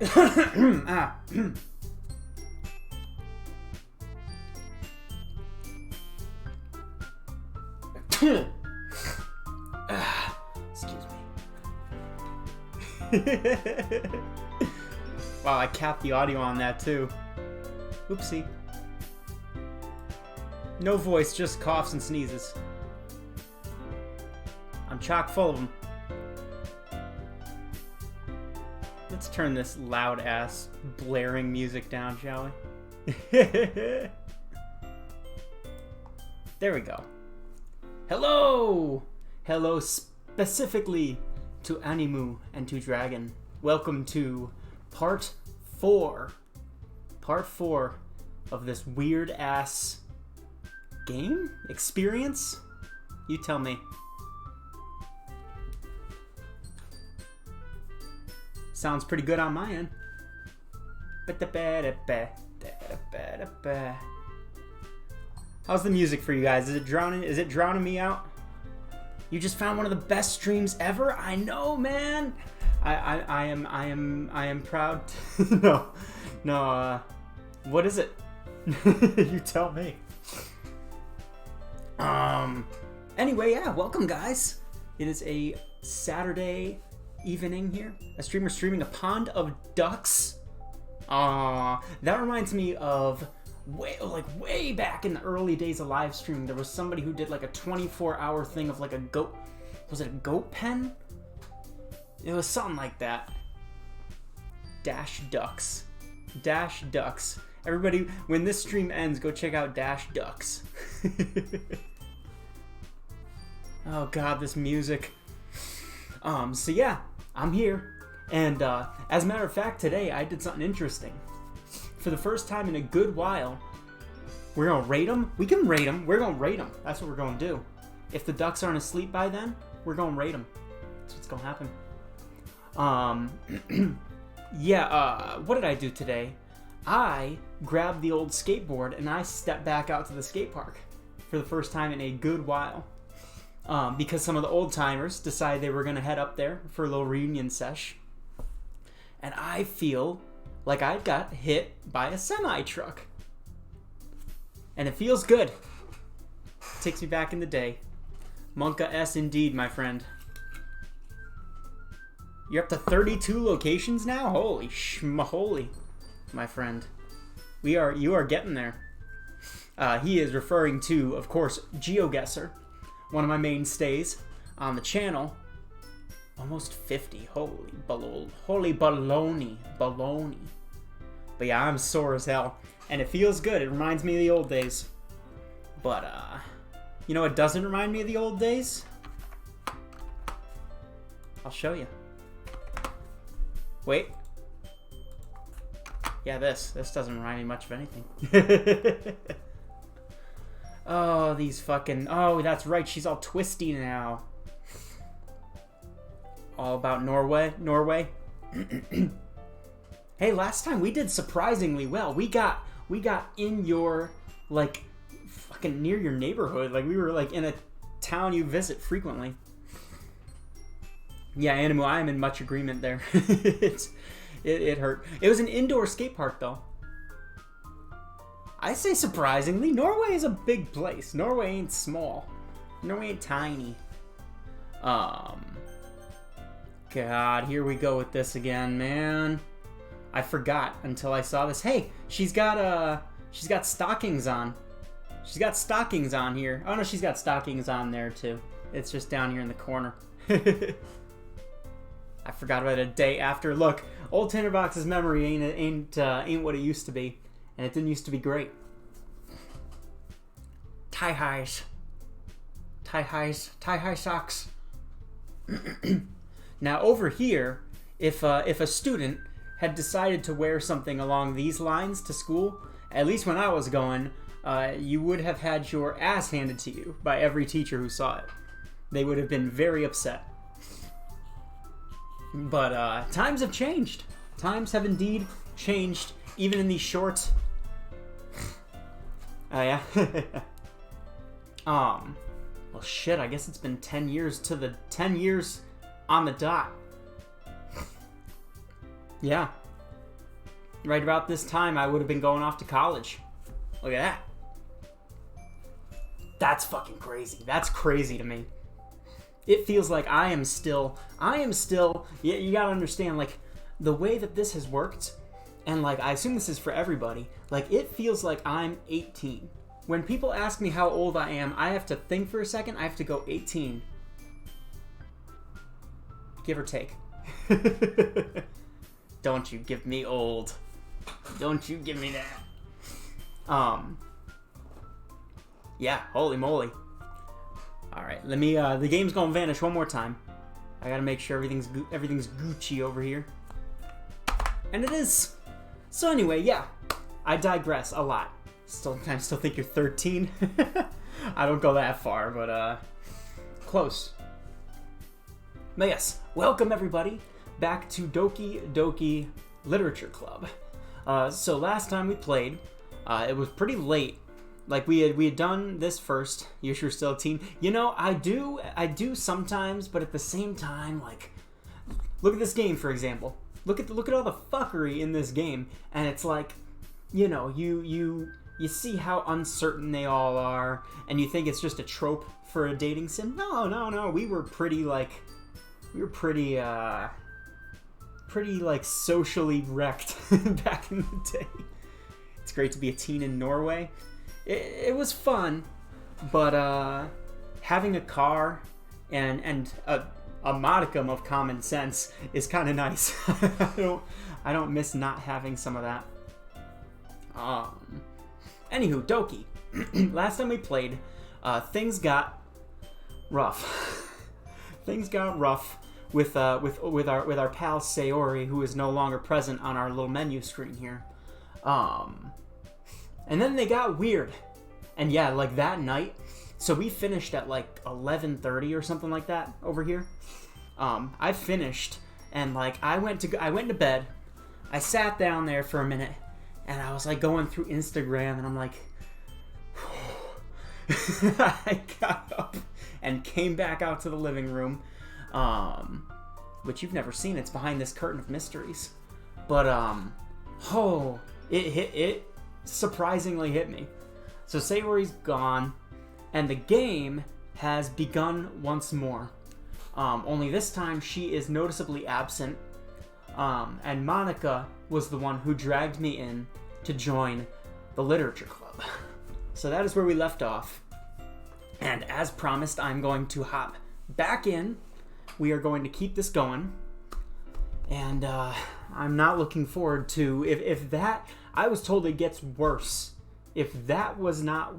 Ah. Excuse me. Wow, I capped the audio on that too. Oopsie. No voice, just coughs and sneezes. I'm chock full of them. Let's turn this loud ass blaring music down, shall we? There we go. Hello! Hello specifically to Animu and to Dragon. Welcome to part 4. Part 4 of this weird ass game? Experience? You tell me. Sounds pretty good on my end. How's the music for you guys? Is it drowning me out? You just found one of the best streams ever? I know, man. I am proud. No. What is it? You tell me. Anyway, yeah, welcome guys. It is a Saturday evening here. A streamer streaming a pond of ducks. That reminds me of way back in the early days of live streaming. There was somebody who did like a 24-hour thing of like a goat. Was it a goat pen? It was something like that. Dash Ducks. Everybody, when this stream ends, go check out Dash Ducks. Oh god, this music. So yeah, I'm here. And as a matter of fact, today I did something interesting. For the first time in a good while, we're gonna rate them. We can rate them. We're gonna rate them. That's what we're gonna do. If the ducks aren't asleep by then, we're gonna rate them. That's what's gonna happen. Yeah, what did I do today? I grabbed the old skateboard and I stepped back out to the skate park for the first time in a good while. Because some of the old timers decided they were gonna head up there for a little reunion sesh. And I feel like I got hit by a semi-truck. And it feels good. Takes me back in the day. Monka S indeed, my friend. You're up to 32 locations now? Holy schmaholy, my friend. You are getting there. He is referring to, of course, GeoGuessr, one of my mainstays on the channel. Almost 50. Holy baloney. But yeah, I'm sore as hell. And it feels good. It reminds me of the old days. But, you know what doesn't remind me of the old days? I'll show you. Wait. Yeah, this doesn't remind me much of anything. Oh, these fucking... Oh, that's right. She's all twisty now. All about Norway. Hey, last time we did surprisingly well. We got in your, like, fucking near your neighborhood. Like, we were, like, in a town you visit frequently. Yeah, Animu, I am in much agreement there. It hurt. It was an indoor skate park, though. I say surprisingly. Norway is a big place. Norway ain't small. Norway ain't tiny. God, here we go with this again, man. I forgot until I saw this. Hey, she's got stockings on. She's got stockings on here. Oh no, she's got stockings on there too. It's just down here in the corner. I forgot about it a day after. Look, old Tinderbox's memory ain't what it used to be, and it didn't used to be great. Tie high socks. Now over here, if a student had decided to wear something along these lines to school, at least when I was going, you would have had your ass handed to you by every teacher who saw it. They would have been very upset. But times have changed. Times have indeed changed, even in these shorts. Oh yeah. Well shit, I guess it's been 10 years to the 10 years on the dot. Yeah. Right about this time, I would have been going off to college. Look at that. That's fucking crazy. That's crazy to me. It feels like I am still, you gotta understand, like, the way that this has worked, and, like, I assume this is for everybody, like, it feels like I'm 18. When people ask me how old I am, I have to think for a second. I have to go 18. Give or take. Don't you give me old. Don't you give me that. Yeah, holy moly. Alright, let me, the game's gonna vanish one more time. I gotta make sure everything's Gucci over here. And it is. So anyway, yeah. I digress a lot. I still think you're 13. I don't go that far, but, close. But yes, welcome everybody back to Doki Literature Club. So last time we played, it was pretty late. Like we had done this first. You're still a teen. You know, I do sometimes, but at the same time, like, look at this game for example. Look at all the fuckery in this game, and it's like, you know, you see how uncertain they all are, and you think it's just a trope for a dating sim. No. We were pretty like socially wrecked back in the day. It's great to be a teen in Norway. It was fun, but having a car and a modicum of common sense is kind of nice. I don't miss not having some of that. Anywho, Doki. Last time we played, things got rough. Things got rough with our pal Sayori, who is no longer present on our little menu screen here. And then they got weird. And yeah, like that night, so we finished at like 11:30 or something like that over here. I finished, and like I went to bed. I sat down there for a minute, and I was like going through Instagram, and I'm like, I got up and came back out to the living room, which you've never seen. It's behind this curtain of mysteries. But it surprisingly hit me. So Sayori's gone, and the game has begun once more. Only this time she is noticeably absent, and Monica was the one who dragged me in to join the literature club. So that is where we left off. And as promised, I'm going to hop back in. We are going to keep this going. And I'm not looking forward to, if that, I was told it gets worse. If that was not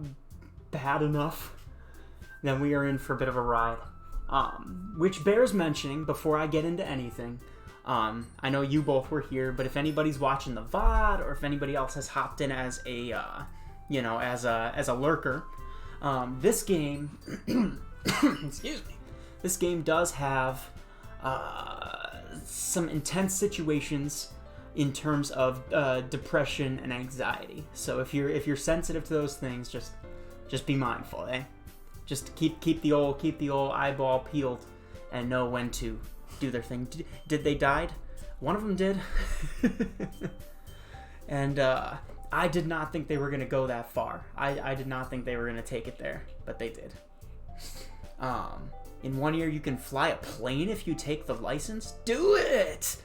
bad enough, then we are in for a bit of a ride. Which bears mentioning before I get into anything. I know you both were here, but if anybody's watching the VOD, or if anybody else has hopped in as a, as a lurker, this game, excuse me, this game does have some intense situations in terms of depression and anxiety. So if you're sensitive to those things, just be mindful, eh? Just keep the old eyeball peeled and know when to do their thing. Did they died? One of them did. And I did not think they were gonna go that far. I did not think they were gonna take it there, but they did. In 1 year you can fly a plane if you take the license. Do it!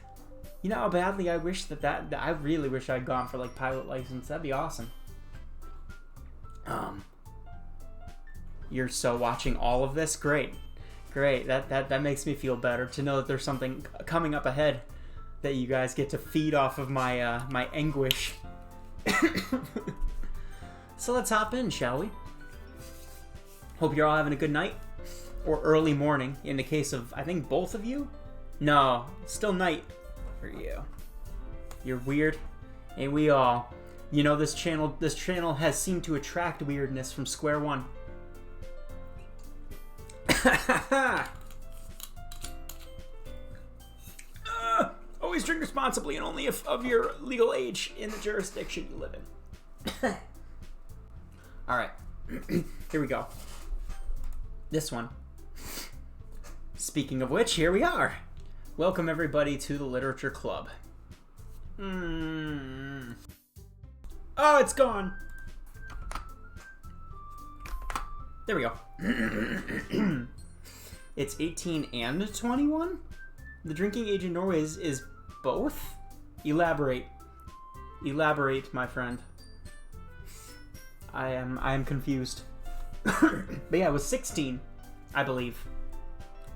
You know how badly I wish that I really wish I'd gone for like pilot license. That'd be awesome. You're so watching all of this? Great. That makes me feel better to know that there's something coming up ahead that you guys get to feed off of my my anguish. So let's hop in, shall we? Hope you're all having a good night. Or early morning, in the case of, I think, both of you? No, still night for you. You're weird, ain't we all? You know, this channel has seemed to attract weirdness from square one. Always drink responsibly and only if of your legal age in the jurisdiction you live in. Alright, here we go. This one. Speaking of which, here we are. Welcome everybody to the Literature Club. Oh, it's gone. There we go. It's 18 and 21? The drinking age in Norway is both? Elaborate. Elaborate, my friend. I am confused. But yeah, it was 16, I believe.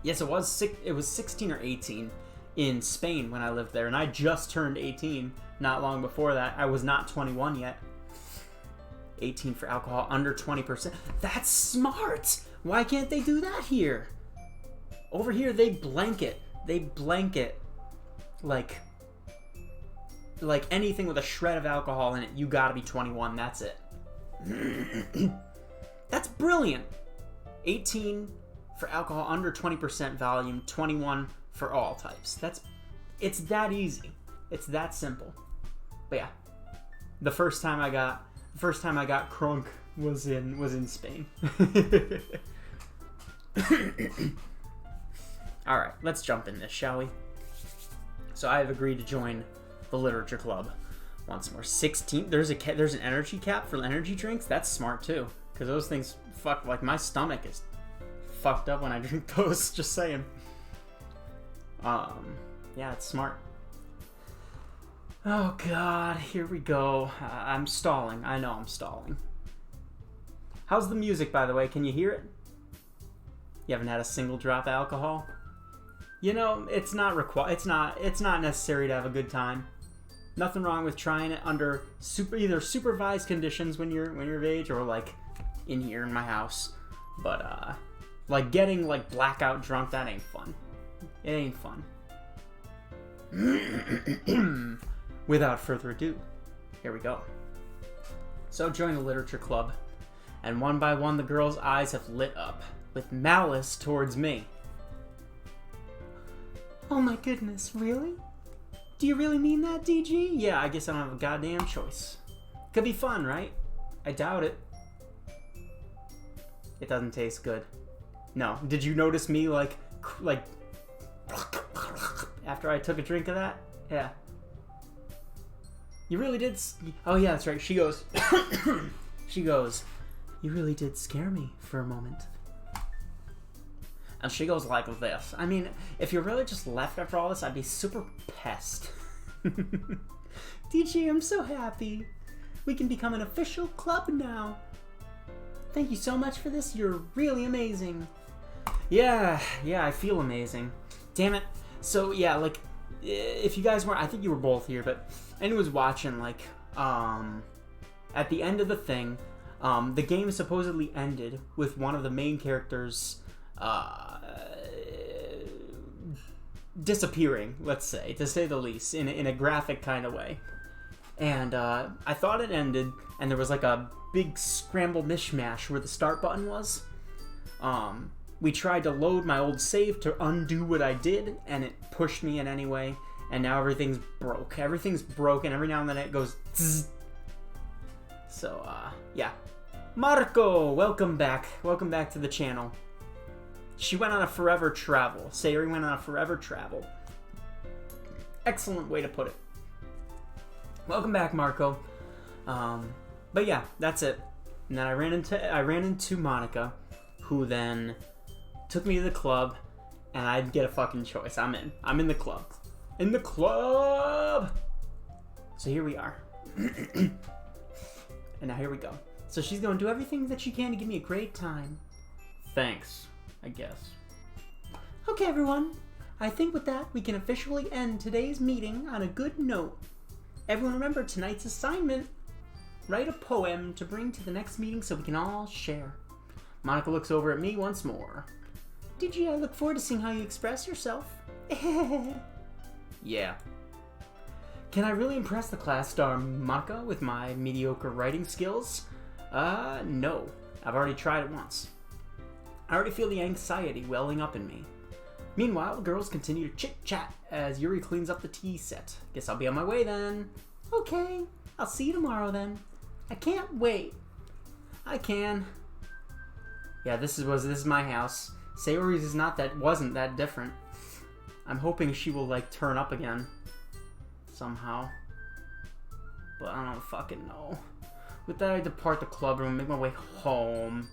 Yes, it was 16 or 18 in Spain when I lived there, and I just turned 18 not long before that. I was not 21 yet. 18 for alcohol, under 20%. That's smart! Why can't they do that here? Over here, they blanket. They blanket like anything with a shred of alcohol in it, you gotta be 21, that's it. That's brilliant. 18 for alcohol under 20% volume, 21 for all types. It's that easy. It's that simple. But yeah, the first time I got crunk was in Spain. All right, let's jump in this, shall we? So I have agreed to join the literature club once more. 16. There's an energy cap for energy drinks. That's smart too, because those things fuck. Like my stomach is fucked up when I drink those. Just saying. Yeah, it's smart. Oh God, here we go. I'm stalling. I know I'm stalling. How's the music, by the way? Can you hear it? You haven't had a single drop of alcohol? You know, it's not necessary to have a good time. Nothing wrong with trying it under either supervised conditions when you're of age, or like in here in my house. But like getting like blackout drunk, that ain't fun. It ain't fun. Without further ado, here we go. So join the literature club, and one by one the girls' eyes have lit up with malice towards me. Oh my goodness, really? Do you really mean that, DG? Yeah, I guess I don't have a goddamn choice. Could be fun, right? I doubt it. It doesn't taste good. No. Did you notice me like after I took a drink of that? Yeah. You really did. Oh yeah, that's right. She goes. She goes. You really did scare me for a moment. And she goes like this. I mean, if you're really just left after all this, I'd be super pissed. DJ, I'm so happy. We can become an official club now. Thank you so much for this. You're really amazing. Yeah, I feel amazing. Damn it. So yeah, like, if you guys weren't, I think you were both here, but anyone was watching, like, at the end of the thing, the game supposedly ended with one of the main characters, disappearing, let's say, to say the least, in a graphic kind of way. And I thought it ended, and there was like a big scramble mishmash where the start button was. We tried to load my old save to undo what I did, and it pushed me in anyway, and now everything's broke. Everything's broken. Every now and then it goes zzz. So, yeah. Marco, welcome back. Welcome back to the channel. She went on a forever travel. Sayori went on a forever travel. Excellent way to put it. Welcome back, Marco. But yeah, that's it. And then I ran into Monica, who then took me to the club, and I didn't get a fucking choice. I'm in. I'm in the club. In the club! So here we are. And now here we go. So she's going to do everything that she can to give me a great time. Thanks, I guess. Okay, everyone. I think with that, we can officially end today's meeting on a good note. Everyone remember tonight's assignment. Write a poem to bring to the next meeting so we can all share. Monica looks over at me once more. DG, I look forward to seeing how you express yourself. Yeah. Can I really impress the class star Monica with my mediocre writing skills? No. I've already tried it once. I already feel the anxiety welling up in me. Meanwhile, the girls continue to chit-chat as Yuri cleans up the tea set. Guess I'll be on my way then. Okay, I'll see you tomorrow then. I can't wait. I can. Yeah, this is my house. Sayori's wasn't that different. I'm hoping she will, like, turn up again. Somehow. but I don't fucking know. With that, I depart the club room and make my way home.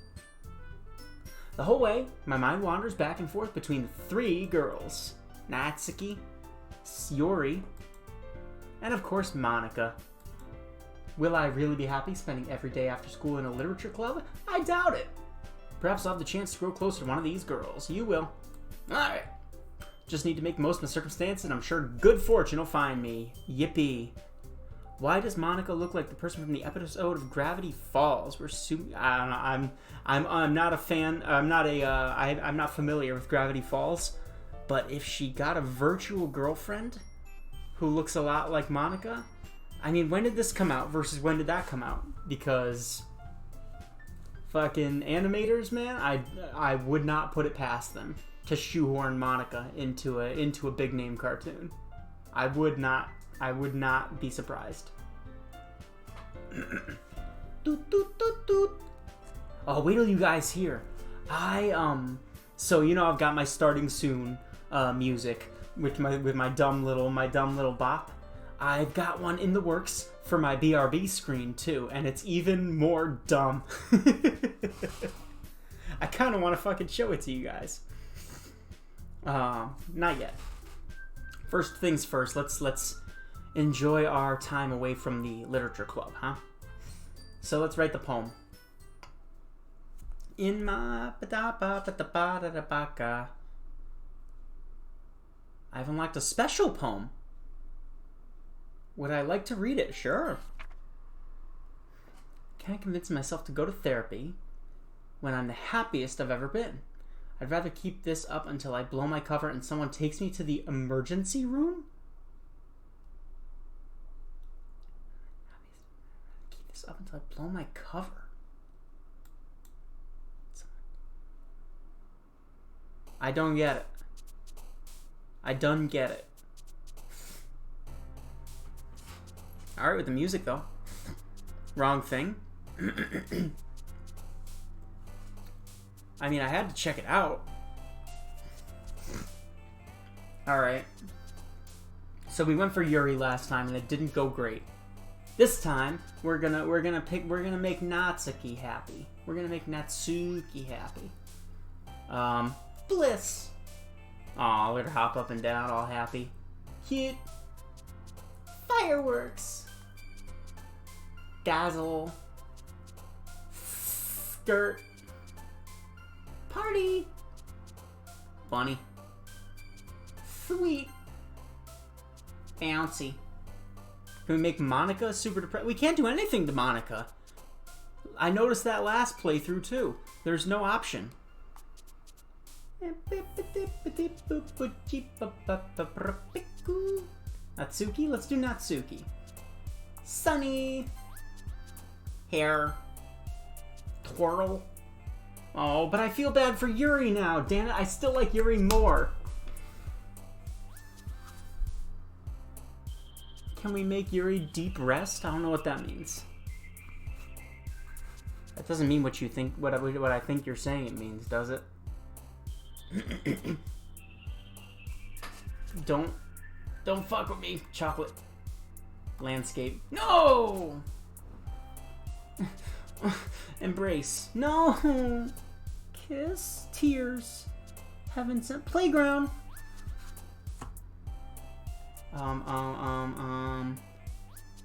The whole way, my mind wanders back and forth between the three girls. Natsuki, Yuri, and of course Monika. Will I really be happy spending every day after school in a literature club? I doubt it. Perhaps I'll have the chance to grow closer to one of these girls. You will. Alright. Just need to make the most of the circumstance, and I'm sure good fortune will find me. Yippee. Why does Monika look like the person from the episode of Gravity Falls? I don't know. I'm not a fan. I'm not familiar with Gravity Falls. But if she got a virtual girlfriend who looks a lot like Monika, I mean, when did this come out versus when did that come out? Because fucking animators, man, I would not put it past them to shoehorn Monika into a big name cartoon. I would not be surprised. Doot, doot, doot, doot. Oh, wait till you guys hear. So you know I've got my starting soon music with my dumb little bop. I've got one in the works for my BRB screen too, and it's even more dumb. I kind of want to fucking show it to you guys. Not yet. First things first, let's enjoy our time away from the literature club, huh? So let's write the poem. In my I have unlocked a special poem. Would I like to read it? Sure. Can't convince myself to go to therapy when I'm the happiest I've ever been. I'd rather keep this up until I blow my cover and someone takes me to the emergency room. Keep this up until I blow my cover. I don't get it. I done get it. Alright with the music though. Wrong thing. I mean, I had to check it out. Alright. So we went for Yuri last time and it didn't go great. This time we're gonna make Natsuki happy. We're gonna make Natsuki happy. Bliss. Aw, let her hop up and down all happy. Cute. Fireworks. Dazzle. Skirt. Party. Bunny. Sweet. Bouncy. Can we make Monika super depressed? We can't do anything to Monika. I noticed that last playthrough too. There's no option. Natsuki? Let's do Natsuki. Sunny. Hair. Twirl. Oh, but I feel bad for Yuri now. Damn it, I still like Yuri more. Can we make Yuri deep rest? I don't know what that means. That doesn't mean what you think. What I think you're saying it means, does it? Don't fuck with me, chocolate. Landscape. No! Embrace. No! Kiss. Tears. Heaven sent. Playground.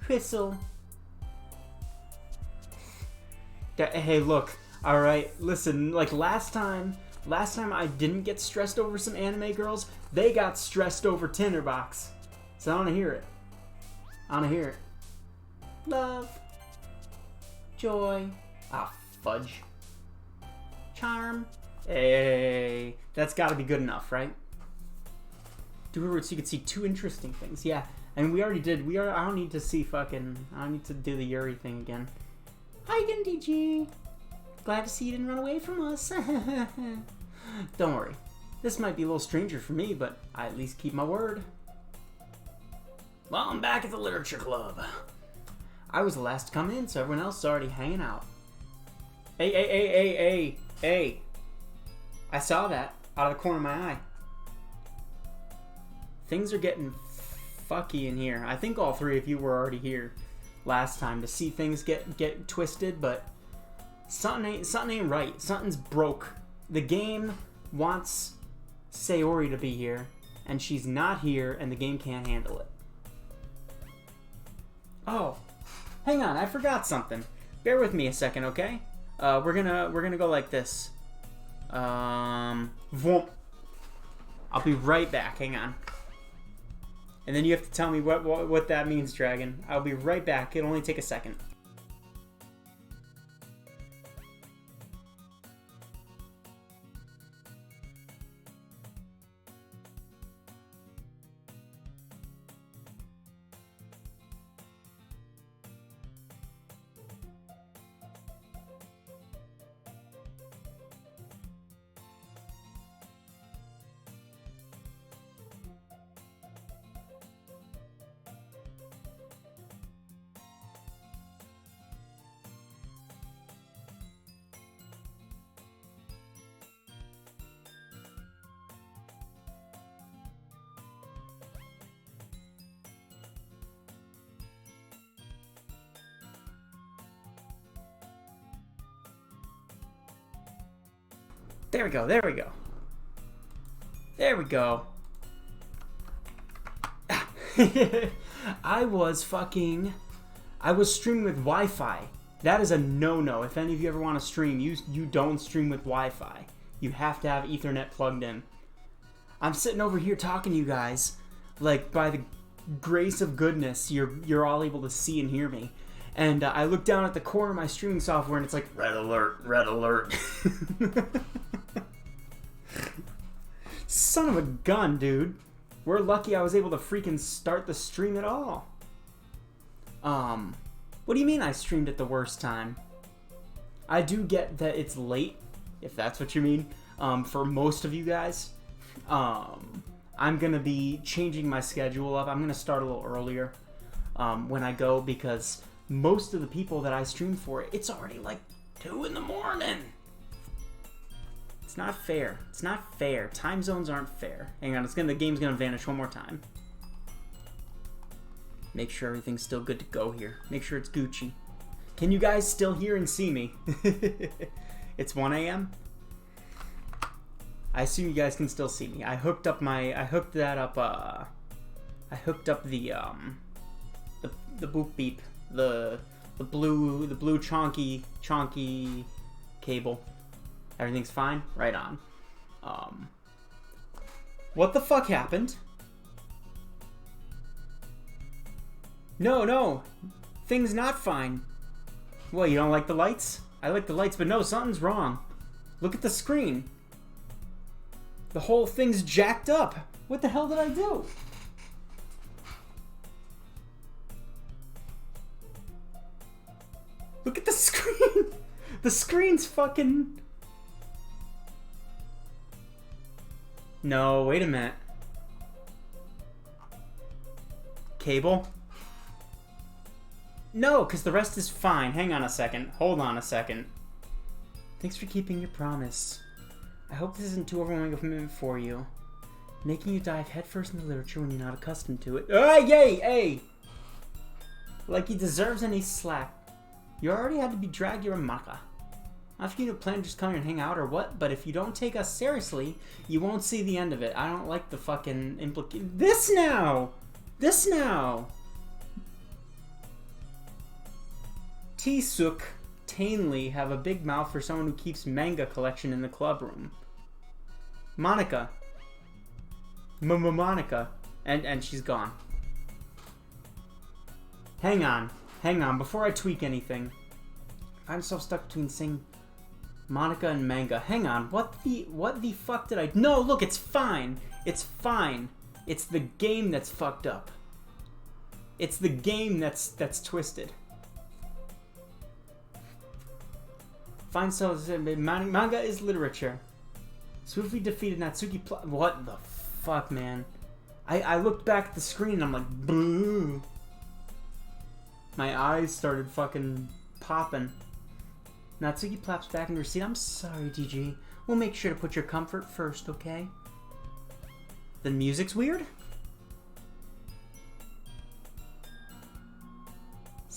Whistle. Hey, look. Alright, listen, like last time I didn't get stressed over some anime girls. They got stressed over Tinderbox. So I want to hear it. I want to hear it. Love. Joy. Ah, fudge. Charm. Hey. That's got to be good enough, right? Do her so you can see two interesting things. Yeah. I mean, we already did. I don't need to see fucking... I don't need to do the Yuri thing again. Hi again, DG. Glad to see you didn't run away from us. Don't worry. This might be a little stranger for me, but I at least keep my word. Well, I'm back at the literature club. I was the last to come in, so everyone else is already hanging out. Hey. I saw that out of the corner of my eye. Things are getting fucky in here. I think all three of you were already here. last time to see things get twisted, but something ain't right. Something's broke. The game wants Sayori to be here, and she's not here, and the game can't handle it. Oh, hang on, I forgot something. Bear with me a second, okay? We're gonna go like this. Vroom. I'll be right back. Hang on. And then you have to tell me what that means, Dragon. I'll be right back. It'll only take a second. There we go, there we go. There we go. I was streaming with Wi-Fi. That is a no-no. If any of you ever want to stream, you don't stream with Wi-Fi. You have to have Ethernet plugged in. I'm sitting over here talking to you guys, like by the grace of goodness, you're all able to see and hear me. And I look down at the corner of my streaming software and it's like, red alert, red alert. Son of a gun, dude. We're lucky I was able to freaking start the stream at all. What do you mean I streamed at the worst time? I do get that it's late, if that's what you mean, for most of you guys. I'm going to be changing my schedule up. I'm going to start a little earlier when I go, because most of the people that I stream for, it's already like 2 in the morning. It's not fair. It's not fair. Time zones aren't fair. Hang on, the game's gonna vanish one more time. Make sure everything's still good to go here. Make sure it's Gucci. Can you guys still hear and see me? It's 1 a.m. I assume you guys can still see me. I hooked up the boop beep, the blue chonky cable. Everything's fine? Right on. What the fuck happened? No. Things not fine. Well, you don't like the lights? I like the lights, but no, something's wrong. Look at the screen. The whole thing's jacked up. What the hell did I do? Look at the screen. The screen's fucking... No, wait a minute. Cable? No, because the rest is fine. Hang on a second. Hold on a second. Thanks for keeping your promise. I hope this isn't too overwhelming a commitment for you. Making you dive headfirst into literature when you're not accustomed to it. Hey! Like he deserves any slack. You already had to be dragged your maka. Not for you to plan to just come here and hang out or what, but if you don't take us seriously, you won't see the end of it. I don't like the fucking This now! T-Suk Tainley have a big mouth for someone who keeps manga collection in the club room. Monica. Monica. And she's gone. Hang on, before I tweak anything. I find myself stuck between saying Monica and manga. Hang on, what the fuck did I... No, look, it's fine. It's fine. It's the game that's fucked up. It's the game that's twisted. Find self... Manga is literature. Swiftly defeated Natsuki What the fuck, man? I looked back at the screen and I'm like, boo. My eyes started fucking popping. Natsuki plaps back in her seat. I'm sorry, DG. We'll make sure to put your comfort first, okay? The music's weird?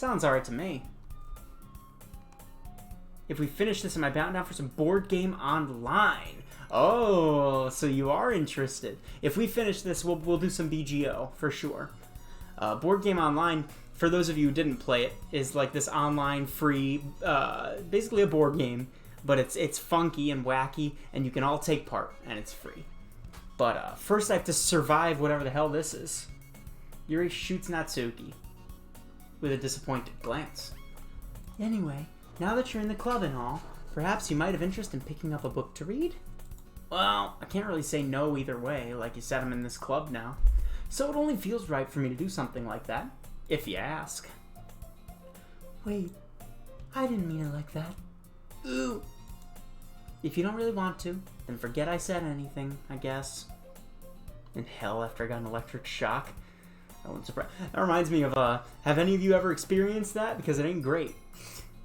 Sounds alright to me. If we finish this, am I bound down for some board game online? Oh, so you are interested. If we finish this, we'll do some BGO for sure. Board game online, for those of you who didn't play it, is like this online free, basically a board game, but it's funky and wacky, and you can all take part, and it's free. But first I have to survive whatever the hell this is. Yuri shoots Natsuki with a disappointed glance. Anyway, now that you're in the club and all, perhaps you might have interest in picking up a book to read? Well, I can't really say no either way. Like you said, I'm in this club now. So it only feels right for me to do something like that, if you ask. Wait, I didn't mean it like that. Ooh. If you don't really want to, then forget I said anything, I guess. In hell, after I got an electric shock. That wouldn't surprise. That reminds me of, have any of you ever experienced that? Because it ain't great.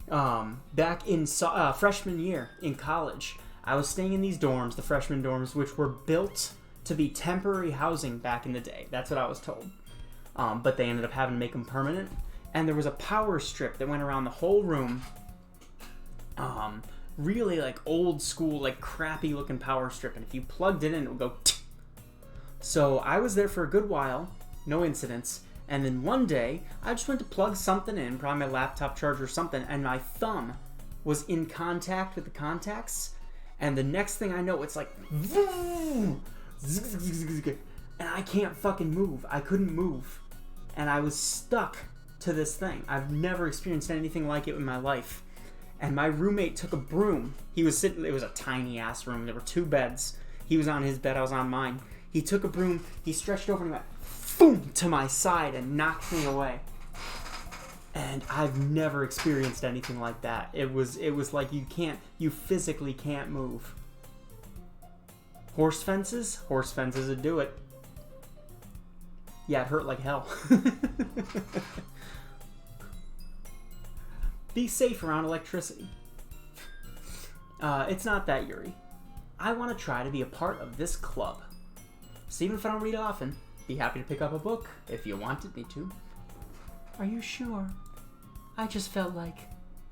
Back in freshman year in college, I was staying in these dorms, the freshman dorms, which were built to be temporary housing back in the day. That's what I was told. But they ended up having to make them permanent. And there was a power strip that went around the whole room. Really like old school, like crappy looking power strip. And if you plugged it in, it would go tsk. So I was there for a good while, no incidents. And then one day, I just went to plug something in, probably my laptop charger or something, and my thumb was in contact with the contacts. And the next thing I know, it's like, and I can't fucking move. I couldn't move. And I was stuck to this thing. I've never experienced anything like it in my life. And my roommate took a broom. He was sitting, it was a tiny ass room. There were 2 beds. He was on his bed, I was on mine. He took a broom, he stretched over and he went, boom, to my side and knocked me away. And I've never experienced anything like that. It was like you physically can't move. Horse fences? Horse fences would do it. Yeah, it hurt like hell. Be safe around electricity. It's not that, Yuri. I want to try to be a part of this club. So even if I don't read often, be happy to pick up a book if you wanted me to. Are you sure? I just felt like,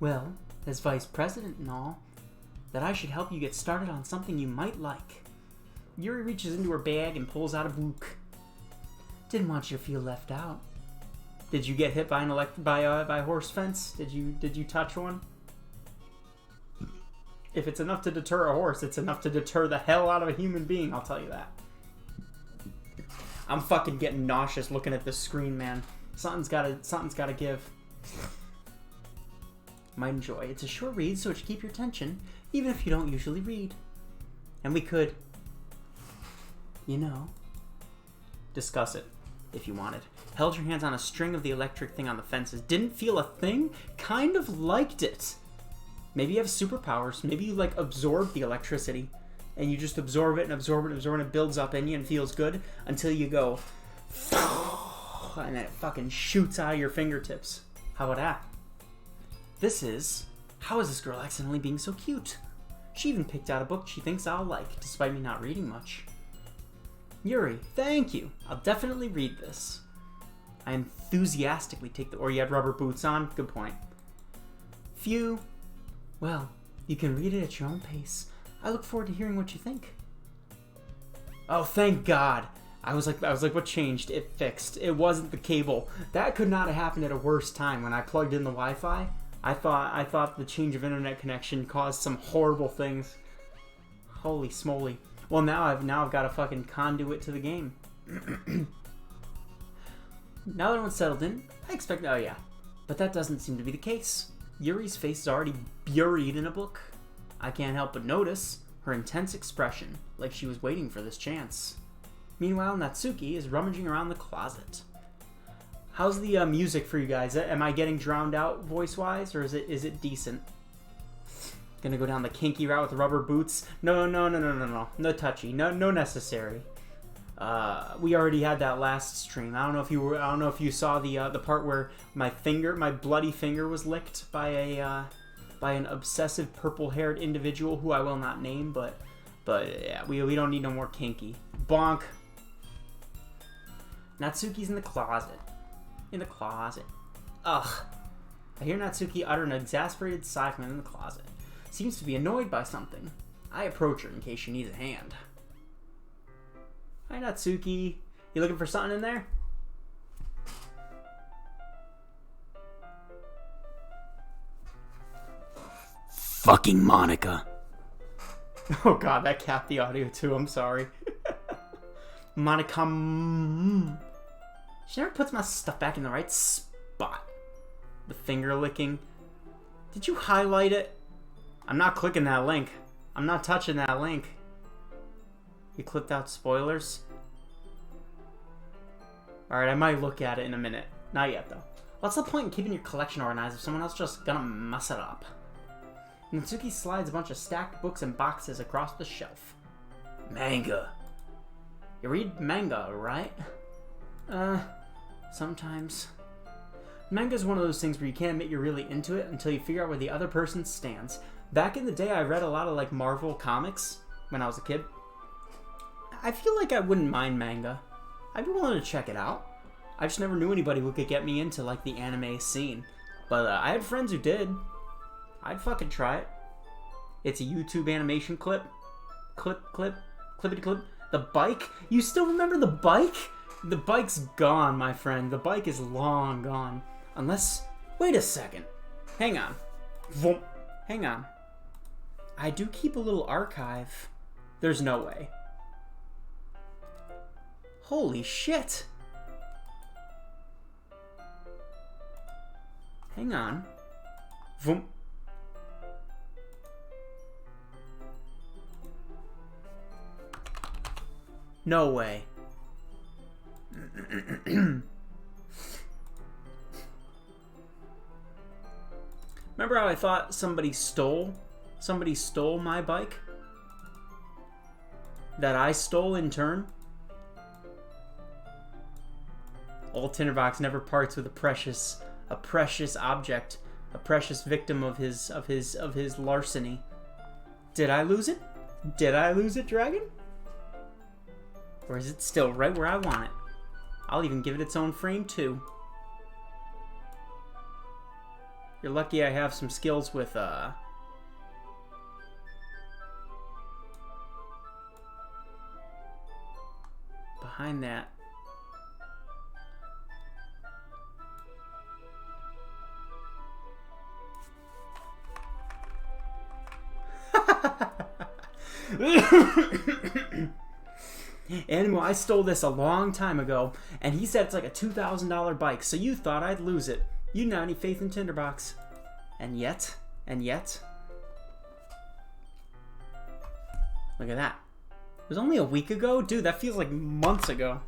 well, as vice president and all, that I should help you get started on something you might like. Yuri reaches into her bag and pulls out a book. Didn't want you to feel left out. Did you get hit by by a horse fence? Did you touch one? If it's enough to deter a horse, it's enough to deter the hell out of a human being, I'll tell you that. I'm fucking getting nauseous looking at this screen, man. Something's gotta give. Might enjoy. It's a short read, so it should keep your attention, even if you don't usually read. And we could, you know, discuss it if you wanted. Held your hands on a string of the electric thing on the fences. Didn't feel a thing? Kind of liked it. Maybe you have superpowers. Maybe you, like, absorb the electricity. And you just absorb it and absorb it and absorb it, and it builds up in you and feels good until you go, and then it fucking shoots out of your fingertips. How about that? How is this girl accidentally being so cute? She even picked out a book she thinks I'll like, despite me not reading much. Yuri, thank you. I'll definitely read this. I enthusiastically take or you had rubber boots on? Good point. Phew. Well, you can read it at your own pace. I look forward to hearing what you think. Oh, thank God. I was like, what changed? It fixed. It wasn't the cable. That could not have happened at a worse time. When I plugged in the Wi-Fi, I thought the change of internet connection caused some horrible things. Holy smoly. Well, now I've got a fucking conduit to the game. Now that everyone's settled in, I expect, oh yeah. But that doesn't seem to be the case. Yuri's face is already buried in a book. I can't help but notice her intense expression, like she was waiting for this chance. Meanwhile, Natsuki is rummaging around the closet. How's the music for you guys? Am I getting drowned out voice-wise, or is it decent? Gonna go down the kinky route with the rubber boots? No. No touchy. No necessary. We already had that last stream. I don't know if you saw the part where my bloody finger was licked by an obsessive purple-haired individual who I will not name, but yeah, we don't need no more kinky. Bonk. Natsuki's in the closet. Ugh. I hear Natsuki utter an exasperated sigh from in the closet. Seems to be annoyed by something. I approach her in case she needs a hand. Hi, Natsuki. You looking for something in there? Fucking Monica. Oh god, that capped the audio too. I'm sorry. Monica. She never puts my stuff back in the right spot. The finger licking. Did you highlight it? I'm not clicking that link. I'm not touching that link. You clipped out spoilers? Alright, I might look at it in a minute. Not yet, though. What's the point in keeping your collection organized if someone else just gonna mess it up? Natsuki slides a bunch of stacked books and boxes across the shelf. Manga. You read manga, right? Sometimes. Manga is one of those things where you can't admit you're really into it until you figure out where the other person stands. Back in the day, I read a lot of like Marvel comics when I was a kid. I feel like I wouldn't mind manga. I'd be willing to check it out. I just never knew anybody who could get me into like the anime scene. But I had friends who did. I'd fucking try it. It's a YouTube animation clip. Clippity clip. The bike? You still remember the bike? The bike's gone, my friend. The bike is long gone. Unless... Wait a second. Hang on. Vroom. Hang on. I do keep a little archive. There's no way. Holy shit. Hang on. Vroom. No way. Remember how I thought somebody stole my bike? That I stole in turn? Old Tinderbox never parts with a precious object, a precious victim of his larceny. Did I lose it? Did I lose it, Dragon? Or is it still right where I want it? I'll even give it its own frame, too. You're lucky I have some skills with, behind that. Animal, I stole this a long time ago, and he said it's like a $2,000 bike, so you thought I'd lose it. You didn't have any faith in Tinderbox. And yet, look at that. It was only a week ago? Dude, that feels like months ago.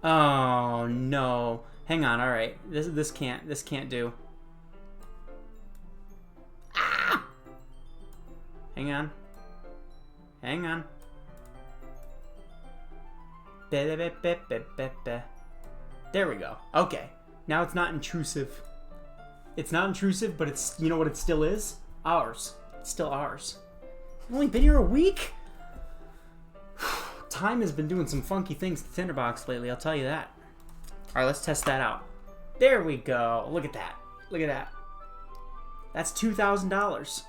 Oh, no. Hang on, alright. This can't do. Ah! Hang on. There we go. Okay. Now it's not intrusive. It's not intrusive, but it's, you know what it still is? Ours. It's still ours. I've only been here a week? Time has been doing some funky things to Tinderbox lately, I'll tell you that. Alright, let's test that out. There we go. Look at that. Look at that. That's $2,000.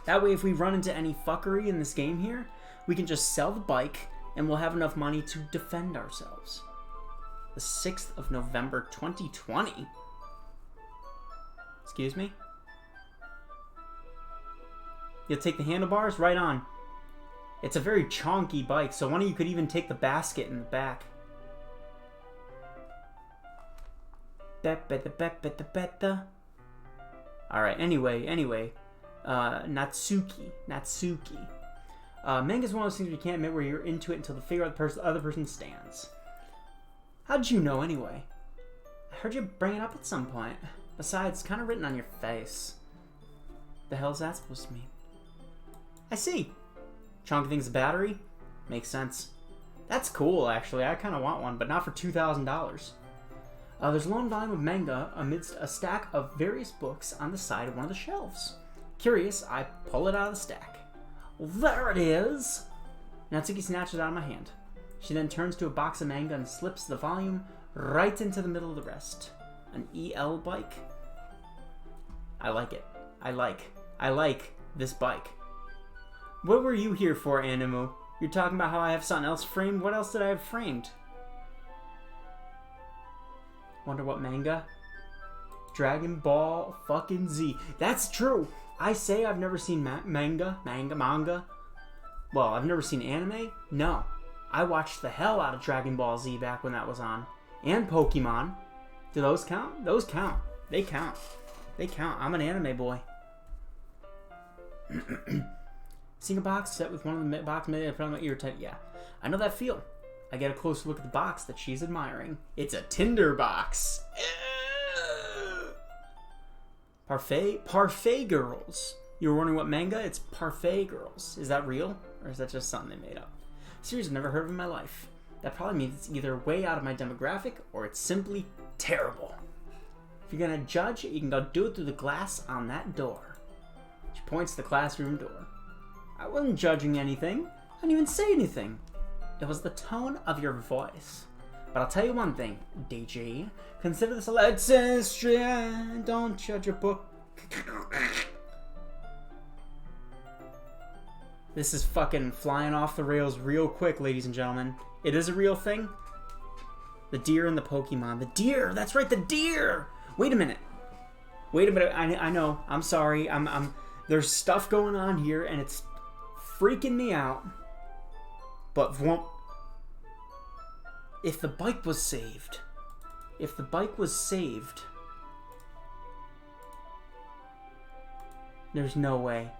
That way, if we run into any fuckery in this game here, we can just sell the bike, and we'll have enough money to defend ourselves. The 6th of November, 2020. Excuse me? You'll take the handlebars? Right on. It's a very chonky bike, so one of you could even take the basket in the back. Alright, anyway. Natsuki. Manga is one of those things you can't admit where you're into it until you figure out the other person stands. How'd you know anyway? I heard you bring it up at some point. Besides, it's kind of written on your face. The hell's that supposed to mean? I see. Chonky thing's a battery? Makes sense. That's cool, actually. I kind of want one, but not for $2,000. There's a lone volume of manga amidst a stack of various books on the side of one of the shelves. Curious, I pull it out of the stack. There it is! Natsuki snatches it out of my hand. She then turns to a box of manga and slips the volume right into the middle of the rest. An EL bike? I like it. I like this bike. What were you here for, Animu? You're talking about how I have something else framed? What else did I have framed? Wonder what manga? Dragon Ball fucking Z. That's true. I say I've never seen manga. Well, I've never seen anime. No. I watched the hell out of Dragon Ball Z back when that was on. And Pokemon. Do those count? Those count. They count. They count. I'm an anime boy. Seeing a box set with one of the box made in front of my ear tight. Yeah, I know that feel. I get a closer look at the box that she's admiring. It's a Tinder box. Parfait Girls. You were wondering what manga? It's Parfait Girls. Is that real? Or is that just something they made up? A series I've never heard of in my life. That probably means it's either way out of my demographic or it's simply terrible. If you're gonna judge, you can go do it through the glass on that door. She points to the classroom door. I wasn't judging anything. I didn't even say anything. It was the tone of your voice. But I'll tell you one thing, DJ. Consider this a lesson. Don't judge a book. This is fucking flying off the rails real quick, ladies and gentlemen. It is a real thing. The deer and the Pokemon. The deer! That's right, the deer! Wait a minute. I know. I'm sorry. There's stuff going on here, and it's freaking me out. But if the bike was saved, there's no way.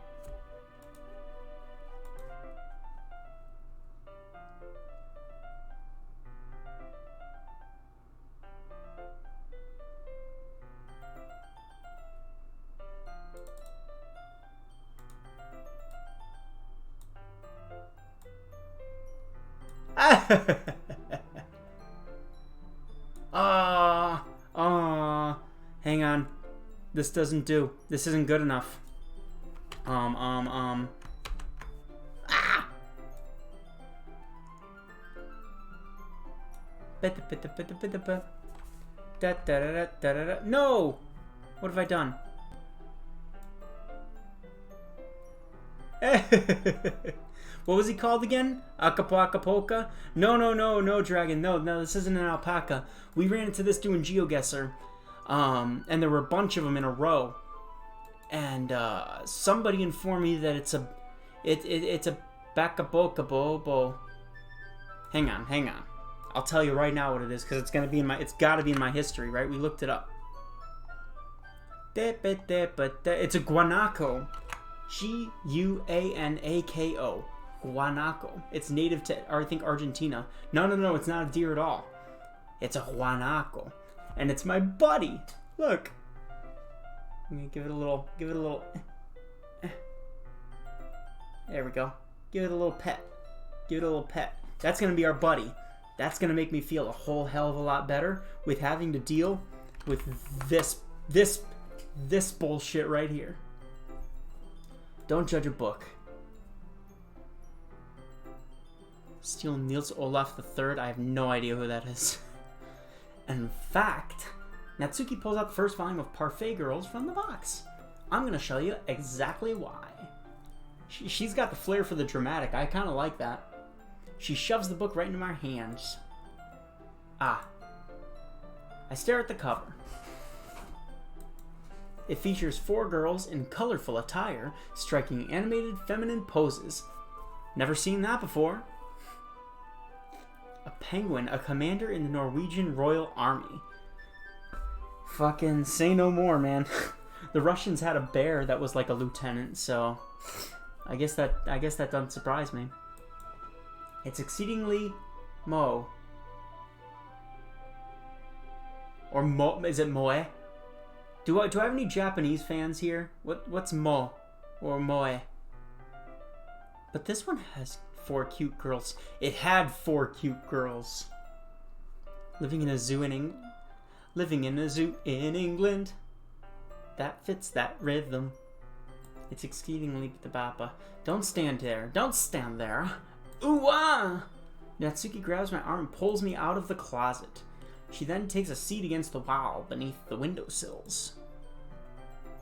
Hang on. This doesn't do. This isn't good enough. Ah! No! What have I done? What was he called again? Acapulco? No, Dragon. No, this isn't an alpaca. We ran into this doing GeoGuessr. And there were a bunch of them in a row. And somebody informed me that it's a Bacabocabobo. Hang on. I'll tell you right now what it is, because it's gotta be in my history, right? We looked it up. It's a guanaco. Guanako. Guanaco. It's native to, I think, Argentina. No, it's not a deer at all. It's a guanaco. And it's my buddy. Look. Let me give it a little. There we go. Give it a little pet. That's going to be our buddy. That's going to make me feel a whole hell of a lot better with having to deal with this bullshit right here. Don't judge a book. Steal Niels Olaf III. I have no idea who that is. In fact, Natsuki pulls out the first volume of Parfait Girls from the box. I'm going to show you exactly why. She's got the flair for the dramatic. I kind of like that. She shoves the book right into my hands. I stare at the cover. It features 4 girls in colorful attire, striking animated feminine poses. Never seen that before. A penguin, a commander in the Norwegian Royal Army. Fucking say no more, man. The Russians had a bear that was like a lieutenant, so I guess that doesn't surprise me. It's exceedingly Mo. Or Mo, is it Moe? Do I have any Japanese fans here? What's Mo or Moe? But this one has 4 cute girls. It had 4 cute girls. Living in a zoo in England. That fits that rhythm. It's exceedingly the bappa. Don't stand there. Ooh ah! Natsuki grabs my arm and pulls me out of the closet. She then takes a seat against the wall beneath the windowsills.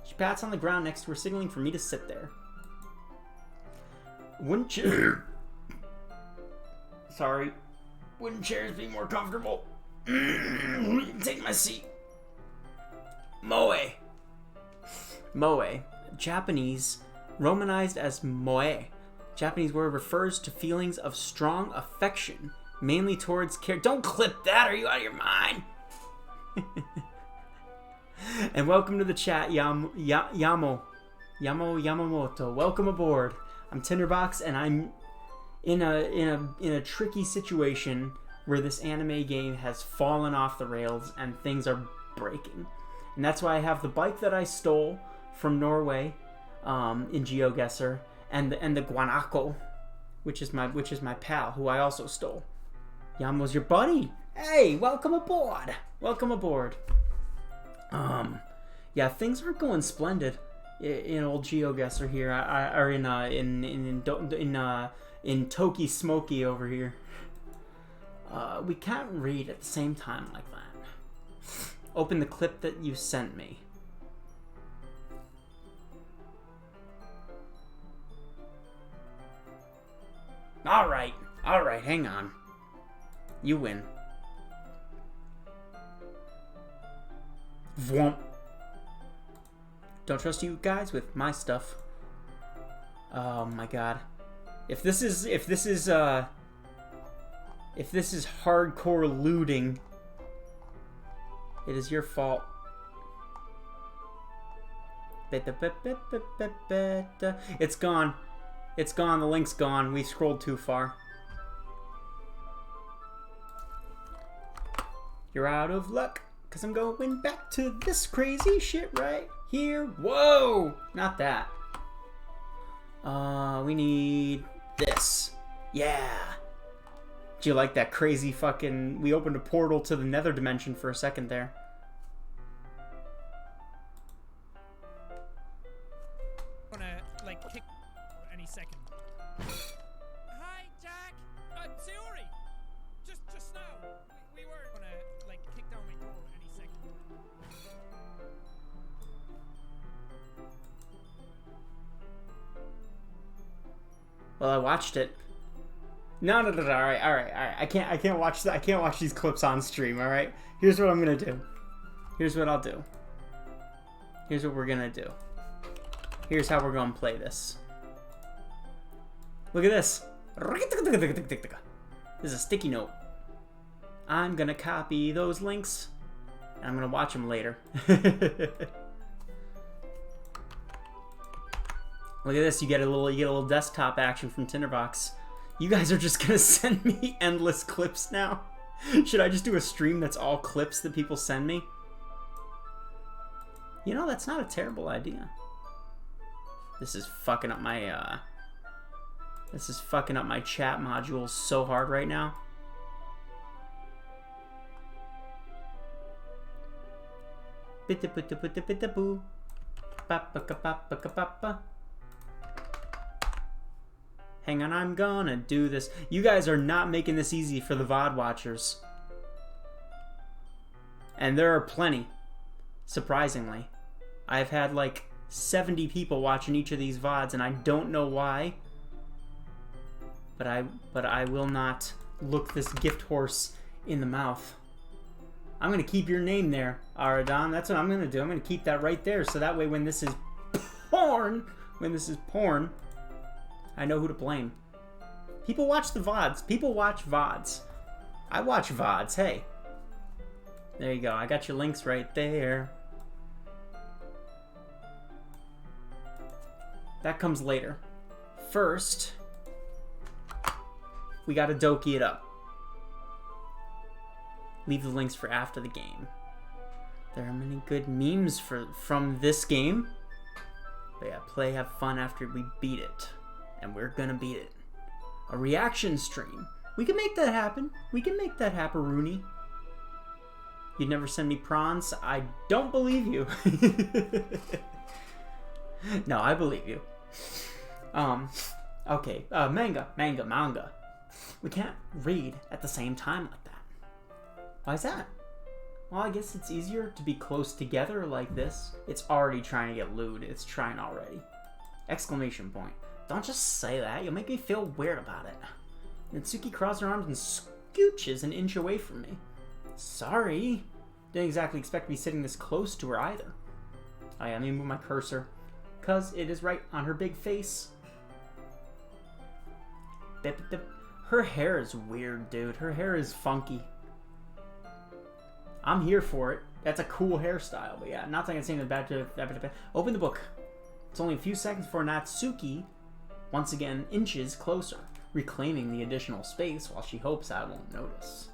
She pats on the ground next to her, signaling for me to sit there. Wouldn't chair... Sorry. Wouldn't chairs be more comfortable? Take my seat. Moe. Moe. Japanese, romanized as moe. Japanese word refers to feelings of strong affection, mainly towards care. Don't clip that, are you out of your mind? And welcome to the chat, Yamamoto. Welcome aboard. I'm Tinderbox, and I'm in a tricky situation where this anime game has fallen off the rails and things are breaking. And that's why I have the bike that I stole from Norway, in GeoGuessr, and the guanaco, which is my pal, who I also stole. Yamo's your buddy. Hey, welcome aboard. Welcome aboard. Yeah, things aren't going splendid in old GeoGuessr here. Or in Toki Smoky over here. We can't read at the same time like that. Open the clip that you sent me. Alright, hang on. You win. Vwomp. Don't trust you guys with my stuff. Oh my god. If this is hardcore looting, it is your fault. It's gone. It's gone. The link's gone. We scrolled too far. You're out of luck, because I'm going back to this crazy shit right here. Whoa! Not that. We need this. Yeah. Do you like that crazy fucking... We opened a portal to the nether dimension for a second there. Gonna, like, kick any second. Hi, Jack! I'm sorry! Just now. We were gonna, like, kick down my door any second. Well, I watched it. No. All right. I can't watch that. I can't watch these clips on stream. All right. Here's what I'm gonna do. Here's what I'll do. Here's what we're gonna do. Here's how we're gonna play this. Look at this. This is a sticky note. I'm gonna copy those links, and I'm gonna watch them later. Look at this. You get a little desktop action from Tinderbox. You guys are just gonna send me endless clips now? Should I just do a stream that's all clips that people send me? You know, that's not a terrible idea. This is fucking up my chat modules so hard right now. Hang on, I'm gonna do this. You guys are not making this easy for the VOD watchers. And there are plenty, surprisingly. I've had like 70 people watching each of these VODs, and I don't know why. But I will not look this gift horse in the mouth. I'm gonna keep your name there, Aradon. That's what I'm gonna do. I'm gonna keep that right there, so that way when this is porn, I know who to blame. People watch the VODs. People watch VODs. I watch VODs. Hey. There you go. I got your links right there. That comes later. First, we gotta Doki it up. Leave the links for after the game. There are many good memes from this game. But yeah, play, have fun after we beat it. And we're gonna beat it. A reaction stream. We can make that happen. We can make that happen, Rooney. You'd never send me prawns? I don't believe you. No, I believe you. Okay. Manga. We can't read at the same time like that. Why is that? Well, I guess it's easier to be close together like this. It's already trying to get lewd. It's trying already. Exclamation point. Don't just say that. You'll make me feel weird about it. Natsuki crosses her arms and scooches an inch away from me. Sorry. Didn't exactly expect to be sitting this close to her either. Oh yeah, let me move my cursor. Because it is right on her big face. Her hair is weird, dude. Her hair is funky. I'm here for it. That's a cool hairstyle, but yeah, not saying it's anything bad. Open the book. It's only a few seconds before Natsuki, once again, inches closer, reclaiming the additional space while she hopes I won't notice.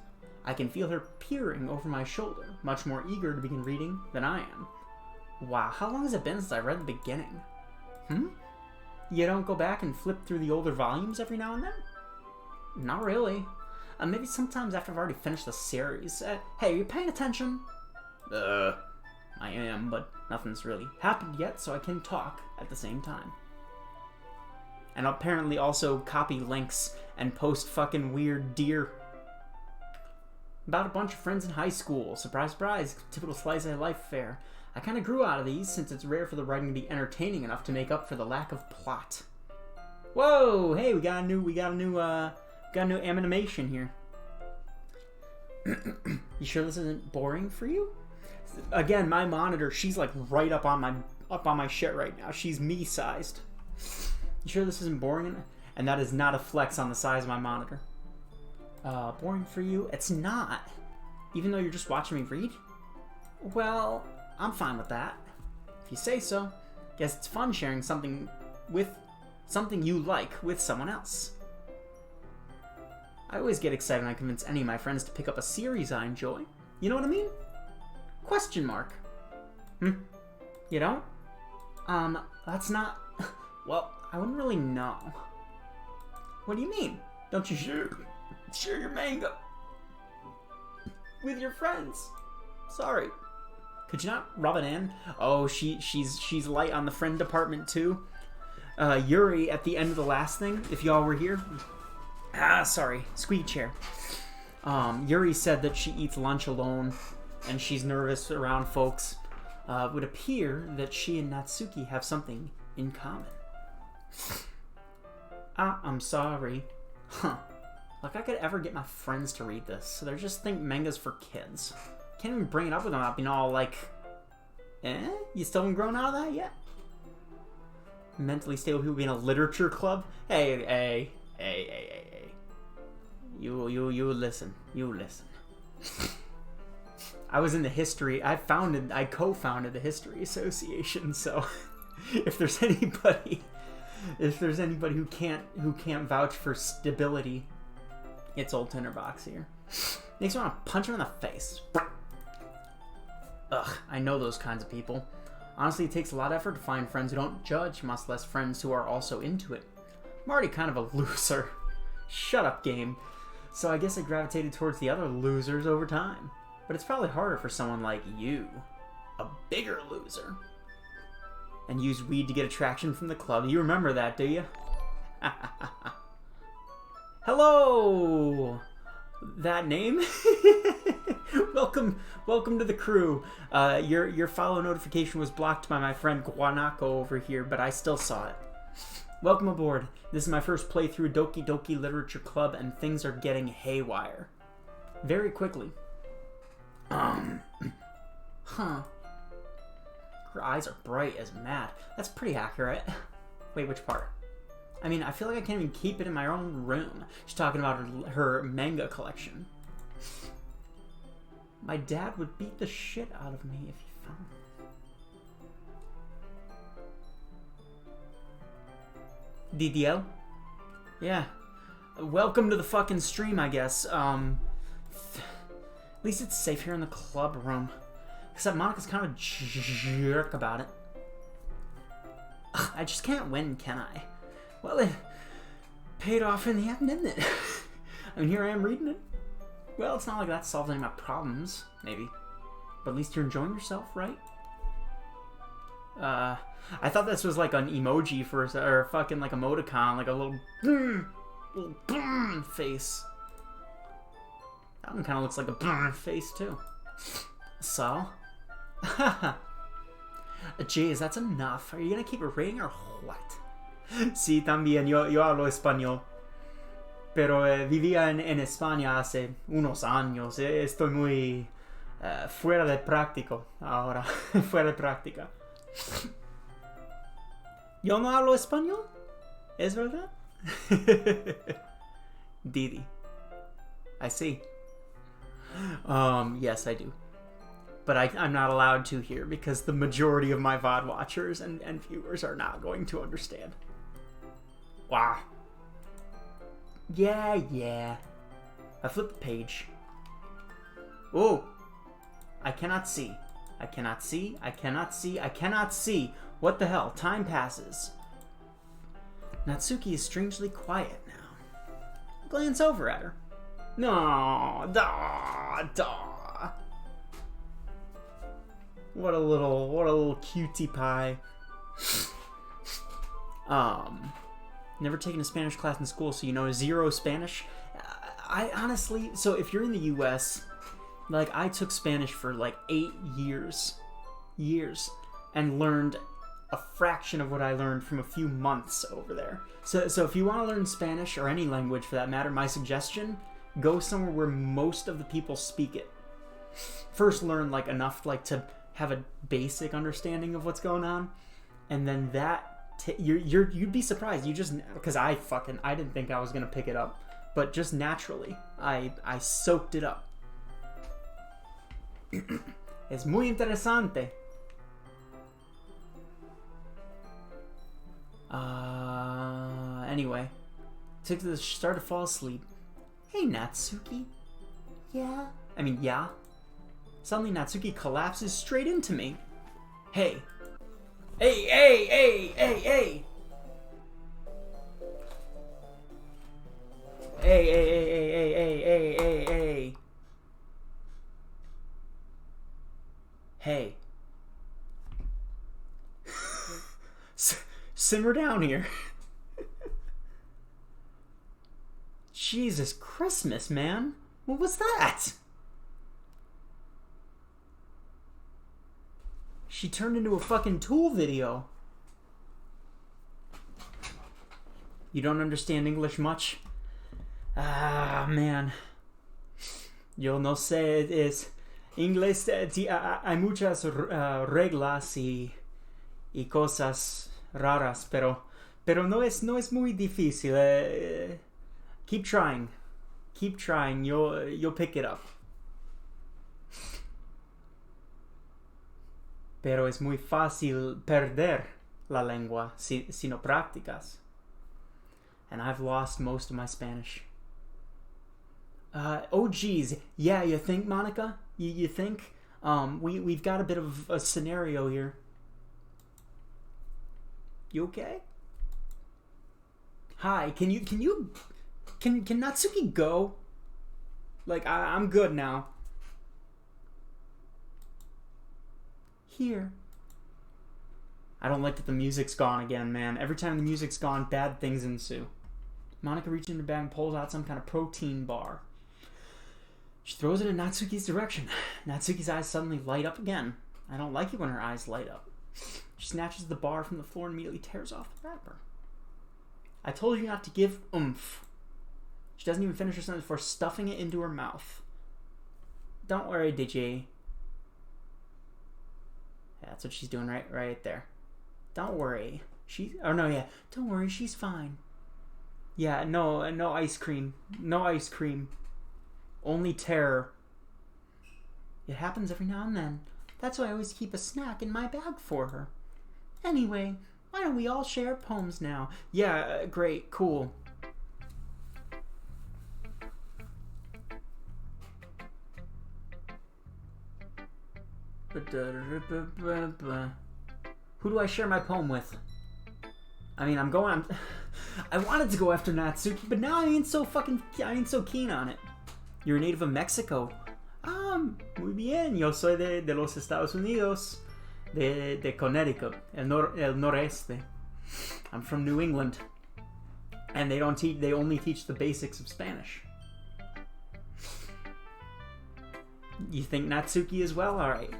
I can feel her peering over my shoulder, much more eager to begin reading than I am. Wow, how long has it been since I read the beginning? You don't go back and flip through the older volumes every now and then? Not really. Maybe sometimes after I've already finished the series. Hey, are you paying attention? I am, but nothing's really happened yet, so I can talk at the same time. And apparently also copy links and post fucking weird deer. About a bunch of friends in high school. Surprise, surprise. Typical slice of life fare. I kind of grew out of these since it's rare for the writing to be entertaining enough to make up for the lack of plot. Whoa! Hey, we got a new animation here. You sure this isn't boring for you? Again, my monitor, she's like right up on my shit right now. She's me-sized. You sure this isn't boring? And that is not a flex on the size of my monitor. Boring for you? It's not. Even though you're just watching me read? Well, I'm fine with that. If you say so. Guess it's fun sharing something you like with someone else. I always get excited when I convince any of my friends to pick up a series I enjoy. You know what I mean? Question mark. You don't? That's not... Well, I wouldn't really know. What do you mean? Don't you share your manga with your friends? Sorry. Could you not rub it in? Oh, she's light on the friend department too. Yuri at the end of the last thing, if y'all were here. Sorry. Squeaky chair. Yuri said that she eats lunch alone and she's nervous around folks. It would appear that she and Natsuki have something in common. I'm sorry. Like I could ever get my friends to read this, so they just think manga's for kids. Can't even bring it up with them without being all like, you still haven't grown out of that yet? Mentally stable people being a literature club? Hey. You listen. I was in the history. I co-founded the History Association. So, if there's anybody who can't vouch for stability, it's old Tinderbox here. Makes me want to punch him in the face. Ugh, I know those kinds of people. Honestly, it takes a lot of effort to find friends who don't judge, much less friends who are also into it. I'm already kind of a loser. Shut up, game. So I guess I gravitated towards the other losers over time. But it's probably harder for someone like you, a bigger loser. And use weed to get attraction from the club. You remember that, do you? Hello! That name? Welcome to the crew. Your follow notification was blocked by my friend Guanaco over here, but I still saw it. Welcome aboard. This is my first playthrough Doki Doki Literature Club, and things are getting haywire. Very quickly. Her eyes are bright as mad. That's pretty accurate. Wait, which part? I mean, I feel like I can't even keep it in my own room. She's talking about her manga collection. My dad would beat the shit out of me if he found it. DDL? Yeah. Welcome to the fucking stream, I guess. At least it's safe here in the club room. Except Monica's kind of a jerk about it. Ugh, I just can't win, can I? Well, it paid off in the end, didn't it? I mean, here I am reading it. Well, it's not like that solves any of my problems, maybe. But at least you're enjoying yourself, right? I thought this was like an emoji for, or fucking like emoticon, like a little face. That one kind of looks like a face too. So? Jeez, that's enough. Are you gonna keep it rating or what? Sí, también. Yo hablo español. Pero vivía en España hace unos años. Estoy muy fuera de práctico ahora. Fuera de práctica. Yo no hablo español. ¿Es verdad? Didi. I see. Yes, I do. But I'm not allowed to here because the majority of my VOD watchers and viewers are not going to understand. Wow. Yeah. I flipped the page. Oh! I cannot see. I cannot see. I cannot see. I cannot see. What the hell? Time passes. Natsuki is strangely quiet now. Glance over at her. No, da. What a little cutie pie. Never taken a Spanish class in school, so you know zero Spanish. I honestly, so if you're in the U.S., like I took Spanish for like 8 years, and learned a fraction of what I learned from a few months over there. So if you want to learn Spanish or any language for that matter, my suggestion: go somewhere where most of the people speak it. First, learn like enough like to have a basic understanding of what's going on, and then you'd be surprised. You just, because I didn't think I was gonna pick it up, but just naturally I soaked it up. Es muy interesante. Anyway, took to start to fall asleep. Hey Natsuki. Yeah. Suddenly Natsuki collapses straight into me. Hey. Hey. Hey. Hey. Simmer down here. Jesus Christmas, man. What was that? She turned into a fucking Tool video. You don't understand English much? Ah, man. Yo no sé, es inglés. Hay muchas reglas y cosas raras, pero no es muy difícil. Keep trying. You'll pick it up. Pero es muy fácil perder la lengua si no practicas. And I've lost most of my Spanish. Oh geez, yeah, you think, Monica? You think? We've got a bit of a scenario here. You okay? Hi, can Natsuki go? Like, I'm good now. Here. I don't like that the music's gone again, man. Every time the music's gone, bad things ensue. Monica reaches in her bag and pulls out some kind of protein bar. She throws it in Natsuki's direction. Natsuki's eyes suddenly light up again. I don't like it when her eyes light up. She snatches the bar from the floor and immediately tears off the wrapper. I told you not to give oomph. She doesn't even finish her sentence before stuffing it into her mouth. Don't worry, DJ. Yeah, that's what she's doing right there. Don't worry. Don't worry, she's fine. Yeah, no ice cream. No ice cream. Only terror. It happens every now and then. That's why I always keep a snack in my bag for her. Anyway, why don't we all share poems now? Yeah, great, cool. Who do I share my poem with? I mean, I wanted to go after Natsuki, but now I ain't so keen on it. You're a native of Mexico. Muy bien. Yo soy de los Estados Unidos, de Connecticut, el noreste. I'm from New England, and they only teach the basics of Spanish. You think Natsuki as well? All right.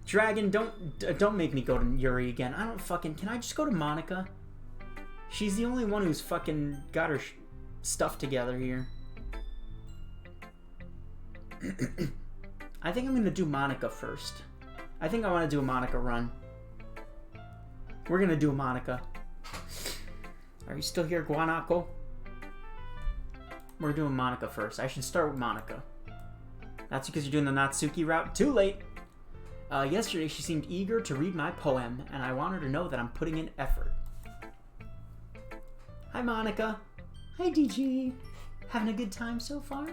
Dragon, don't make me go to Yuri again. I don't fucking... Can I just go to Monica? She's the only one who's fucking got her stuff together here. I think I'm gonna do Monica first. I think I want to do a Monica run. We're gonna do a Monica. Are you still here, Guanaco? We're doing Monica first. I should start with Monica. That's because you're doing the Natsuki route. Too late! Yesterday she seemed eager to read my poem, and I want her to know that I'm putting in effort. Hi, Monica. Hi, DG. Having a good time so far?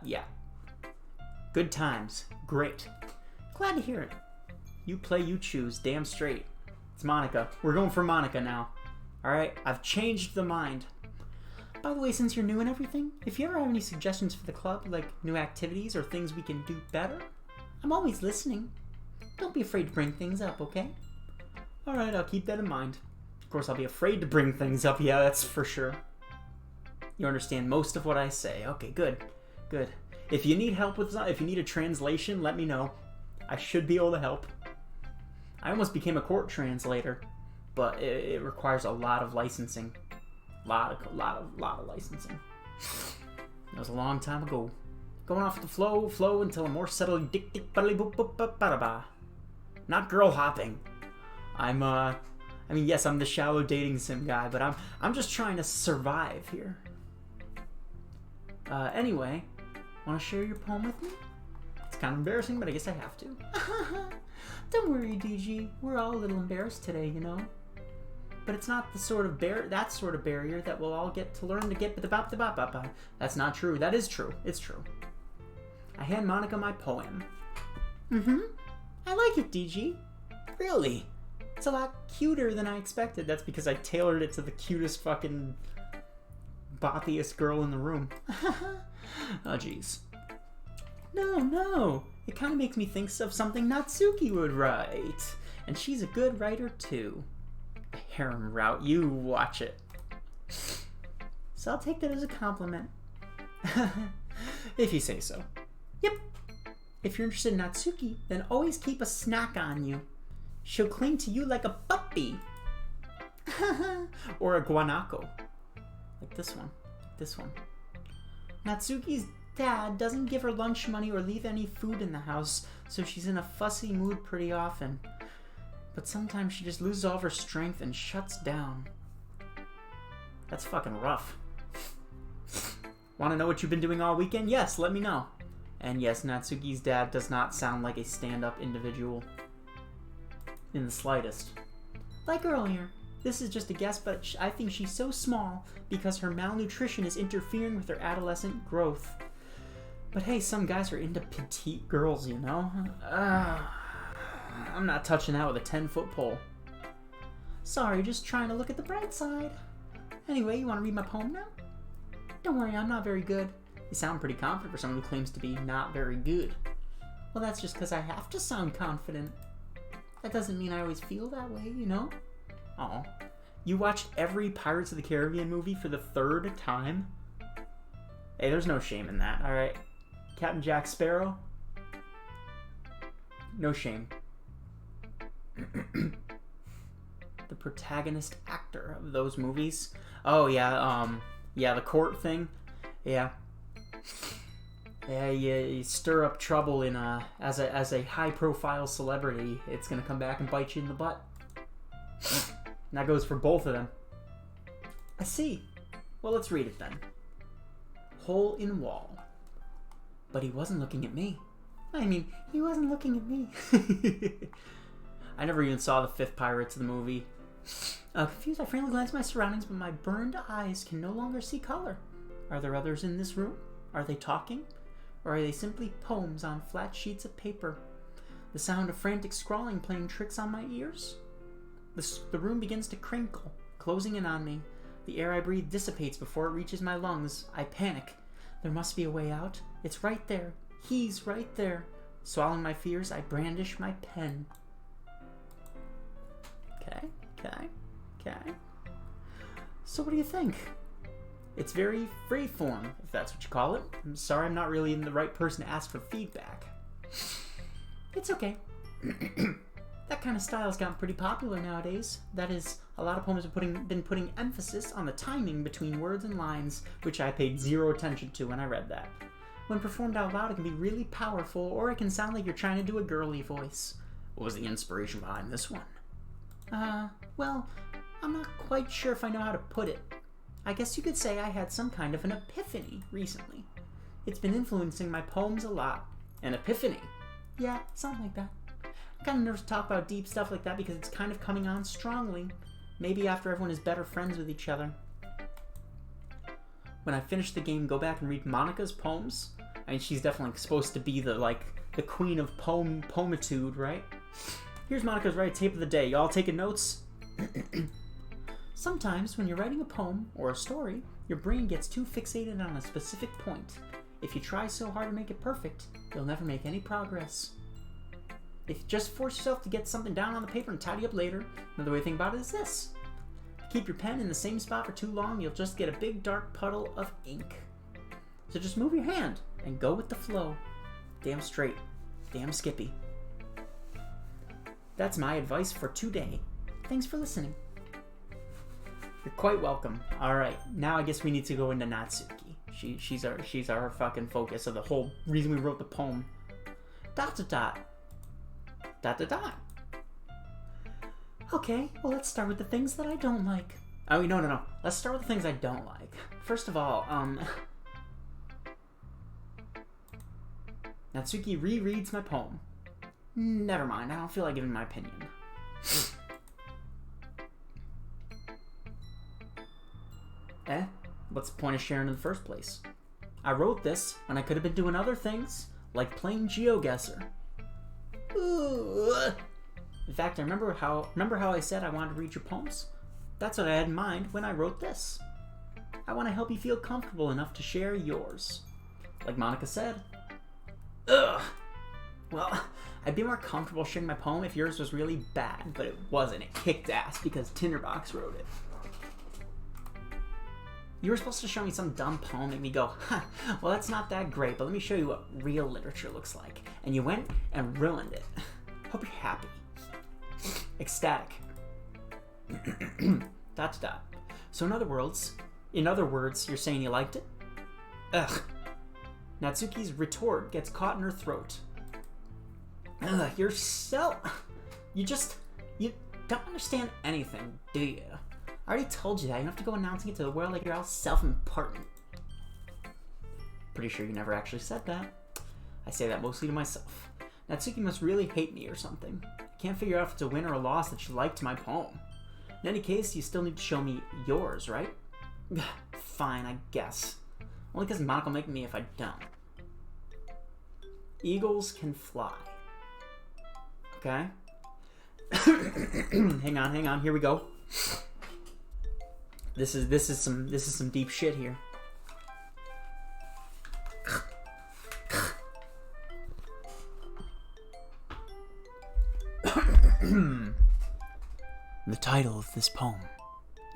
Yeah. Good times. Great. Glad to hear it. You play, you choose. Damn straight. It's Monica. We're going for Monica now. Alright, I've changed the mind. By the way, since you're new and everything, if you ever have any suggestions for the club, like new activities or things we can do better, I'm always listening. Don't be afraid to bring things up, okay? Alright, I'll keep that in mind. Of course, I'll be afraid to bring things up, yeah, that's for sure. You understand most of what I say. Okay, good. Good. If you need help with if you need a translation, let me know. I should be able to help. I almost became a court translator, but it requires a lot of licensing. Lot of licensing. That was a long time ago. Going off the flow until I'm more settled. Not girl hopping. I mean, yes, I'm the shallow dating sim guy, but I'm just trying to survive here. Anyway, want to share your poem with me? It's kind of embarrassing, but I guess I have to. Don't worry, DG. We're all a little embarrassed today, you know. But it's not the sort of that sort of barrier that we'll all get to learn to get the. That's not true. That is true. It's true. I hand Monica my poem. I like it, DG. Really? It's a lot cuter than I expected. That's because I tailored it to the cutest fucking bothiest girl in the room. Oh, jeez. No. It kind of makes me think of something Natsuki would write. And she's a good writer, too. A harem route. You watch it. So I'll take that as a compliment. If you say so. Yep. If you're interested in Natsuki, then always keep a snack on you. She'll cling to you like a puppy. Or a guanaco. Like this one. This one. Natsuki's dad doesn't give her lunch money or leave any food in the house, so she's in a fussy mood pretty often. But sometimes she just loses all of her strength and shuts down. That's fucking rough. Want to know what you've been doing all weekend? Yes, let me know. And yes, Natsuki's dad does not sound like a stand-up individual. In the slightest. Like earlier, this is just a guess, but I think she's so small because her malnutrition is interfering with her adolescent growth. But hey, some guys are into petite girls, you know? I'm not touching that with a 10-foot pole. Sorry, just trying to look at the bright side. Anyway, you want to read my poem now? Don't worry, I'm not very good. You sound pretty confident for someone who claims to be not very good. Well, that's just because I have to sound confident. That doesn't mean I always feel that way, you know? Oh, you watched every Pirates of the Caribbean movie for the 3rd time? Hey, there's no shame in that, alright? Captain Jack Sparrow? No shame. The protagonist actor of those movies? Oh, yeah, the court thing? Yeah. Yeah, you stir up trouble in as a high-profile celebrity, it's gonna come back and bite you in the butt. And that goes for both of them. I see. Well, let's read it then. Hole in wall. But he wasn't looking at me. I mean, he wasn't looking at me. I never even saw the 5th Pirates of the movie. Confused, I frankly glance at my surroundings, but my burned eyes can no longer see color. Are there others in this room? Are they talking? Or are they simply poems on flat sheets of paper? The sound of frantic scrawling playing tricks on my ears? The room begins to crinkle, closing in on me. The air I breathe dissipates before it reaches my lungs. I panic. There must be a way out. It's right there. He's right there. Swallowing my fears, I brandish my pen. Okay. So what do you think? It's very freeform, if that's what you call it. I'm sorry I'm not really the right person to ask for feedback. It's okay. That kind of style's gotten pretty popular nowadays. That is, a lot of poems have been putting emphasis on the timing between words and lines, which I paid zero attention to when I read that. When performed out loud, it can be really powerful, or it can sound like you're trying to do a girly voice. What was the inspiration behind this one? Well, I'm not quite sure if I know how to put it. I guess you could say I had some kind of an epiphany recently. It's been influencing my poems a lot. An epiphany? Yeah, something like that. I'm kind of nervous to talk about deep stuff like that because it's kind of coming on strongly. Maybe after everyone is better friends with each other. When I finish the game, go back and read Monica's poems. I mean, she's definitely supposed to be the queen of poemitude, right? Here's Monica's right tape of the day. Y'all taking notes? Sometimes, when you're writing a poem or a story, your brain gets too fixated on a specific point. If you try so hard to make it perfect, you'll never make any progress. If you just force yourself to get something down on the paper and tidy up later, another way to think about it is this. Keep your pen in the same spot for too long, you'll just get a big dark puddle of ink. So just move your hand and go with the flow. Damn straight. Damn Skippy. That's my advice for today. Thanks for listening. You're quite welcome. Alright, now I guess we need to go into Natsuki. She's our fucking focus of the whole reason we wrote the poem. ... Okay, well let's start with the things that I don't like. Oh, no. Let's start with the things I don't like. First of all, Natsuki rereads my poem. Never mind, I don't feel like giving my opinion. What's the point of sharing in the first place? I wrote this when I could have been doing other things, like playing GeoGuessr. Ooh. In fact, I remember how I said I wanted to read your poems? That's what I had in mind when I wrote this. I want to help you feel comfortable enough to share yours. Like Monica said. Ugh. Well, I'd be more comfortable sharing my poem if yours was really bad, but it wasn't. It kicked ass because Tinderbox wrote it. You were supposed to show me some dumb poem, make me go, well, that's not that great, but let me show you what real literature looks like. And you went and ruined it. Hope you're happy. Ecstatic. ... So in other words, you're saying you liked it? Ugh. Natsuki's retort gets caught in her throat. Ugh, you don't understand anything, do you? I already told you that. You don't have to go announcing it to the world like you're all self-important. Pretty sure you never actually said that. I say that mostly to myself. Natsuki must really hate me or something. I can't figure out if it's a win or a loss that she liked my poem. In any case, you still need to show me yours, right? Fine, I guess. Only because Monica will make me if I don't. Eagles can fly. Okay? Hang on, here we go. This is some deep shit here. The title of this poem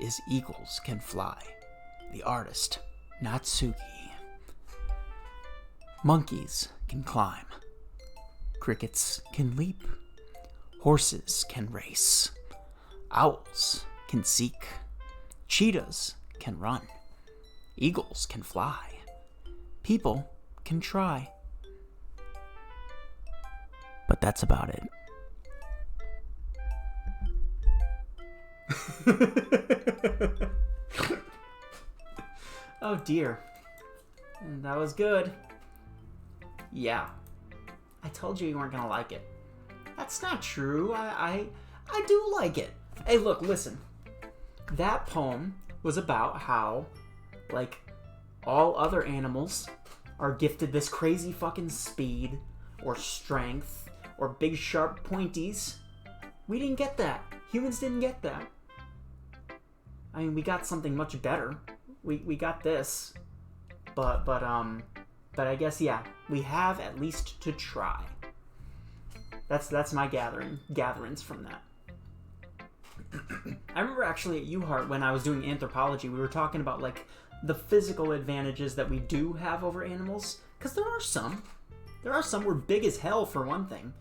is Eagles Can Fly. The artist, Natsuki. Monkeys can climb. Crickets can leap. Horses can race. Owls can seek. Cheetahs can run. Eagles can fly. People can try. But that's about it. Oh dear. That was good. Yeah. I told you weren't gonna like it. That's not true. I do like it. Hey, look, listen. That poem was about how, like, all other animals are gifted this crazy fucking speed or strength or big sharp pointies. We didn't get that. Humans didn't get that. I mean, we got something much better. We got this. But I guess, yeah, we have at least to try. That's my gatherings from that. I remember actually at UHeart when I was doing anthropology, we were talking about like the physical advantages that we do have over animals. Because there are some. There are some. We're big as hell for one thing.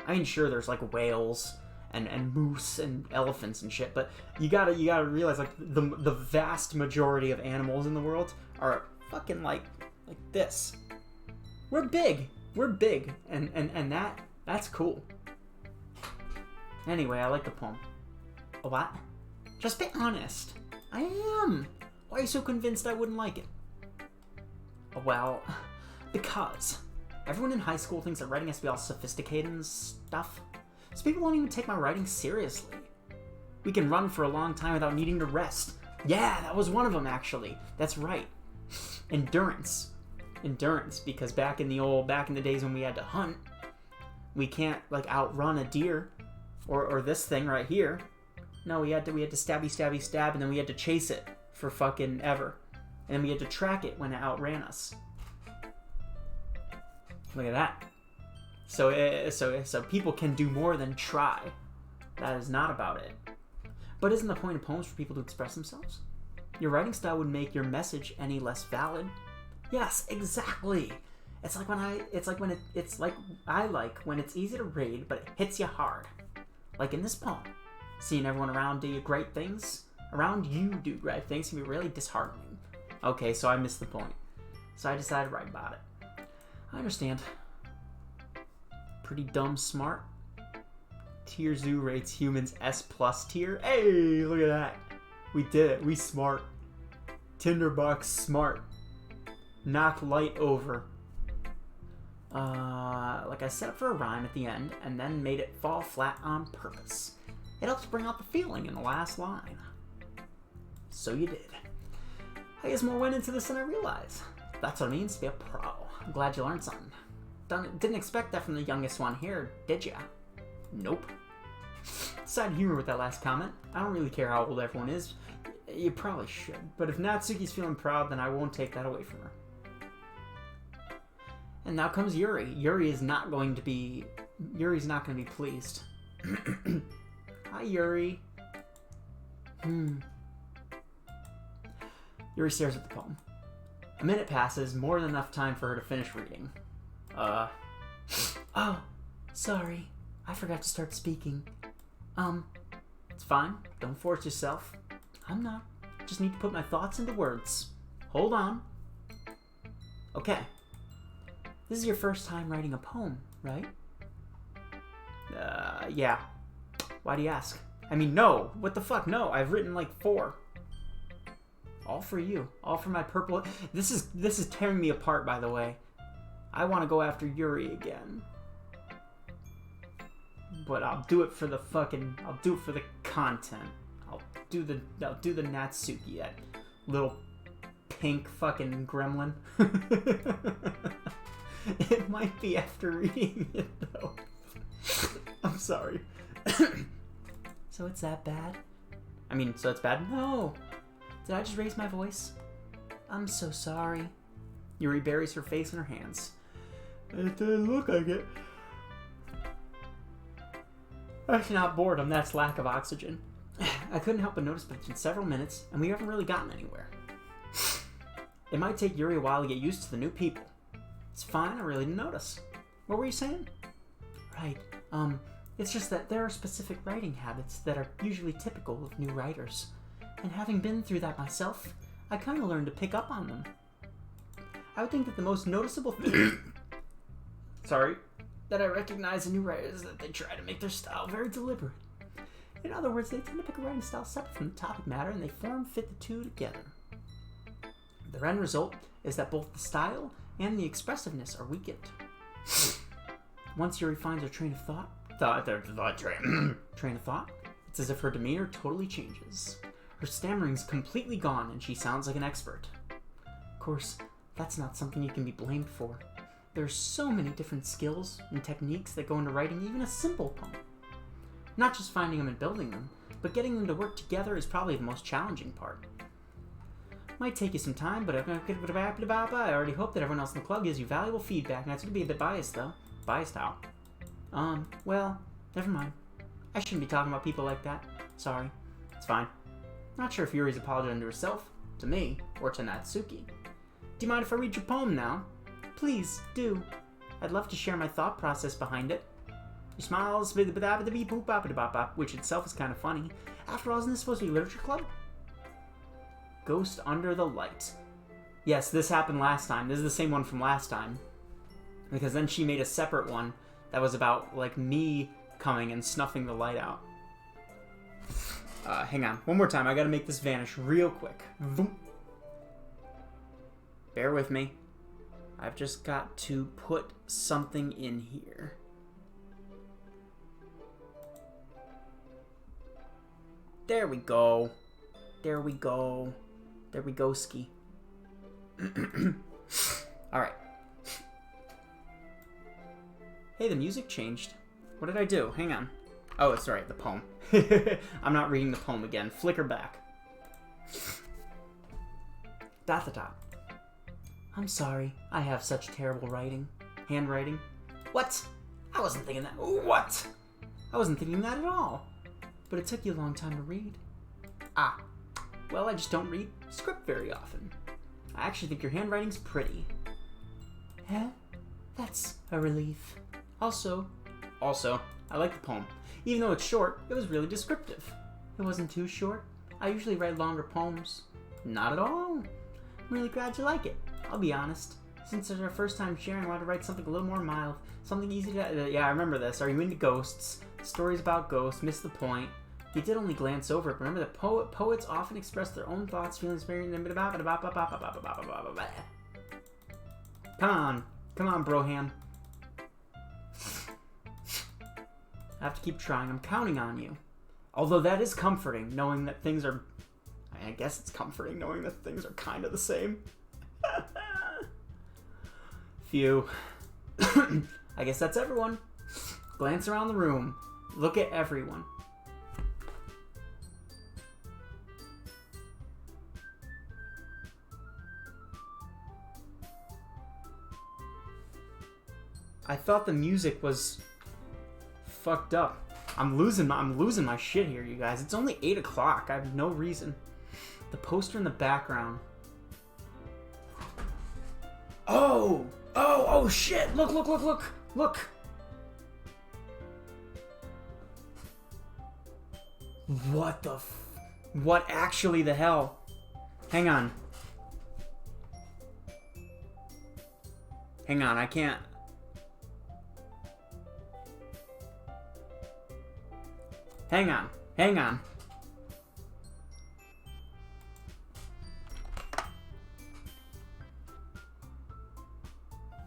I mean, sure, there's like whales and moose and elephants and shit, but you gotta realize like the vast majority of animals in the world are fucking like this. We're big. We're big, and that's cool. Anyway, I like the poem. What? Just be honest. I am. Why are you so convinced I wouldn't like it? Well, because everyone in high school thinks that writing has to be all sophisticated and stuff. So people won't even take my writing seriously. We can run for a long time without needing to rest. Yeah, that was one of them actually. That's right. Endurance, because back in the days when we had to hunt, we can't like outrun a deer or this thing right here. No, we had to stabby, and then we had to chase it for fucking ever. And then we had to track it when it outran us. Look at that. So people can do more than try. That is not about it. But isn't the point of poems for people to express themselves? Your writing style would make your message any less valid. Yes, exactly. It's like when it's easy to read, but it hits you hard. Like in this poem. Seeing everyone around do great things, around you do great things can be really disheartening. Okay, so I missed the point. So I decided to write about it. I understand. Pretty dumb smart. Tier Zoo rates humans S+ tier. Hey, look at that. We did it. We smart. Tinderbox smart. Knock light over. Like I set up for a rhyme at the end and then made it fall flat on purpose. It helps bring out the feeling in the last line. So you did. I guess more went into this than I realized. That's what it means to be a pro. I'm glad you learned something. Didn't expect that from the youngest one here, did ya? Nope. Side humor with that last comment. I don't really care how old everyone is. You probably should. But if Natsuki's feeling proud, then I won't take that away from her. And now comes Yuri. Yuri's not going to be pleased. Hi, Yuri. Yuri stares at the poem. A minute passes, more than enough time for her to finish reading. Oh, sorry. I forgot to start speaking. It's fine. Don't force yourself. I'm not. Just need to put my thoughts into words. Hold on. Okay. This is your first time writing a poem, right? Yeah. Why do you ask? I mean, no. What the fuck? No, I've written like 4. All for you. All for my purple... This is tearing me apart, by the way. I want to go after Yuri again. But I'll do it for the fucking... I'll do it for the content. I'll do the Natsuki, that little pink fucking gremlin. It might be after reading it, though. I'm sorry. So it's that bad? I mean, so it's bad? No. Did I just raise my voice? I'm so sorry. Yuri buries her face in her hands. It didn't look like it. That's not boredom, that's lack of oxygen. I couldn't help but notice, but it's been several minutes, and we haven't really gotten anywhere. It might take Yuri a while to get used to the new people. It's fine, I really didn't notice. What were you saying? Right, it's just that there are specific writing habits that are usually typical of new writers. And having been through that myself, I kind of learned to pick up on them. I would think that the most noticeable thing... that I recognize in new writers is that they try to make their style very deliberate. In other words, they tend to pick a writing style separate from the topic matter, and they fit the two together. The end result is that both the style and the expressiveness are weakened. Once Yuri finds her train of thought, it's as if her demeanor totally changes. Her stammering's completely gone, and she sounds like an expert. Of course, that's not something you can be blamed for. There's so many different skills and techniques that go into writing even a simple poem. Not just finding them and building them, but getting them to work together is probably the most challenging part. Might take you some time, but I already hope that everyone else in the club gives you valuable feedback, and that's going to be a bit biased, though. Biased how? Well, never mind. I shouldn't be talking about people like that. Sorry. It's fine. Not sure if Yuri's apologizing to herself, to me, or to Natsuki. Do you mind if I read your poem now? Please, do. I'd love to share my thought process behind it. She smiles, which itself is kind of funny. After all, isn't this supposed to be literature club? Ghost Under the Light. Yes, this happened last time. This is the same one from last time. Because then she made a separate one that was about, like, me coming and snuffing the light out. Hang on. One more time. I gotta make this vanish real quick. Vroom. Bear with me. I've just got to put something in here. There we go. There we go. There we go, ski. Alright. Hey, the music changed. What did I do? Hang on. Oh, it's alright, the poem. I'm not reading the poem again. Flicker back. Dot the dot. I'm sorry. I have such terrible writing. Handwriting. What? I wasn't thinking that. What? I wasn't thinking that at all. But it took you a long time to read. Ah. Well, I just don't read script very often. I actually think your handwriting's pretty. Eh? That's a relief. Also, I like the poem. Even though it's short, it was really descriptive. It wasn't too short. I usually write longer poems. Not at all. I'm really glad you like it. I'll be honest. Since it's our first time sharing, I wanted to write something a little more mild. Something easy to... yeah, I remember this. Are you into ghosts? Stories about ghosts. Missed the point. You did only glance over it. Remember that poets often express their own thoughts, feelings, Come on. Come on, Broham. I have to keep trying. I'm counting on you. Although that is comforting, knowing that things are... I guess it's comforting knowing that things are kind of the same. Phew. I guess that's everyone. Glance around the room. Look at everyone. I thought the music was fucked up. I'm losing my shit here, you guys. It's only 8 o'clock. I have no reason. The poster in the background. Oh shit! Look! What actually the hell? Hang on, I can't. Hang on.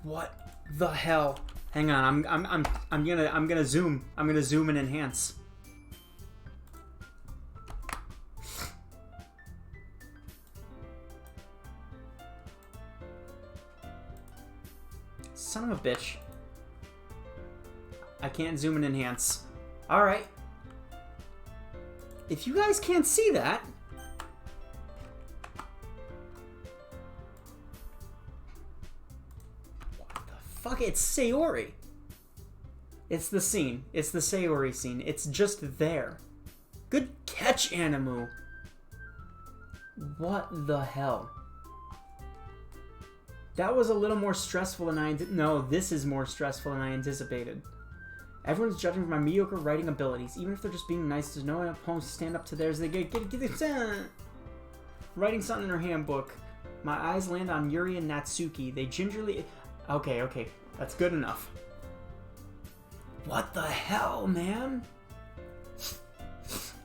What the hell? Hang on, I'm gonna zoom. I'm gonna zoom and enhance. Son of a bitch. I can't zoom and enhance. Alright. If you guys can't see that... What the fuck? It's Sayori. It's the scene. It's the Sayori scene. It's just there. Good catch, Animu. What the hell? That was a little more stressful than I... No, this is more stressful than I anticipated. Everyone's judging for my mediocre writing abilities, even if they're just being nice. There's no enough poems to stand up to theirs. They get writing something in her handbook. My eyes land on Yuri and Natsuki. They gingerly... Okay, that's good enough. What the hell, man?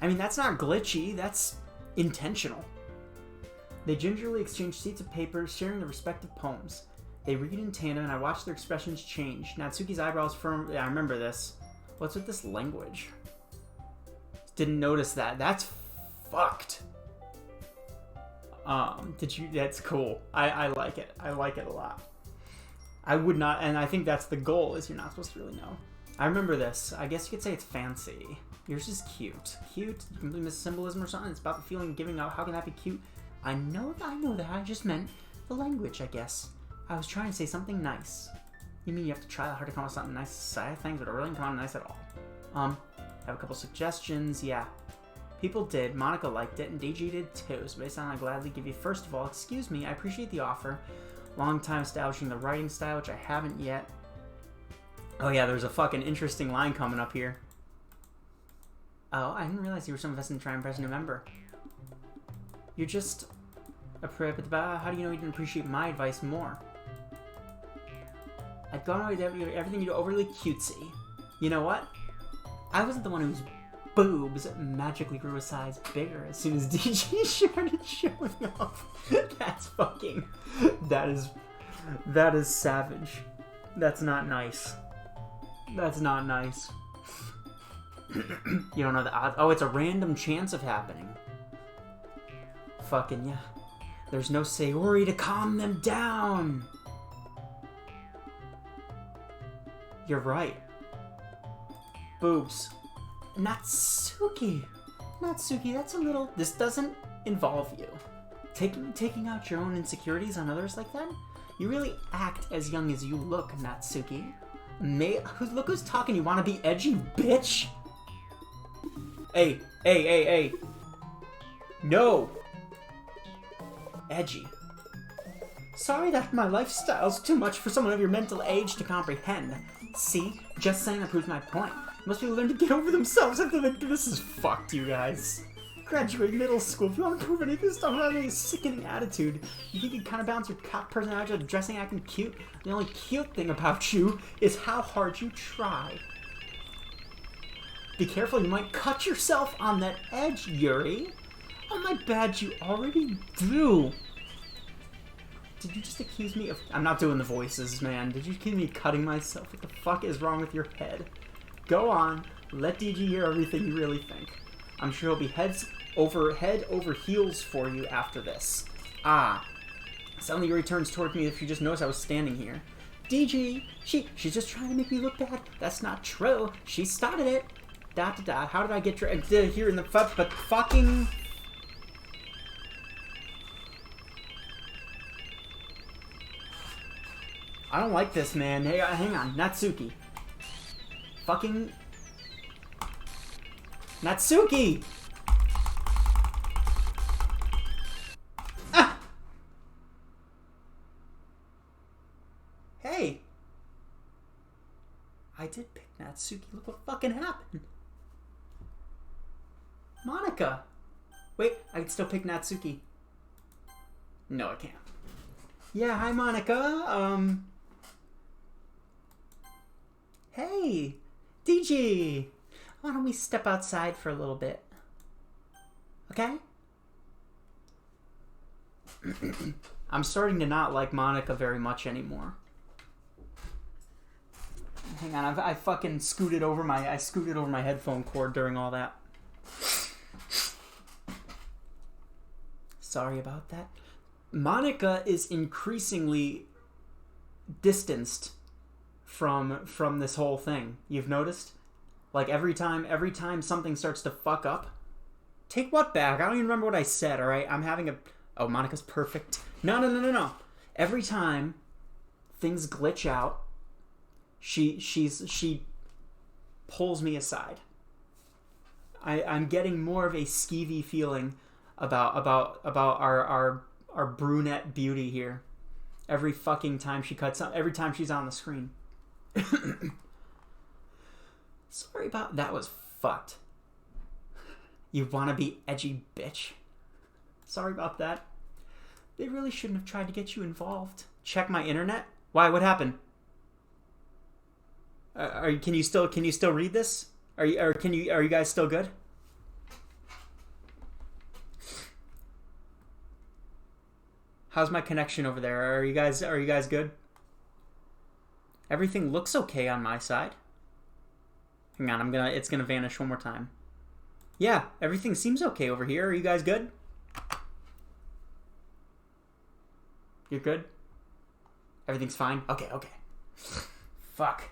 I mean, that's not glitchy. That's intentional. They gingerly exchange sheets of paper, sharing their respective poems. They read in tandem, and I watch their expressions change. Natsuki's eyebrows firm. Yeah, I remember this. What's with this language? Didn't notice that. That's fucked. That's cool. I like it. I like it a lot. I would not, and I think that's the goal, is you're not supposed to really know. I remember this. I guess you could say it's fancy. Yours is cute. Cute? You completely miss symbolism or something? It's about the feeling of giving out. How can that be cute? I know that. I just meant the language, I guess. I was trying to say something nice. You mean you have to try hard to come up with something nice to say things, but it really can't come nice at all. I have a couple suggestions. Yeah. People did. Monica liked it, and DG did too. So based on, I gladly give you. First of all, excuse me. I appreciate the offer. Long time establishing the writing style, which I haven't yet. Oh yeah, there's a fucking interesting line coming up here. Oh, I didn't realize you were so invested in trying to impress a new member. You're just a how do you know you didn't appreciate my advice more? I'd gone away with everything you do overly cutesy. You know what? I wasn't the one whose boobs magically grew a size bigger as soon as DG started showing off. That's fucking... That is savage. That's not nice. That's not nice. You don't know the odds. Oh, it's a random chance of happening. Fucking yeah. There's no Sayori to calm them down. You're right. Boobs. Natsuki, that's a little... This doesn't involve you. Taking out your own insecurities on others like that? You really act as young as you look, Natsuki. Look who's talking. You want to be edgy, bitch? Hey. No. Edgy. Sorry that my lifestyle's too much for someone of your mental age to comprehend. See? Just saying that proves my point. Most people learn to get over themselves after this is fucked, you guys. Graduate middle school. If you want to prove any of this stuff, having a sickening attitude. You think you kind of balance your cock personality with dressing, acting cute? The only cute thing about you is how hard you try. Be careful, you might cut yourself on that edge, Yuri. Oh my bad, you already do. Did you just accuse me of... I'm not doing the voices, man. Did you accuse me of cutting myself? What the fuck is wrong with your head? Go on. Let DG hear everything you really think. I'm sure he'll be head over heels for you after this. Ah. Suddenly Yuri turns toward me if you just noticed I was standing here. DG, she's just trying to make me look bad. That's not true. She started it. ... How did I get here in the but fucking... I don't like this, man. Hey, hang on. Natsuki. Fucking... Natsuki! Ah! Hey! I did pick Natsuki. Look what fucking happened. Monica! Wait, I can still pick Natsuki. No, I can't. Yeah, hi, Monica. Hey! DG! Why don't we step outside for a little bit? Okay? I'm starting to not like Monica very much anymore. Hang on, I fucking scooted over my headphone cord during all that. Sorry about that. Monica is increasingly distanced from this whole thing. You've noticed? Like every time something starts to fuck up. Take what back? I don't even remember what I said, alright? I'm having a... Oh, Monica's perfect. No. Every time things glitch out, she pulls me aside. I'm getting more of a skeevy feeling about our brunette beauty here. Every fucking time she cuts up, every time she's on the screen. Sorry about that. Was fucked. You wanna be edgy, bitch. Sorry about that. They really shouldn't have tried to get you involved. Check my internet. Why? What happened? Can you still read this? Are you guys still good? How's my connection over there? Are you guys good? Everything looks okay on my side. Hang on, it's gonna vanish one more time. Yeah, everything seems okay over here. Are you guys good? You're good? Everything's fine? Okay. Fuck.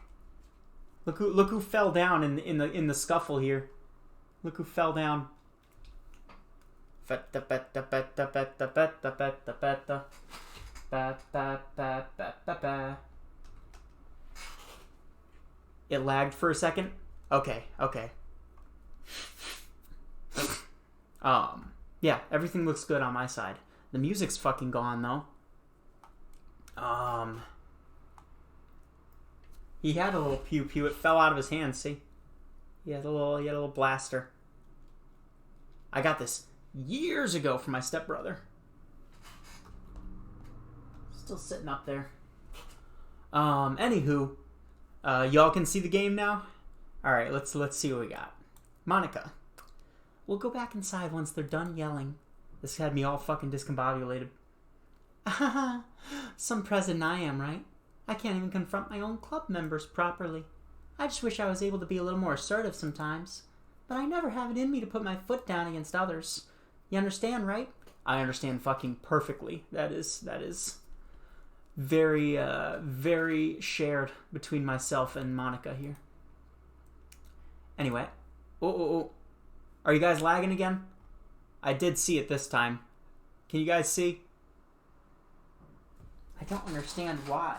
Look who fell down in the scuffle here. Look who fell down. It lagged for a second. Okay. Yeah, everything looks good on my side. The music's fucking gone, though. He had a little pew-pew. It fell out of his hand, see? He had a little blaster. I got this years ago from my stepbrother. Still sitting up there. Anywho, y'all can see the game now? Alright, let's see what we got. Monica. We'll go back inside once they're done yelling. This had me all fucking discombobulated. Some president I am, right? I can't even confront my own club members properly. I just wish I was able to be a little more assertive sometimes. But I never have it in me to put my foot down against others. You understand, right? I understand fucking perfectly. That is very, very shared between myself and Monica here. Anyway. Oh. Are you guys lagging again? I did see it this time. Can you guys see? I don't understand why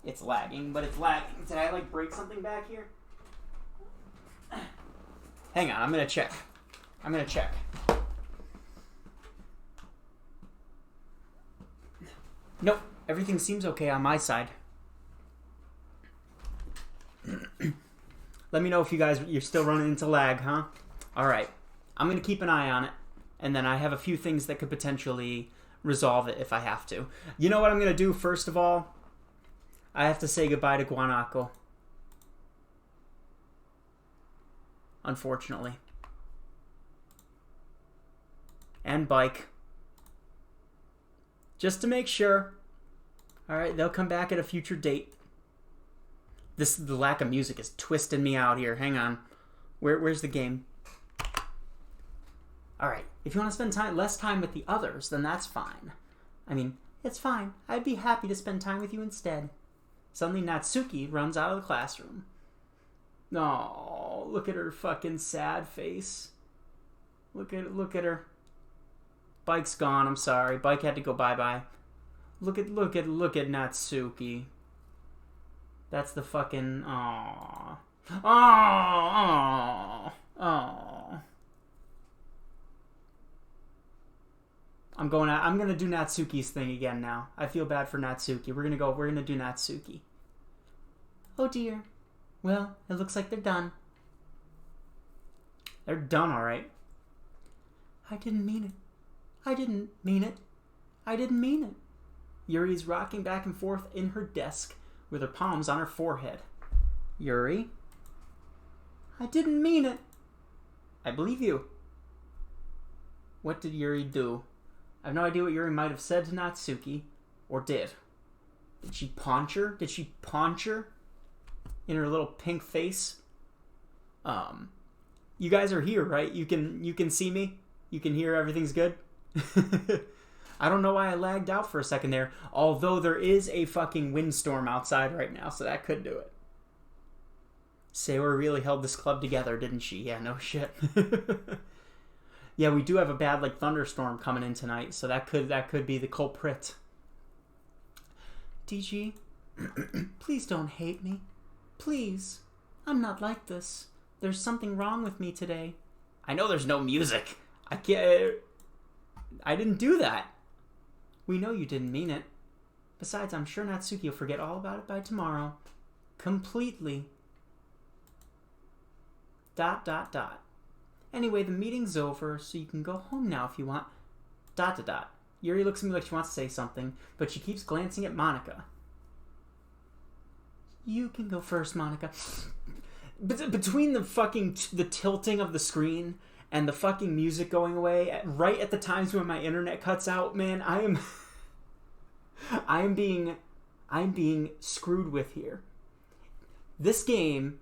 it's lagging, but it's lagging. Did I, like, break something back here? Hang on, I'm gonna check. Nope, everything seems okay on my side. Let me know if you're still running into lag, huh? Alright, I'm gonna keep an eye on it, and then I have a few things that could potentially resolve it if I have to. You know what I'm gonna do first of all? I have to say goodbye to Guanaco. Unfortunately. And Bike. Just to make sure. Alright, they'll come back at a future date. The lack of music is twisting me out here. Hang on. Where's the game? Alright, if you want to spend less time with the others, then that's fine. I mean, it's fine. I'd be happy to spend time with you instead. Suddenly Natsuki runs out of the classroom. Oh, look at her fucking sad face. Look at her. Bike's gone, I'm sorry. Bike had to go bye-bye. Look at Natsuki. That's the fucking aww. Aww. I'm gonna do Natsuki's thing again now. I feel bad for Natsuki. We're gonna do Natsuki. Oh dear. Well, it looks like they're done. They're done, alright. I didn't mean it. Yuri's rocking back and forth in her desk with her palms on her forehead. Yuri? I didn't mean it. I believe you. What did Yuri do? I have no idea what Yuri might have said to Natsuki. Or did. Did she paunch her? In her little pink face? You guys are here, right? You can see me? You can hear everything's good? I don't know why I lagged out for a second there. Although there is a fucking windstorm outside right now, so that could do it. Sayori really held this club together, didn't she? Yeah, no shit. Yeah, we do have a bad thunderstorm coming in tonight, so that could be the culprit. DG, please don't hate me. Please. I'm not like this. There's something wrong with me today. I know there's no music. I didn't do that. We know you didn't mean it. Besides, I'm sure Natsuki will forget all about it by tomorrow. Completely. ... Anyway, the meeting's over, so you can go home now if you want. ... Yuri looks at me like she wants to say something, but she keeps glancing at Monica. You can go first, Monica. Between the tilting of the screen and the fucking music going away, right at the times when my internet cuts out, man, I'm being screwed with here. This game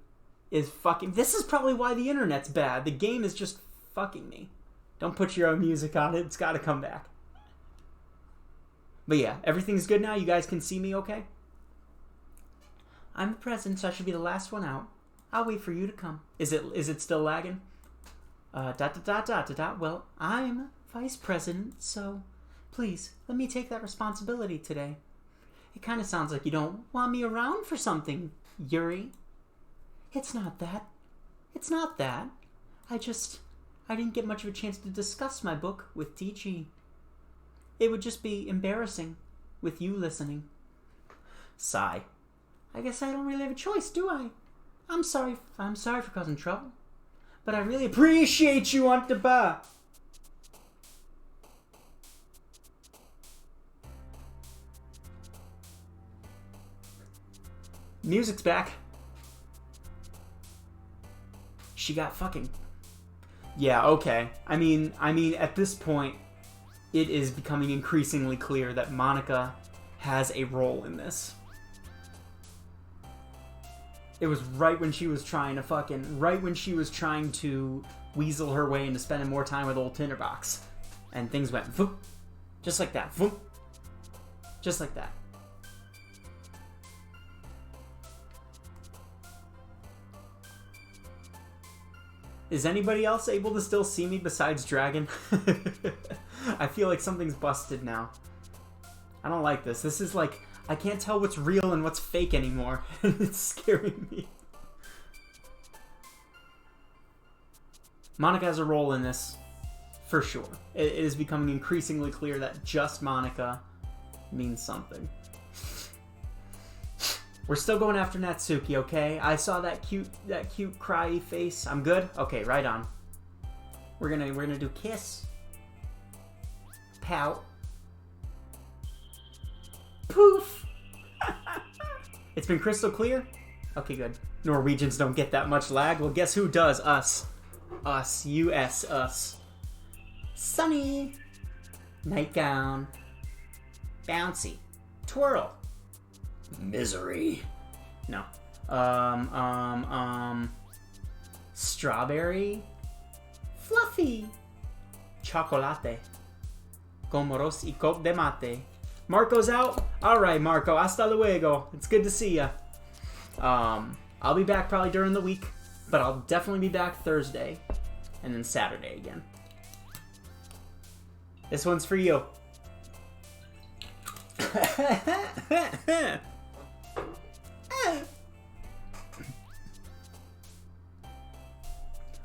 is fucking... This is probably why the internet's bad. The game is just fucking me. Don't put your own music on it. It's got to come back. But yeah, everything's good now. You guys can see me okay? I'm the president, so I should be the last one out. I'll wait for you to come. Is it still lagging? Well, I'm vice president, so please, let me take that responsibility today. It kind of sounds like you don't want me around for something, Yuri. It's not that. I I didn't get much of a chance to discuss my book with Tichi. It would just be embarrassing with you listening. Sigh. I guess I don't really have a choice, do I? I'm sorry for causing trouble. But I really appreciate you, Aunt Deba. Music's back. She got fucking... Yeah, okay. I mean, at this point, it is becoming increasingly clear that Monica has a role in this. It was right when she was trying to weasel her way into spending more time with old Tinderbox. And things went voop. Just like that. Voop. Just like that. Is anybody else able to still see me besides Dragon? I feel like something's busted now. I don't like this. This is like, I can't tell what's real and what's fake anymore. It's scaring me. Monica has a role in this, for sure. It is becoming increasingly clear that just Monica means something. We're still going after Natsuki, okay? I saw that cute cry face. I'm good? Okay, right on. We're gonna do kiss. Pout. Poof! It's been crystal clear? Okay, good. Norwegians don't get that much lag. Well, guess who does? Us. Us. U.S. Us. Sunny. Nightgown. Bouncy. Twirl. Misery. No. Strawberry. Fluffy. Chocolate. Como arroz y coke de mate. Marco's out? Alright, Marco. Hasta luego. It's good to see ya. I'll be back probably during the week, but I'll definitely be back Thursday and then Saturday again. This one's for you.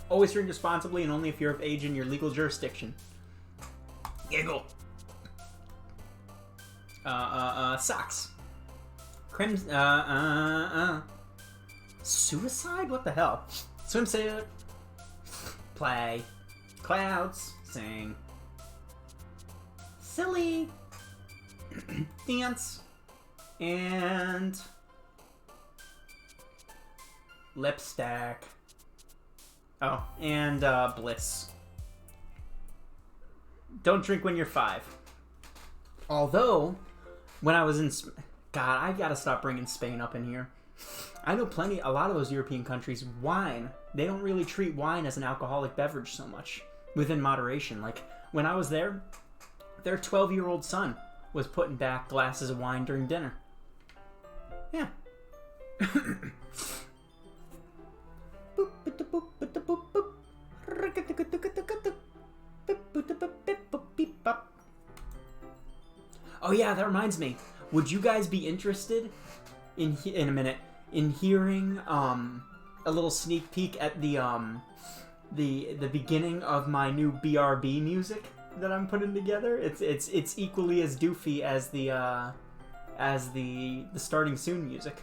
Always drink responsibly and only if you're of age in your legal jurisdiction. Giggle. Socks. Suicide? What the hell? Swimsuit. Play. Clouds. Sing. Silly. Dance. And... lipstick. Oh, and bliss. Don't drink when you're 5. Although, when I was in... God, I gotta stop bringing Spain up in here. I know a lot of those European countries, wine, they don't really treat wine as an alcoholic beverage so much. Within moderation. Like, when I was there, their 12-year-old son was putting back glasses of wine during dinner. Yeah. Oh yeah, that reminds me. Would you guys be interested in a minute in hearing a little sneak peek at the beginning of my new BRB music that I'm putting together? It's equally as doofy as the starting soon music.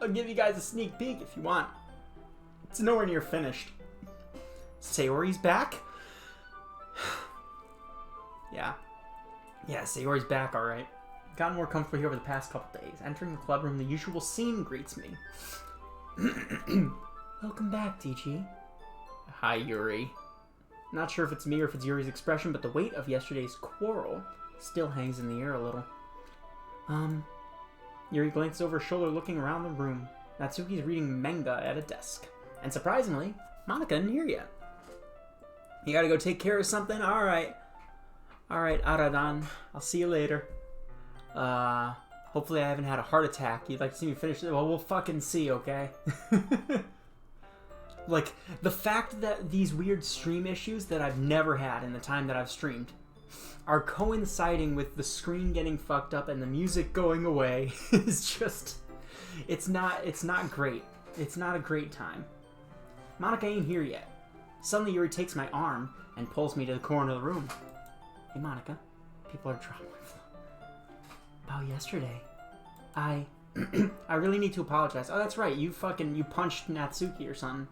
I'll give you guys a sneak peek if you want. It's nowhere near finished. Sayori's back? Yeah, Sayori's back, alright. Gotten more comfortable here over the past couple days. Entering the club room, the usual scene greets me. Welcome back, Tichi. Hi, Yuri. Not sure if it's me or if it's Yuri's expression, but the weight of yesterday's quarrel still hangs in the air a little. Yuri glances over her shoulder, looking around the room. Natsuki's reading manga at a desk. And surprisingly, Monica isn't here yet. You gotta go take care of something? Alright, Aradan. I'll see you later. Hopefully I haven't had a heart attack. You'd like to see me finish it? Well, we'll fucking see, okay? Like, the fact that these weird stream issues that I've never had in the time that I've streamed are coinciding with the screen getting fucked up and the music going away is just... It's not great. It's not a great time. Monica ain't here yet. Suddenly, Yuri takes my arm and pulls me to the corner of the room. Hey, Monica. People are dropping my flow. About yesterday. I really need to apologize. Oh, that's right. You punched Natsuki or something.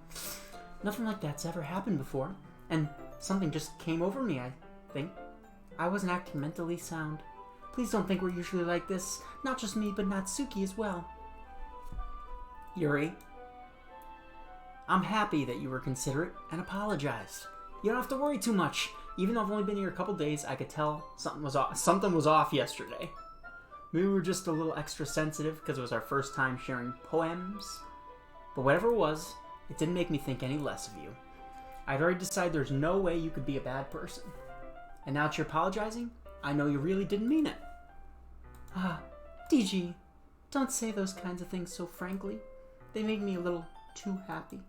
Nothing like that's ever happened before. And something just came over me, I think. I wasn't acting mentally sound. Please don't think we're usually like this. Not just me, but Natsuki as well. Yuri, I'm happy that you were considerate and apologized. You don't have to worry too much. Even though I've only been here a couple days, I could tell something was off yesterday. Maybe we were just a little extra sensitive because it was our first time sharing poems. But whatever it was, it didn't make me think any less of you. I'd already decided there's no way you could be a bad person. And now that you're apologizing, I know you really didn't mean it. DG, don't say those kinds of things so frankly. They make me a little too happy.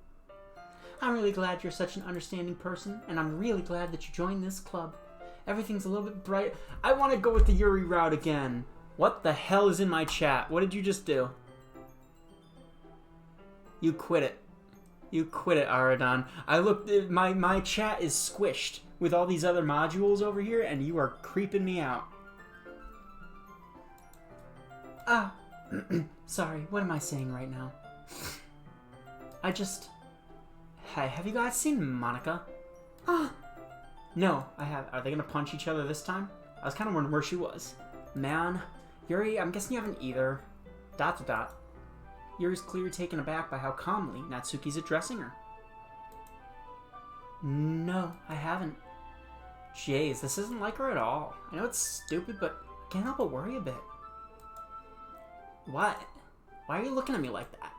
I'm really glad you're such an understanding person, and I'm really glad that you joined this club. Everything's a little bit bright. I want to go with the Yuri route again. What the hell is in my chat? What did you just do? You quit it. You quit it, Aradon. I looked. My chat is squished with all these other modules over here, and you are creeping me out. Sorry. What am I saying right now? Hey, have you guys seen Monica? No, I have. Are they gonna punch each other this time? I was kind of wondering where she was. Man, Yuri, I'm guessing you haven't either. ... Yuri's clearly taken aback by how calmly Natsuki's addressing her. No, I haven't. Jeez, this isn't like her at all. I know it's stupid, but I can't help but worry a bit. What? Why are you looking at me like that?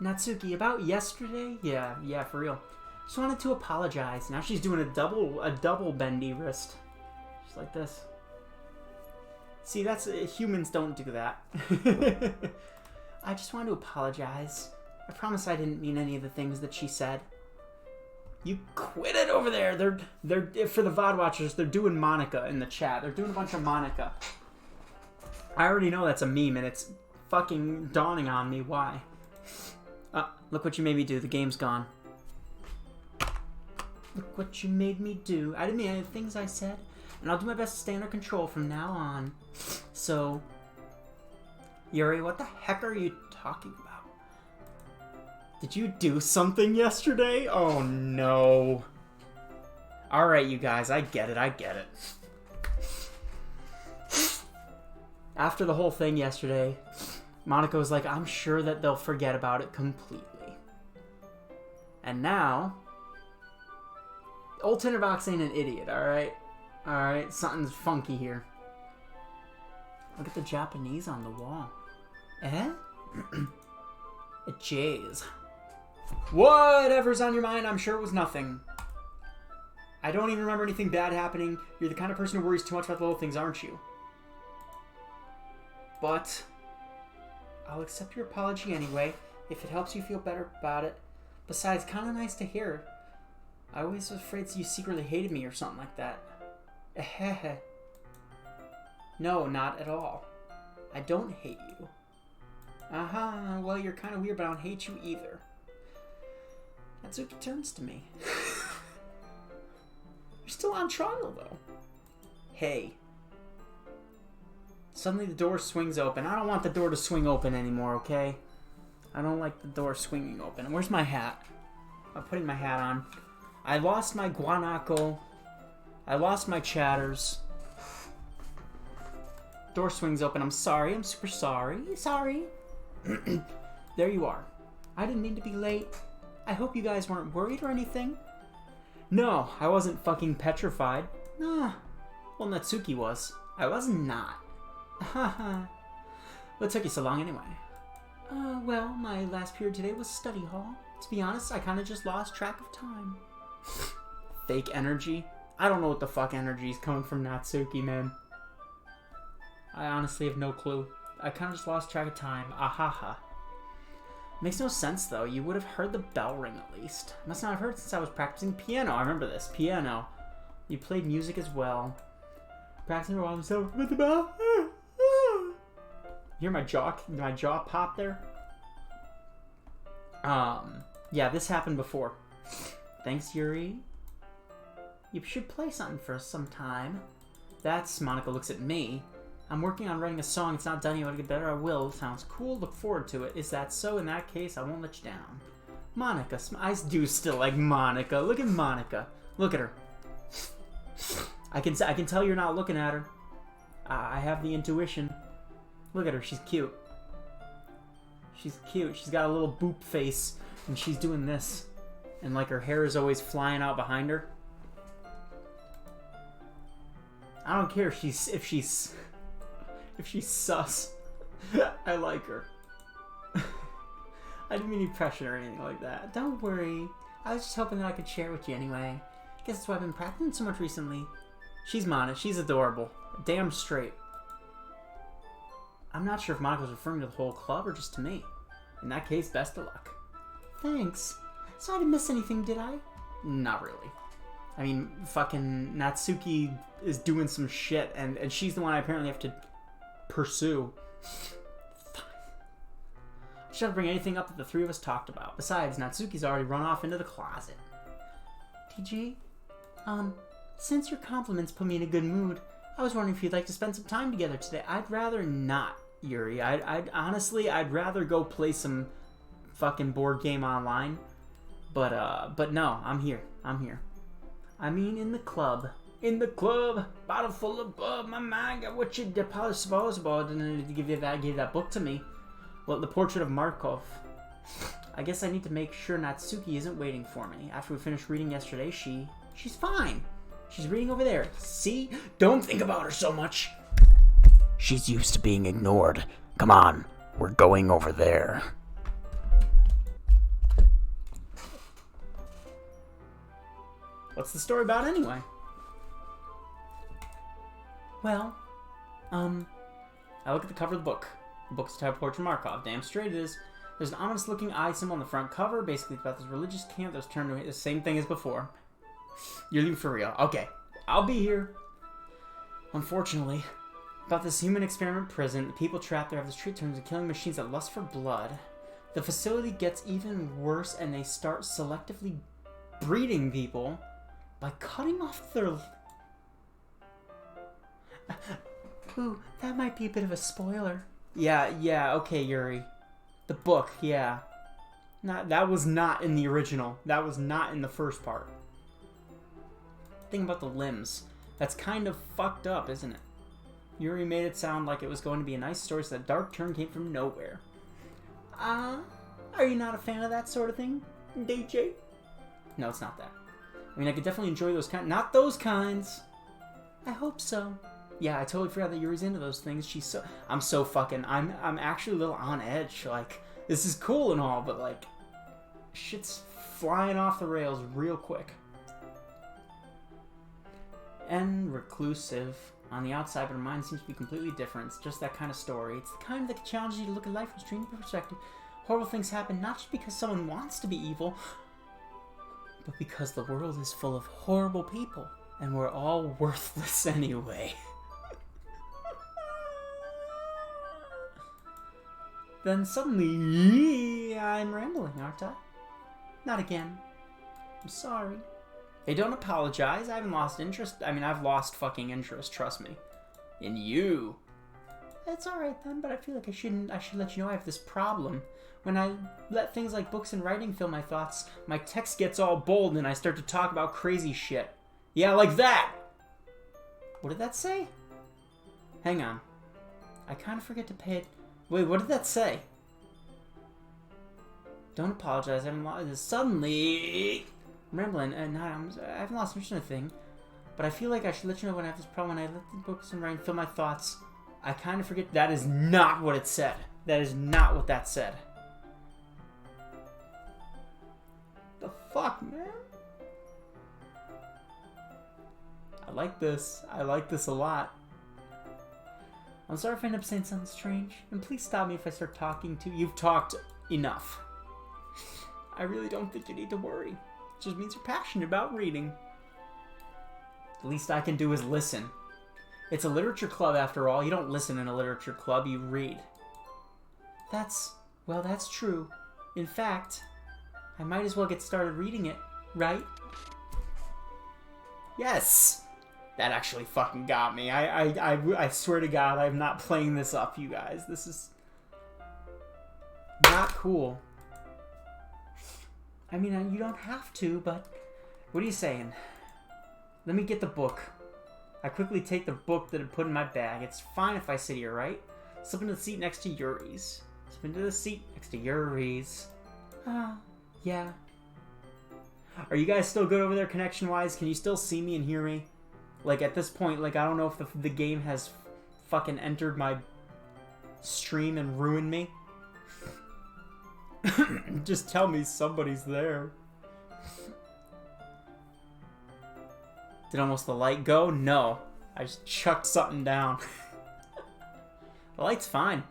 Natsuki, about yesterday? Yeah, for real. Just wanted to apologize. Now she's doing a double bendy wrist. Just like this. See, that's humans don't do that. I just wanted to apologize. I promise I didn't mean any of the things that she said. You quit it over there. They're for the VOD watchers. They're doing Monica in the chat. They're doing a bunch of Monica. I already know that's a meme, and it's fucking dawning on me why. Look what you made me do. The game's gone. Look what you made me do. I didn't mean any of the things I said, and I'll do my best to stay under control from now on. So, Yuri, what the heck are you talking about? Did you do something yesterday? Oh no. Alright, you guys, I get it. After the whole thing yesterday, Monica was like, I'm sure that they'll forget about it completely. And now, old Tinderbox ain't an idiot, alright? Alright, something's funky here. Look at the Japanese on the wall. Eh? Jeez. Whatever's on your mind, I'm sure it was nothing. I don't even remember anything bad happening. You're the kind of person who worries too much about the little things, aren't you? But I'll accept your apology anyway, if it helps you feel better about it. Besides, kind of nice to hear. I always was afraid you secretly hated me or something like that. Ehehe. No, not at all. I don't hate you. Well, you're kind of weird, but I don't hate you either. Natsuki turns to me. You're still on trial, though. Hey. Suddenly the door swings open. I don't want the door to swing open anymore, okay? I don't like the door swinging open. Where's my hat? I'm putting my hat on. I lost my guanaco. I lost my chatters. Door swings open. I'm sorry. I'm super sorry. Sorry. There you are. I didn't mean to be late. I hope you guys weren't worried or anything. No, I wasn't fucking petrified. Well, Natsuki was. I was not. What took you so long anyway? Well, my last period today was study hall. To be honest, I kind of just lost track of time. Fake energy? I don't know what the fuck energy is coming from Natsuki, man. I honestly have no clue. I kind of just lost track of time. Ahaha. Makes no sense, though. You would have heard the bell ring, at least. Must not have heard since I was practicing piano. I remember this. Piano. You played music as well. Practicing while I'm so with the bell. You hear my jaw pop there? Yeah, this happened before. Thanks, Yuri. You should play something for us sometime. Monica looks at me. I'm working on writing a song. It's not done yet. I'll get better. I will. It sounds cool. Look forward to it. Is that so? In that case, I won't let you down. Monica. I do still like Monica. Look at Monica. Look at her. I can tell you're not looking at her. I have the intuition. Look at her. She's cute. She's cute. She's got a little boop face, and she's doing this. And like her hair is always flying out behind her. I don't care if she's sus. I like her. I didn't mean any pressure or anything like that. Don't worry. I was just hoping that I could share it with you anyway. Guess that's why I've been practicing so much recently. She's Monica. She's adorable. Damn straight. I'm not sure if Monica was referring to the whole club or just to me. In that case, best of luck. Thanks. So I didn't miss anything, did I? Not really. I mean, fucking Natsuki is doing some shit, and she's the one I apparently have to pursue. I shouldn't bring anything up that the three of us talked about. Besides, Natsuki's already run off into the closet. TG, since your compliments put me in a good mood, I was wondering if you'd like to spend some time together today. I'd rather not, Yuri. I'd honestly, I'd rather go play some fucking board game online. But no, I'm here. I mean, in the club. In the club, bottle full of bub. My mind got what you suppose about. Didn't give that book to me. Well, the portrait of Markov. I guess I need to make sure Natsuki isn't waiting for me. After we finished reading yesterday, she's fine. She's reading over there. See? Don't think about her so much. She's used to being ignored. Come on, we're going over there. What's the story about anyway? Well, I look at the cover of the book. The book's titled Portrait of Markov. Damn straight it is. There's an ominous-looking eye symbol on the front cover. Basically, it's about this religious camp that was turned into the same thing as before. You're leaving for real. Okay, I'll be here. Unfortunately, about this human experiment prison, the people trapped there have this treat turns into killing machines that lust for blood. The facility gets even worse, and they start selectively breeding people by cutting off their... Ooh, that might be a bit of a spoiler. Yeah, okay, Yuri. The book, yeah. That was not in the original. That was not in the first part. Think about the limbs. That's kind of fucked up, isn't it? Yuri made it sound like it was going to be a nice story, so that dark turn came from nowhere. Are you not a fan of that sort of thing, DJ? No, it's not that. I mean, I could definitely enjoy those kinds. Not those kinds. I hope so. Yeah, I totally forgot that Yuri's into those things. I'm so fucking... I'm actually a little on edge. Like, this is cool and all, but, like, shit's flying off the rails real quick. And reclusive. On the outside, but her mind seems to be completely different. It's just that kind of story. It's the kind that challenges you to look at life from a strange perspective. Horrible things happen not just because someone wants to be evil, but because the world is full of horrible people, and we're all worthless anyway. Then suddenly, I'm rambling, aren't I? Not again. I'm sorry. Hey, don't apologize. I haven't lost interest. I mean, I've lost fucking interest, trust me. In you. That's alright then, but I feel like I should let you know I have this problem. When I let things like books and writing fill my thoughts, my text gets all bold and I start to talk about crazy shit. Yeah, like that! What did that say? Hang on. I kind of forget to pay it. Wait, what did that say? Don't apologize. I haven't lost... Suddenly... I'm rambling, and I haven't lost interest in a thing, but I feel like I should let you know when I have this problem. When I let the books and writing fill my thoughts, I kind of forget. That is not what it said. That is not what that said. The fuck, man? I like this. I like this a lot. I'm sorry if I end up saying something strange, and please stop me if I start talking to you. You've talked enough. I really don't think you need to worry. It just means you're passionate about reading. The least I can do is listen. It's a literature club after all. You don't listen in a literature club, you read. That's true. In fact, I might as well get started reading it. right? Yes! That actually fucking got me. I swear to God, I'm not playing this up, you guys. This is not cool. I mean, you don't have to, but what are you saying? Let me get the book. I quickly take the book that I put in my bag. It's fine if I sit here, right? Slip into the seat next to Yuri's. Slip into the seat next to Yuri's. Yeah. Are you guys still good over there connection-wise? Can you still see me and hear me? Like, at this point, like, I don't know if the game has fucking entered my stream and ruined me. Just tell me somebody's there. Did almost the light go? No. I just chucked something down. The light's fine.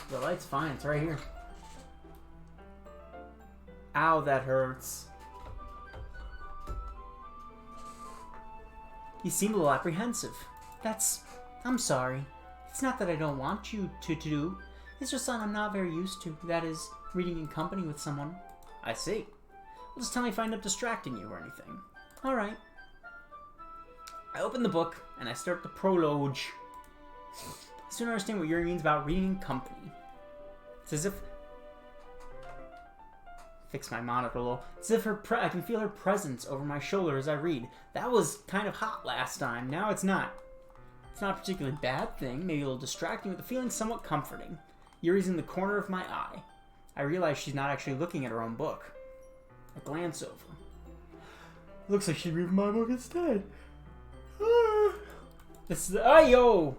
The light's fine. It's right here. Ow, that hurts. You seem a little apprehensive. I'm sorry. It's not that I don't want you to do. It's just something I'm not very used to. That is, reading in company with someone. I see. Well, just tell me if I end up distracting you or anything. Alright. I open the book, and I start the prologue. I soon understand what Yuri means about reading in company. It's as if... Fix my monitor a little. It's as if I can feel her presence over my shoulder as I read. That was kind of hot last time. Now it's not. It's not a particularly bad thing. Maybe a little distracting, but the feeling's somewhat comforting. Yuri's in the corner of my eye. I realize she's not actually looking at her own book. I glance over. Looks like she'd read my book instead. This is... yo!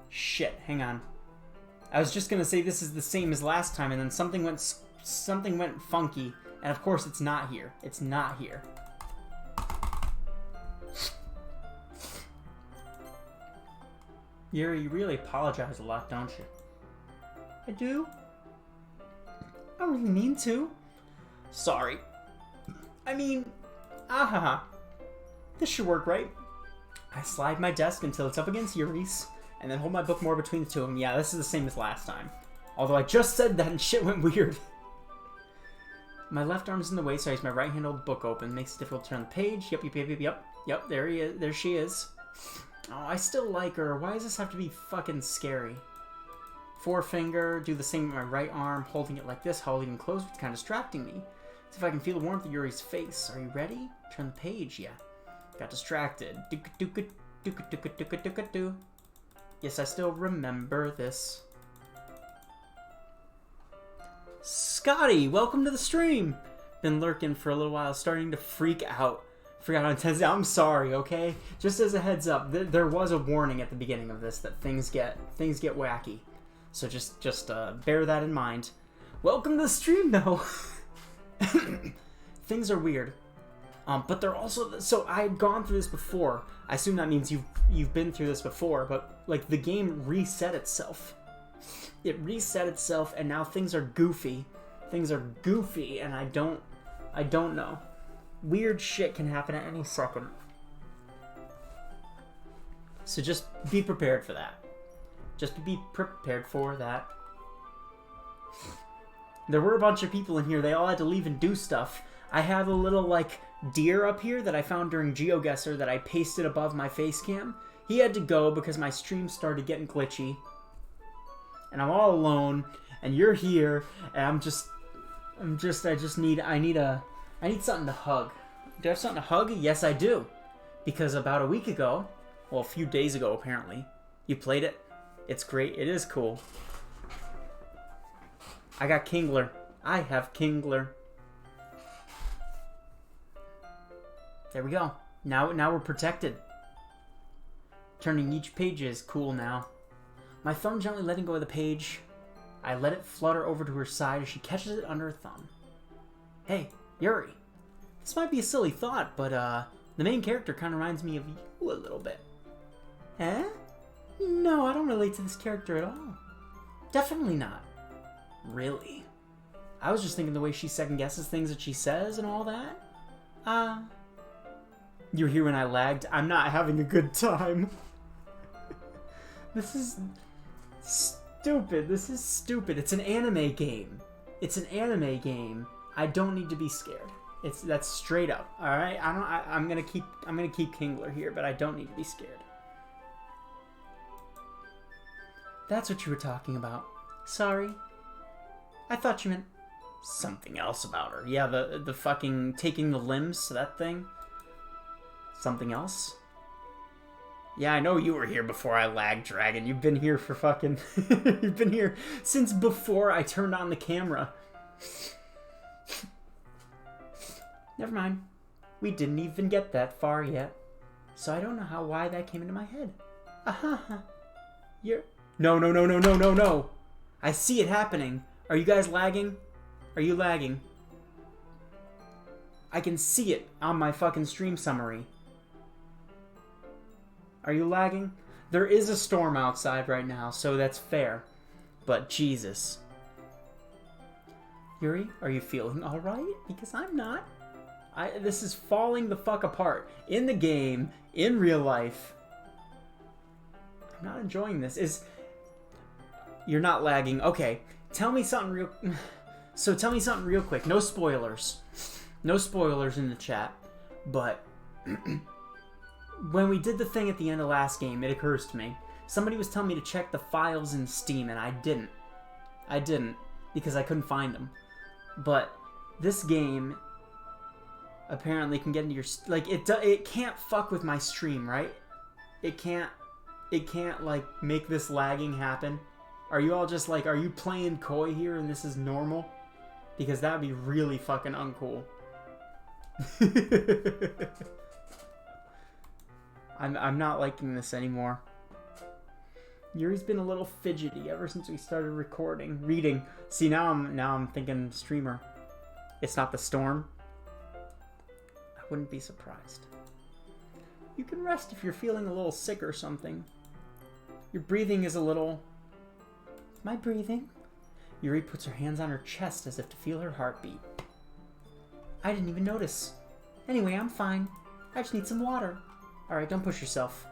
Shit, hang on. I was just gonna say this is the same as last time, and then something went funky, and of course it's not here. It's not here. Yuri, you really apologize a lot, don't you? I do? I don't really mean to. Sorry. I mean, this should work, right? I slide my desk until it's up against Yuri's, and then hold my book more between the two of them. Yeah, this is the same as last time. Although I just said that and shit went weird. My left arm is in the way, so I use my right hand to hold the book open. Makes it difficult to turn the page. Yep, there he is. There she is. Oh, I still like her. Why does this have to be fucking scary? Forefinger, do the same with my right arm, holding it like this, holding it close, it's kind of distracting me. See if I can feel the warmth of Yuri's face. Are you ready? Turn the page, yeah. Got distracted. Yes, I still remember this. Scotty, welcome to the stream. Been lurking for a little while, starting to freak out. Forgot how intense. I'm sorry, okay? Just as a heads up, there was a warning at the beginning of this that things get wacky. So just bear that in mind. Welcome to the stream, though. Things are weird. But they're also... So I had gone through this before. I assume that means you've been through this before, but like the game reset itself. It reset itself, and now things are goofy. Things are goofy, and I don't know. Weird shit can happen at any second. So just be prepared for that. Just be prepared for that. There were a bunch of people in here. They all had to leave and do stuff. I have a little, like, deer up here that I found during GeoGuessr that I pasted above my face cam. He had to go because my stream started getting glitchy. And I'm all alone, and you're here, and I need something to hug. Do I have something to hug? Yes, I do. Because about a week ago, well, a few days ago, apparently, you played it. It's great. It is cool. I got Kingler. I have Kingler. There we go. Now we're protected. Turning each page is cool now. My thumb gently letting go of the page. I let it flutter over to her side as she catches it under her thumb. Hey, Yuri. This might be a silly thought, but the main character kind of reminds me of you a little bit. Eh? No, I don't relate to this character at all. Definitely not. Really? I was just thinking the way she second guesses things that she says and all that. You were here when I lagged. I'm not having a good time. This is stupid. This is stupid. It's an anime game. It's an anime game. I don't need to be scared. That's straight up. All right. I'm gonna keep Kingler here, but I don't need to be scared. That's what you were talking about. Sorry. I thought you meant something else about her. Yeah, the fucking taking the limbs, that thing. Something else? Yeah, I know you were here before I lagged, Dragon. You've been here for fucking... You've been here since before I turned on the camera. Never mind. We didn't even get that far yet. So I don't know why that came into my head. Aha. You're... No. I see it happening. Are you guys lagging? Are you lagging? I can see it on my fucking stream summary. Are you lagging? There is a storm outside right now, so that's fair. But Jesus. Yuri, are you feeling alright? Because I'm not. This is falling the fuck apart. In the game, in real life. I'm not enjoying this. You're not lagging. Okay. Tell me something real... So tell me something real quick. No spoilers. No spoilers in the chat. But... when we did the thing at the end of last game, it occurs to me. Somebody was telling me to check the files in Steam, and I didn't. I didn't. Because I couldn't find them. But this game... apparently can get into your... Like, it can't fuck with my stream, right? It can't, like, make this lagging happen. Are you all just, like, are you playing coy here and this is normal? Because that would be really fucking uncool. I'm not liking this anymore. Yuri's been a little fidgety ever since we started reading. See, now I'm thinking streamer. It's not the storm. I wouldn't be surprised. You can rest if you're feeling a little sick or something. Your breathing is a little... My breathing? Yuri puts her hands on her chest as if to feel her heartbeat. I didn't even notice. Anyway, I'm fine. I just need some water. Alright, don't push yourself.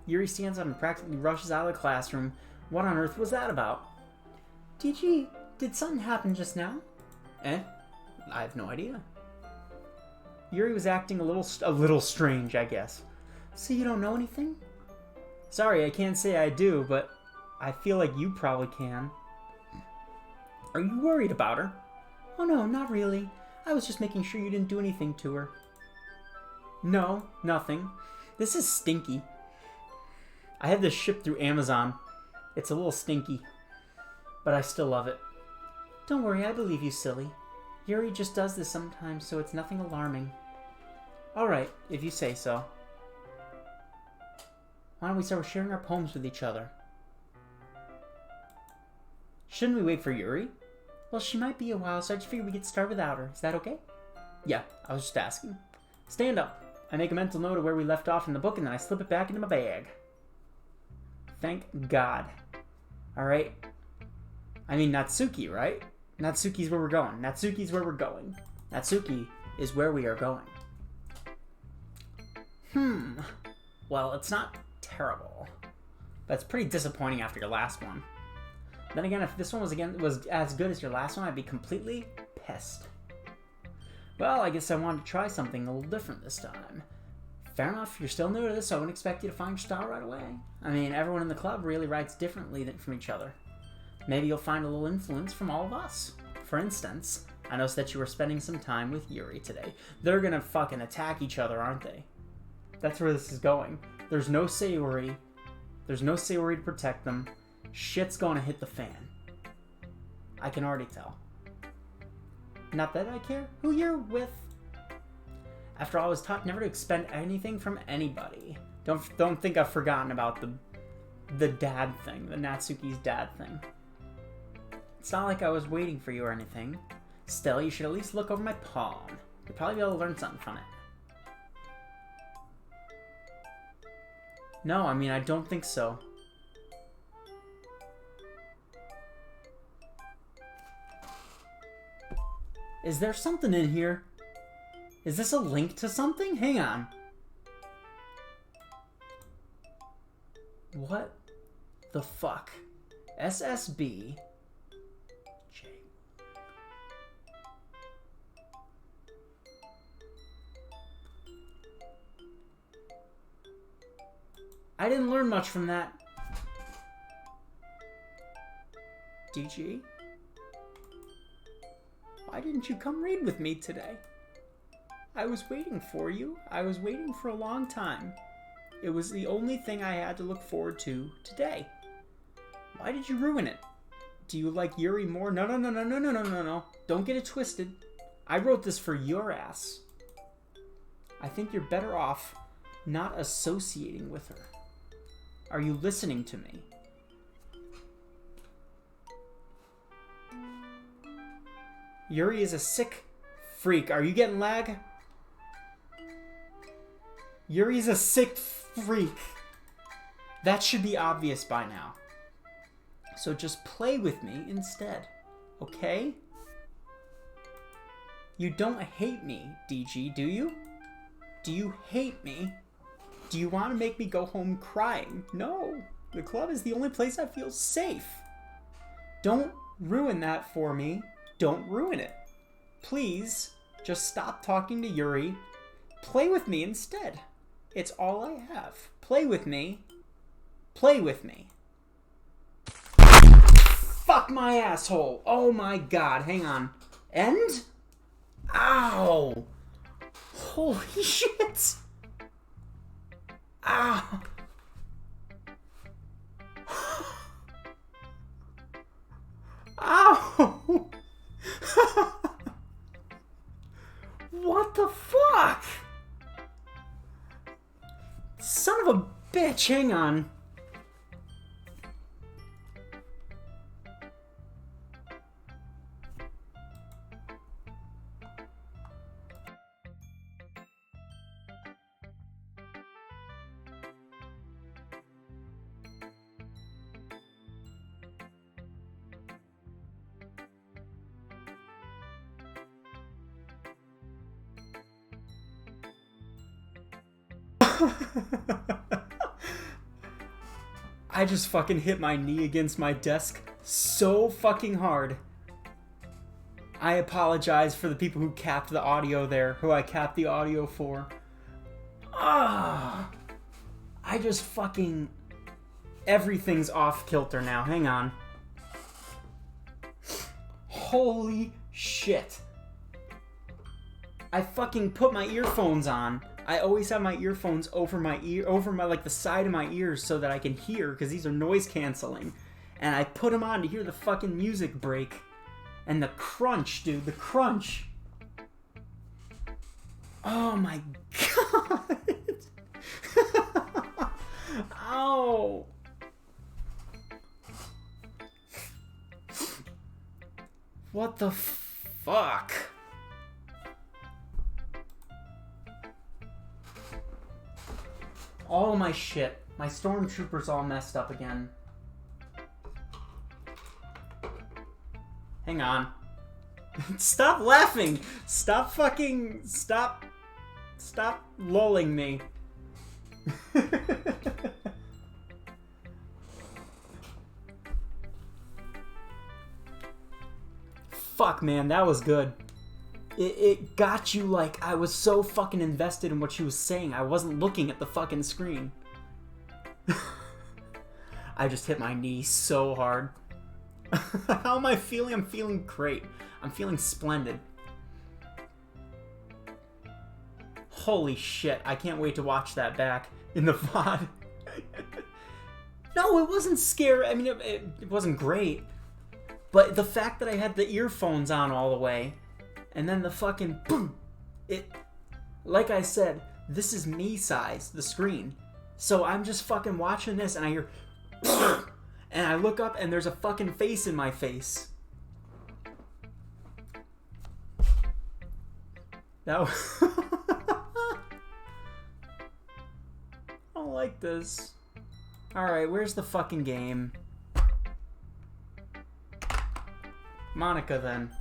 Yuri stands up and practically rushes out of the classroom. What on earth was that about? DG, did something happen just now? I have no idea. Yuri was acting a little strange, I guess. So you don't know anything? Sorry, I can't say I do, but I feel like you probably can. Are you worried about her? Oh no, not really. I was just making sure you didn't do anything to her. No, nothing. This is stinky. I had this shipped through Amazon. It's a little stinky, but I still love it. Don't worry, I believe you, silly. Yuri just does this sometimes, so it's nothing alarming. Alright, if you say so. Why don't we start sharing our poems with each other? Shouldn't we wait for Yuri? Well, she might be a while, so I just figured we could start without her. Is that okay? Yeah, I was just asking. Stand up. I make a mental note of where we left off in the book, and then I slip it back into my bag. Thank God. Alright. I mean, Natsuki, right? Natsuki's where we're going. Natsuki's where we're going. Natsuki is where we are going. Well, it's not terrible. But it's pretty disappointing after your last one. Then again, if this one was as good as your last one, I'd be completely pissed. Well, I guess I wanted to try something a little different this time. Fair enough, you're still new to this, so I wouldn't expect you to find your style right away. I mean, everyone in the club really writes differently from each other. Maybe you'll find a little influence from all of us. For instance, I noticed that you were spending some time with Yuri today. They're gonna fucking attack each other, aren't they? That's where this is going. There's no Sayori. There's no Sayori to protect them. Shit's gonna hit the fan. I can already tell. Not that I care who you're with. After all, I was taught never to expend anything from anybody. Don't think I've forgotten about the dad thing, the Natsuki's dad thing. It's not like I was waiting for you or anything. Still, you should at least look over my palm. You'll probably be able to learn something from it. No, I mean, I don't think so. Is there something in here? Is this a link to something? Hang on. What the fuck? SSB. J. I didn't learn much from that. DG? Why didn't you come read with me today? I was waiting for you. I was waiting for a long time. It was the only thing I had to look forward to today. Why did you ruin it? Do you like Yuri more? No. Don't get it twisted. I wrote this for your ass. I think you're better off not associating with her. Are you listening to me? Yuri is a sick freak. Are you getting lag? Yuri's a sick freak. That should be obvious by now. So just play with me instead, okay? You don't hate me, DG, do you? Do you hate me? Do you want to make me go home crying? No. The club is the only place I feel safe. Don't ruin that for me. Don't ruin it. Please, just stop talking to Yuri. Play with me instead. It's all I have. Play with me. Play with me. Fuck my asshole. Oh my god. Hang on. End? Ow. Holy shit. Ow. Ow. What the fuck? Son of a bitch, hang on. I just fucking hit my knee against my desk so fucking hard. I apologize for the people who capped the audio there, who I capped the audio for. I just fucking... Everything's off kilter now. Hang on. Holy shit. I fucking put my earphones on. I always have my earphones over my like the side of my ears so that I can hear, because these are noise canceling. And I put them on to hear the fucking music break. And the crunch, dude, the crunch. Oh my god. Ow. What the fuck? All my shit. My stormtrooper's all messed up again. Hang on. Stop laughing! Stop fucking... Stop lulling me. Fuck, man, that was good. It got you like I was so fucking invested in what she was saying. I wasn't looking at the fucking screen. I just hit my knee so hard. How am I feeling? I'm feeling great. I'm feeling splendid. Holy shit. I can't wait to watch that back in the VOD. No, it wasn't scary. I mean, it wasn't great. But the fact that I had the earphones on all the way, and then the fucking boom, like I said, this is me size, the screen. So I'm just fucking watching this and I hear, and I look up and there's a fucking face in my face. That was I don't like this. Alright, where's the fucking game? Monica, then.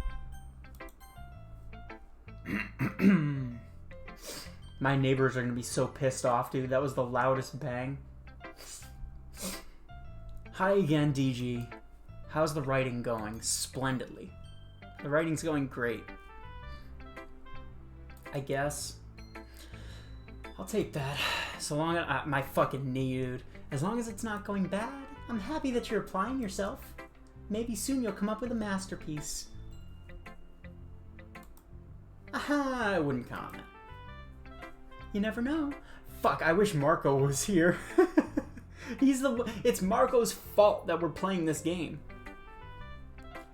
My neighbors are gonna be so pissed off, dude. That was the loudest bang. Hi again, DG. How's the writing going? Splendidly. The writing's going great. I guess. I'll take that. So long as my fucking knee, dude. As long as it's not going bad, I'm happy that you're applying yourself. Maybe soon you'll come up with a masterpiece. Aha, I wouldn't count on that. You never know. Fuck, I wish Marco was here. It's Marco's fault that we're playing this game.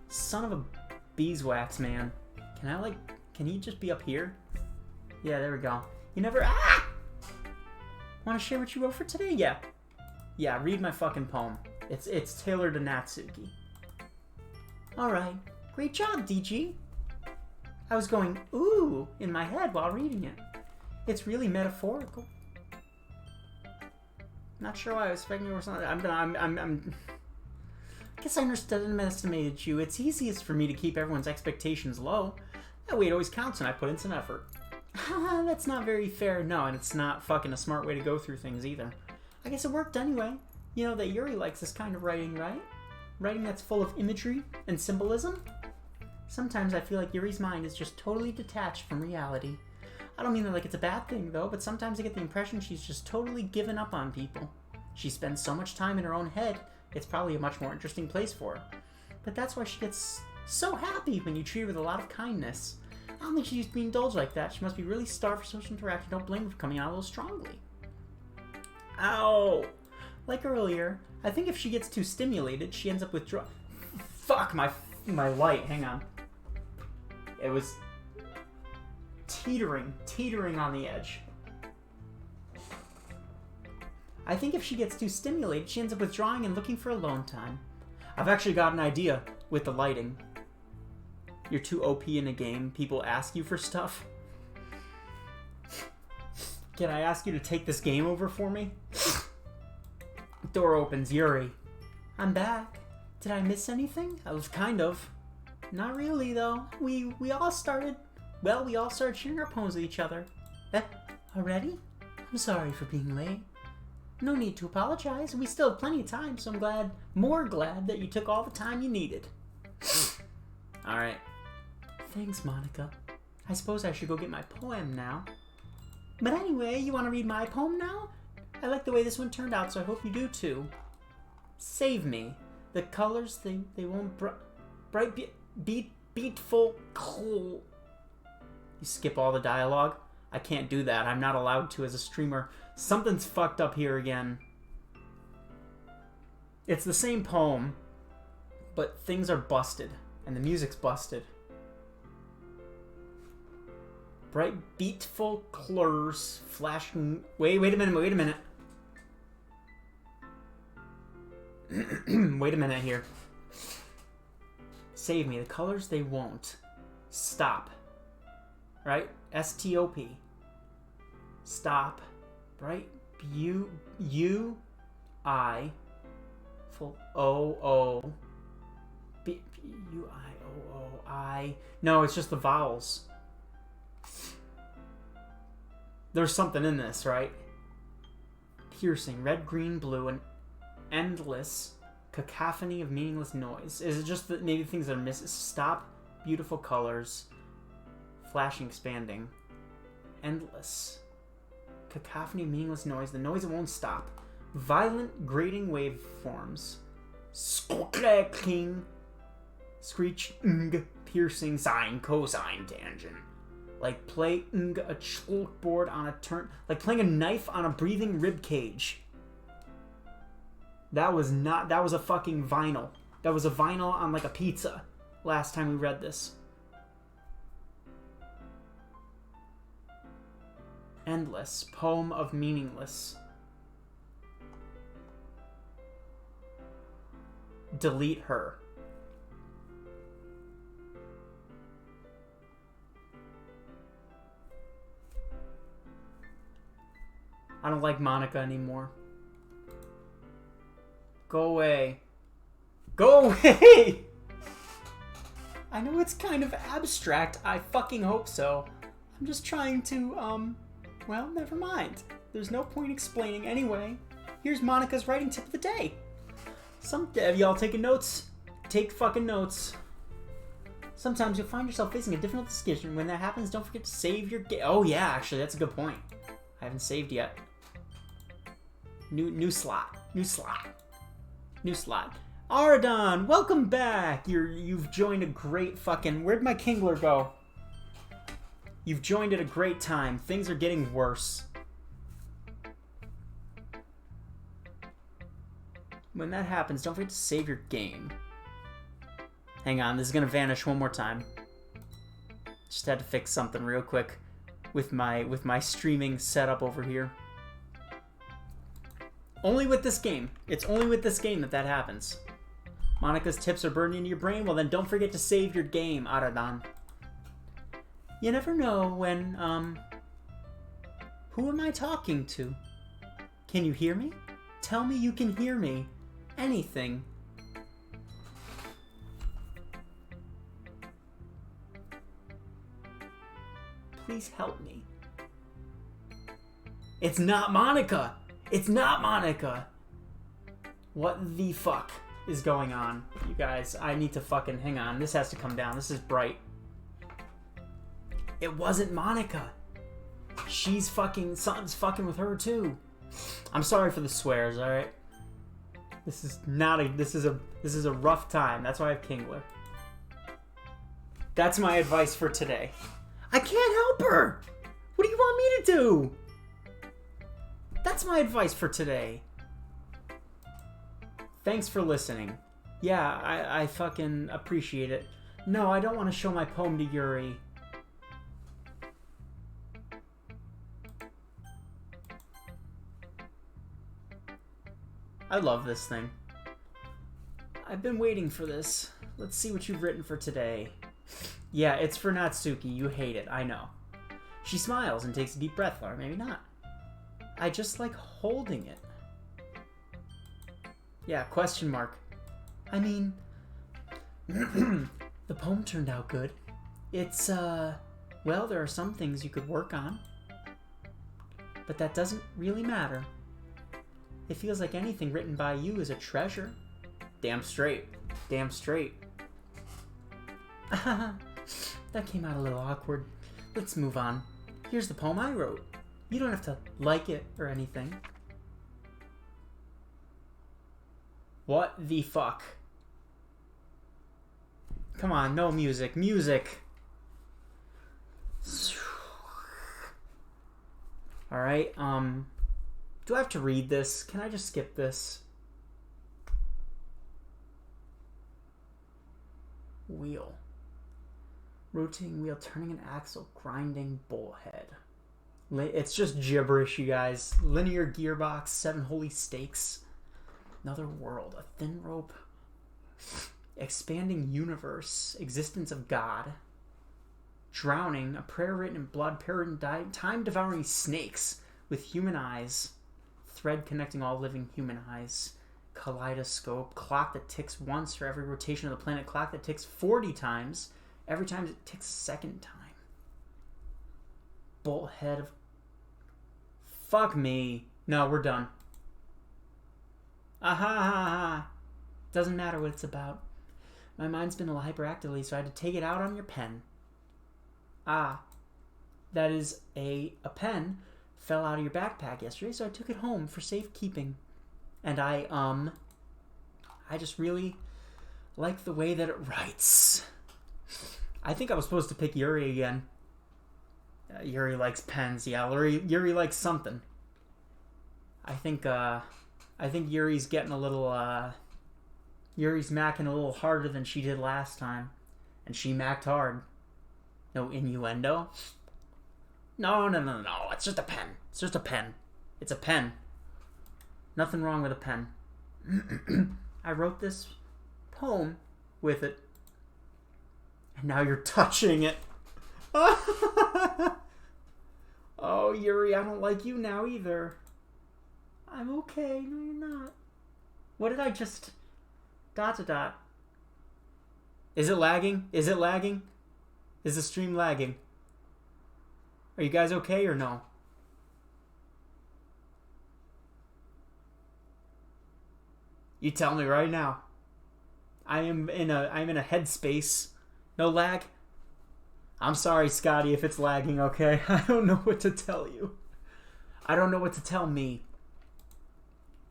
Son of a beeswax, man. Can he just be up here? Yeah, there we go. You never, Want to share what you wrote for today? Yeah. Yeah, read my fucking poem. It's tailored to Natsuki. Alright. Great job, DG. I was going, ooh, in my head while reading it. It's really metaphorical. Not sure why I was expecting or something. I guess I underestimated you. It's easiest for me to keep everyone's expectations low. That way it always counts and I put in some effort. Haha, that's not very fair. No, and it's not fucking a smart way to go through things either. I guess it worked anyway. You know that Yuri likes this kind of writing, right? Writing that's full of imagery and symbolism? Sometimes I feel like Yuri's mind is just totally detached from reality. I don't mean that like it's a bad thing though, but sometimes I get the impression she's just totally given up on people. She spends so much time in her own head, it's probably a much more interesting place for her. But that's why she gets so happy when you treat her with a lot of kindness. I don't think she's used to being indulged like that. She must be really starved for social interaction. Don't blame her for coming out a little strongly. Ow! Like earlier, I think if she gets too stimulated, she ends up withdrawing. Fuck, my light. Hang on. It was teetering on the edge. I think if she gets too stimulated, she ends up withdrawing and looking for alone time. I've actually got an idea with the lighting. You're too OP in a game. People ask you for stuff. Can I ask you to take this game over for me? Door opens. Yuri. I'm back. Did I miss anything? I was kind of. Not really, though. We all started sharing our poems with each other. Already? I'm sorry for being late. No need to apologize. We still have plenty of time, so I'm more glad that you took all the time you needed. Alright. Thanks, Monica. I suppose I should go get my poem now. But anyway, you want to read my poem now? I like the way this one turned out, so I hope you do too. Save me. The colors, they won't beatful. You skip all the dialogue? I can't do that. I'm not allowed to as a streamer. Something's fucked up here again. It's the same poem, but things are busted, and the music's busted. Bright, beatful colors, flashing... Wait a minute. Wait a minute here. Save me. The colors, they won't. Stop. Right? S-T-O-P. Stop. Bright, U-I... Full O-O... B-U-I-O-O-I... No, it's just the vowels. There's something in this, right? Piercing, red, green, blue, an endless cacophony of meaningless noise. Is it just that maybe things that are missing? Stop, beautiful colors, flashing, expanding, endless cacophony of meaningless noise. The noise that won't stop. Violent, grating waveforms. Screeching, piercing, sine, cosine, tangent. Like playing a chalkboard on a turn, like playing a knife on a breathing rib cage. That was a fucking vinyl. That was a vinyl on like a pizza last time we read this. Endless, poem of meaningless. Delete her. I don't like Monica anymore. Go away. Go away! I know it's kind of abstract. I fucking hope so. I'm just trying to, well, never mind. There's no point explaining anyway. Here's Monica's writing tip of the day. Have y'all taking notes? Take fucking notes. Sometimes you'll find yourself facing a difficult decision. When that happens, don't forget to save your game. Oh yeah, actually, that's a good point. I haven't saved yet. New slot. New slot. New slot. Aradon, welcome back. You've joined a great fucking... Where'd my Kingler go? You've joined at a great time. Things are getting worse. When that happens, don't forget to save your game. Hang on, this is gonna vanish one more time. Just had to fix something real quick with my streaming setup over here. Only with this game. It's only with this game that happens. Monica's tips are burned into your brain? Well, then don't forget to save your game, Aradan. You never know when, Who am I talking to? Can you hear me? Tell me you can hear me. Anything. Please help me. It's not Monica! It's not Monica! What the fuck is going on? You guys, I need to fucking... Hang on, this has to come down. This is bright. It wasn't Monica. She's fucking... Something's fucking with her, too. I'm sorry for the swears, alright? This is not a... This is a rough time. That's why I have Kingler. That's my advice for today. I can't help her! What do you want me to do? That's my advice for today. Thanks for listening. Yeah, I fucking appreciate it. No, I don't want to show my poem to Yuri. I love this thing. I've been waiting for this. Let's see what you've written for today. Yeah, it's for Natsuki. You hate it. I know. She smiles and takes a deep breath, or maybe not. I just like holding it. Yeah, question mark. I mean, the poem turned out good. It's, well, there are some things you could work on. But that doesn't really matter. It feels like anything written by you is a treasure. Damn straight. Damn straight. That came out a little awkward. Let's move on. Here's the poem I wrote. You don't have to like it or anything. What the fuck? Come on, no music. Music! Alright, do I have to read this? Can I just skip this? Wheel. Rotating wheel, turning an axle, grinding bullhead. It's just gibberish, you guys. Linear gearbox, 7 holy stakes. Another world, a thin rope. Expanding universe, existence of God. Drowning, a prayer written in blood, time-devouring snakes with human eyes. Thread connecting all living human eyes. Kaleidoscope, clock that ticks once for every rotation of the planet. Clock that ticks 40 times. Every time it ticks a second time. Bolt head of... Fuck me. No, we're done. Aha! Doesn't matter what it's about. My mind's been a little hyperactive, so I had to take it out on your pen. Ah. That is a pen fell out of your backpack yesterday, so I took it home for safekeeping. And I just really like the way that it writes. I think I was supposed to pick Yuri again. Yuri likes pens. Yeah, Yuri likes something. I think Yuri's getting a little, Yuri's macking a little harder than she did last time. And she macked hard. No innuendo? No. It's just a pen. It's just a pen. It's a pen. Nothing wrong with a pen. I wrote this poem with it. And now you're touching it. Oh, Yuri, I don't like you now either. I'm okay. No, you're not. What did I just... ... Is it lagging? Is it lagging? Is the stream lagging? Are you guys okay or no? You tell me right now. I'm in a headspace. No lag? I'm sorry, Scotty, if it's lagging, okay? I don't know what to tell you. I don't know what to tell me.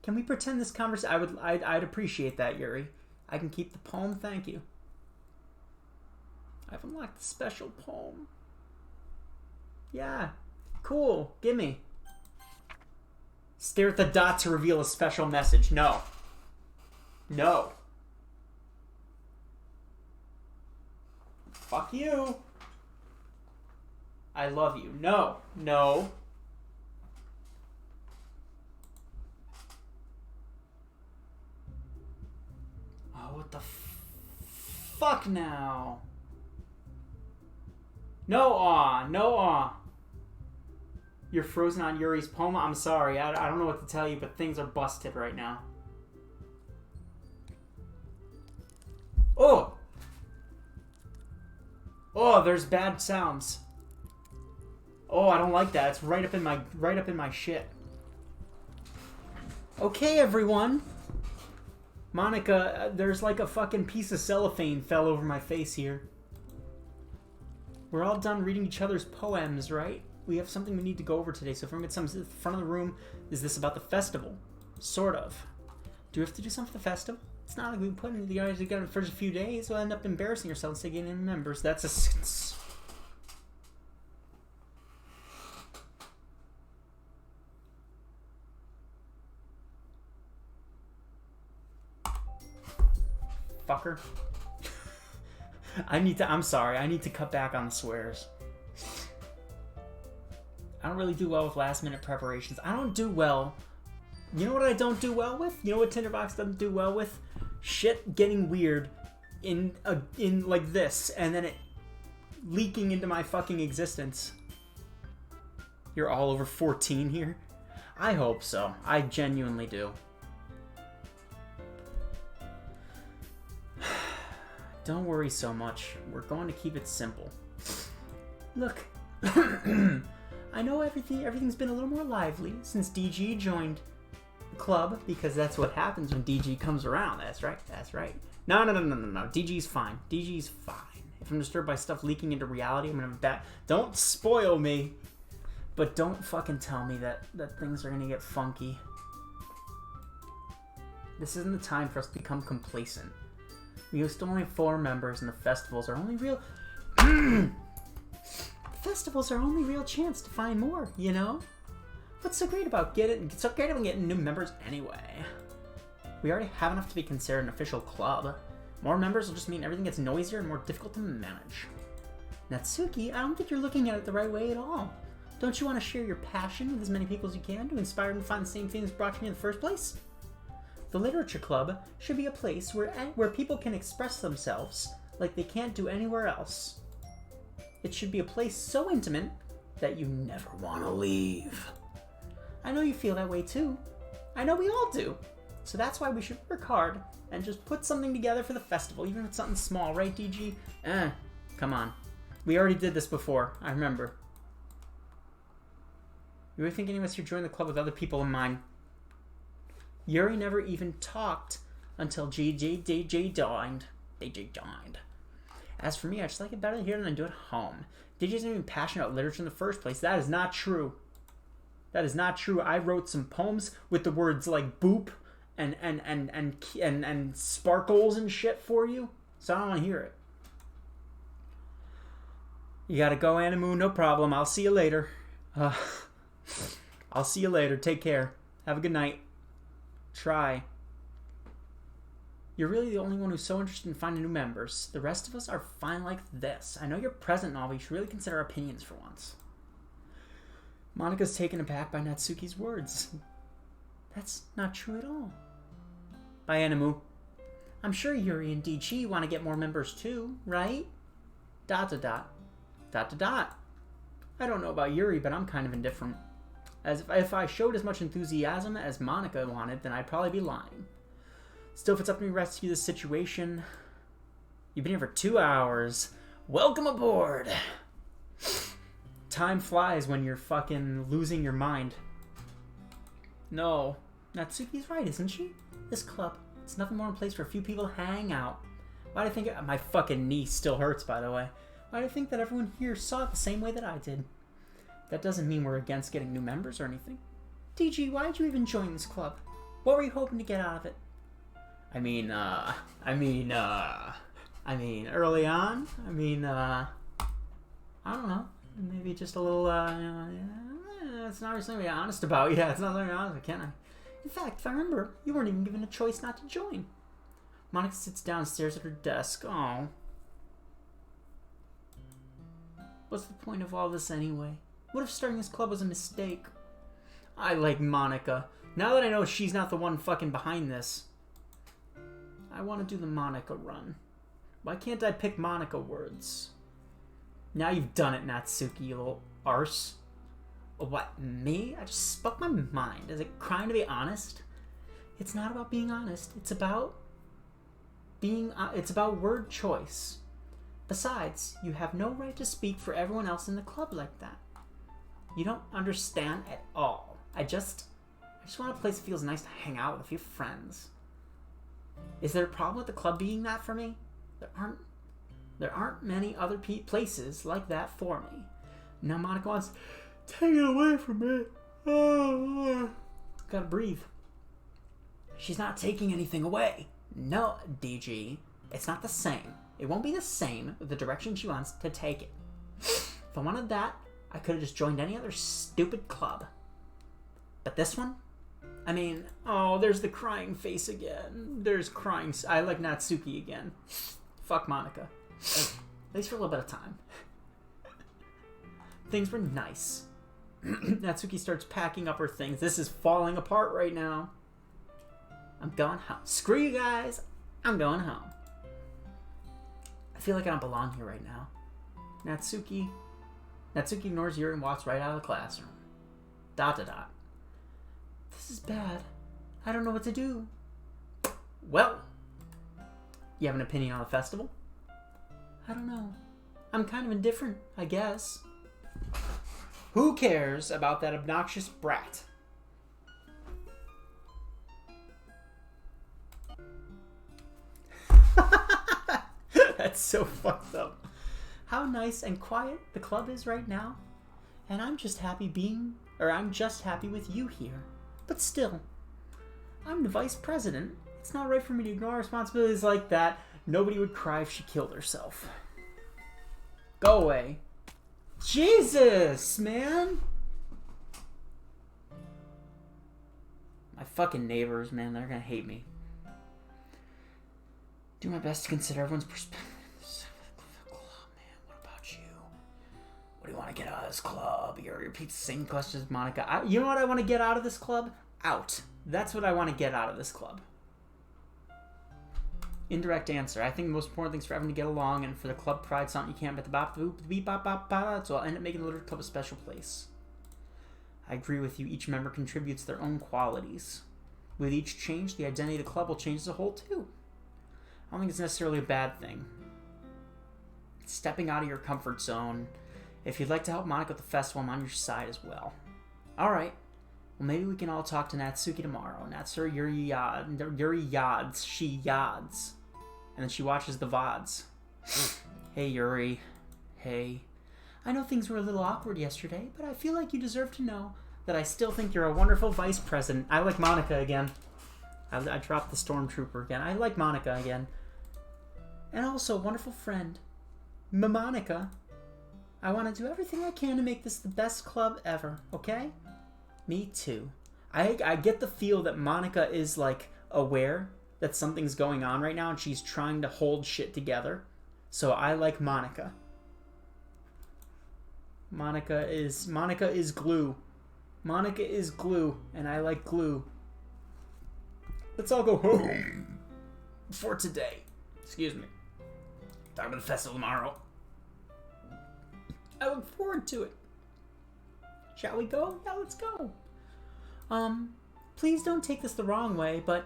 Can we pretend this conversation? I'd appreciate that, Yuri. I can keep the poem, thank you. I've unlocked the special poem. Yeah, cool. Gimme. Stare at the dot to reveal a special message. No. No. Fuck you. I love you. No. No. Oh, what the fuck now? No aw. No aw. You're frozen on Yuri's poem? I'm sorry. I don't know what to tell you, but things are busted right now. Oh! Oh, there's bad sounds. Oh, I don't like that. It's right up in my shit. Okay, everyone. Monica, there's like a fucking piece of cellophane fell over my face here. We're all done reading each other's poems, right? We have something we need to go over today. So if everyone gets some to the front of the room, is this about the festival? Sort of. Do we have to do something for the festival? It's not like we put in the guys together for just a few days. We'll end up embarrassing ourselves to gain any members. That's a... Fucker. I'm sorry. I need to cut back on the swears. I don't really do well with last minute preparations. I don't do well. You know what I don't do well with? You know what Tinderbox doesn't do well with? Shit getting weird in like this and then it leaking into my fucking existence. You're all over 14 here? I hope so. I genuinely do. Don't worry so much. We're going to keep it simple. Look. I know everything's been a little more lively since DG joined the club, because that's what happens when DG comes around. That's right. No. DG's fine. DG's fine. If I'm disturbed by stuff leaking into reality, I'm gonna have that. Don't spoil me. But don't fucking tell me that things are gonna get funky. This isn't the time for us to become complacent. We still only have 4 members, and the festivals are only real... Festivals are only real chance to find more, you know? What's so great about getting new members anyway? We already have enough to be considered an official club. More members will just mean everything gets noisier and more difficult to manage. Natsuki, I don't think you're looking at it the right way at all. Don't you want to share your passion with as many people as you can to inspire them to find the same things brought you in the first place? The Literature Club should be a place where people can express themselves like they can't do anywhere else. It should be a place so intimate that you never want to leave. I know you feel that way too. I know we all do. So that's why we should work hard and just put something together for the festival, even if it's something small, right, DG? Come on. We already did this before, I remember. You were thinking of us to join the club with other people in mind. Yuri never even talked until DJ joined. As for me, I just like it better here than I do at home. DJ isn't even passionate about literature in the first place. That is not true. That is not true. I wrote some poems with the words like boop and sparkles and shit for you. So I don't want to hear it. You gotta go, Animu. No problem. I'll see you later. I'll see you later. Take care. Have a good night. Try. You're really the only one who's so interested in finding new members. The rest of us are fine like this. I know you're present and all, but you should really consider our opinions for once. Monika's taken aback by Natsuki's words. That's not true at all. By Animu. I'm sure Yuri and DG want to get more members too, right? ... I don't know about Yuri, but I'm kind of indifferent. As if I showed as much enthusiasm as Monika wanted, then I'd probably be lying. Still, if it's up to me to rescue this situation... You've been here for 2 hours. Welcome aboard! Time flies when you're fucking losing your mind. No. Natsuki's right, isn't she? This club, it's nothing more than a place where a few people hang out. Why do I think... My fucking knee still hurts, by the way. Why do I think that everyone here saw it the same way that I did? That doesn't mean we're against getting new members or anything. DG, why did you even join this club? What were you hoping to get out of it? I mean, early on, I don't know. Maybe just a little, it's not really something to be honest about. Yeah, it's not something to be honest about, can I? In fact, if I remember, you weren't even given a choice not to join. Monica sits down and stares at her desk. Oh. What's the point of all this anyway? What if starting this club was a mistake? I like Monica. Now that I know she's not the one fucking behind this, I want to do the Monica run. Why can't I pick Monica words? Now you've done it, Natsuki, you little arse. What, me? I just spoke my mind. Is it crime to be honest? It's not about being honest. It's about word choice. Besides, you have no right to speak for everyone else in the club like that. You don't understand at all. I just want a place that feels nice to hang out with a few friends. Is there a problem with the club being that for me? There aren't many other places like that for me. Now Monica wants to take it away from me. Gotta breathe. She's not taking anything away. No, DG. It's not the same. It won't be the same with the direction she wants to take it. If I wanted that, I could have just joined any other stupid club. But this one? I mean, oh, there's the crying face again. There's crying. I like Natsuki again. Fuck Monica. At least for a little bit of time. Things were nice. Natsuki starts packing up her things. This is falling apart right now. I'm going home. Screw you guys. I'm going home. I feel like I don't belong here right now. Natsuki ignores Yuri and walks right out of the classroom. ... This is bad. I don't know what to do. Well, you have an opinion on the festival? I don't know. I'm kind of indifferent, I guess. Who cares about that obnoxious brat? That's so fucked up. How nice and quiet the club is right now. And I'm just happy with you here. But still, I'm the vice president. It's not right for me to ignore responsibilities like that. Nobody would cry if she killed herself. Go away. Jesus, man. My fucking neighbors, man, they're gonna hate me. Do my best to consider everyone's perspective. Man, what about you? What do you want to get out of this club? You repeat the same questions, Monica. You know what I want to get out of this club? Out. That's what I want to get out of this club. Indirect answer. I think the most important thing is for everyone to get along, and for the club pride, something you can't bet the bop, the boop, the beep, bop, bop, bop. So I'll end up making the Literature Club a special place. I agree with you. Each member contributes their own qualities. With each change, the identity of the club will change as a whole too. I don't think it's necessarily a bad thing. Stepping out of your comfort zone. If you'd like to help Monica with the festival, I'm on your side as well. Alright. Well, maybe we can all talk to Natsuki tomorrow. Yuri yads. She yads. And then she watches the VODs. Hey, Yuri. Hey. I know things were a little awkward yesterday, but I feel like you deserve to know that I still think you're a wonderful vice president. I like Monica again. I dropped the stormtrooper again. I like Monica again. And also a wonderful friend. Monica. I want to do everything I can to make this the best club ever, okay? Me too. I get the feel that Monica is, like, aware that something's going on right now and she's trying to hold shit together. So I like Monica. Monica is glue. Monica is glue, and I like glue. Let's all go home for today. Excuse me. Talk about the festival tomorrow. I look forward to it. Shall we go? Yeah, let's go. Please don't take this the wrong way, but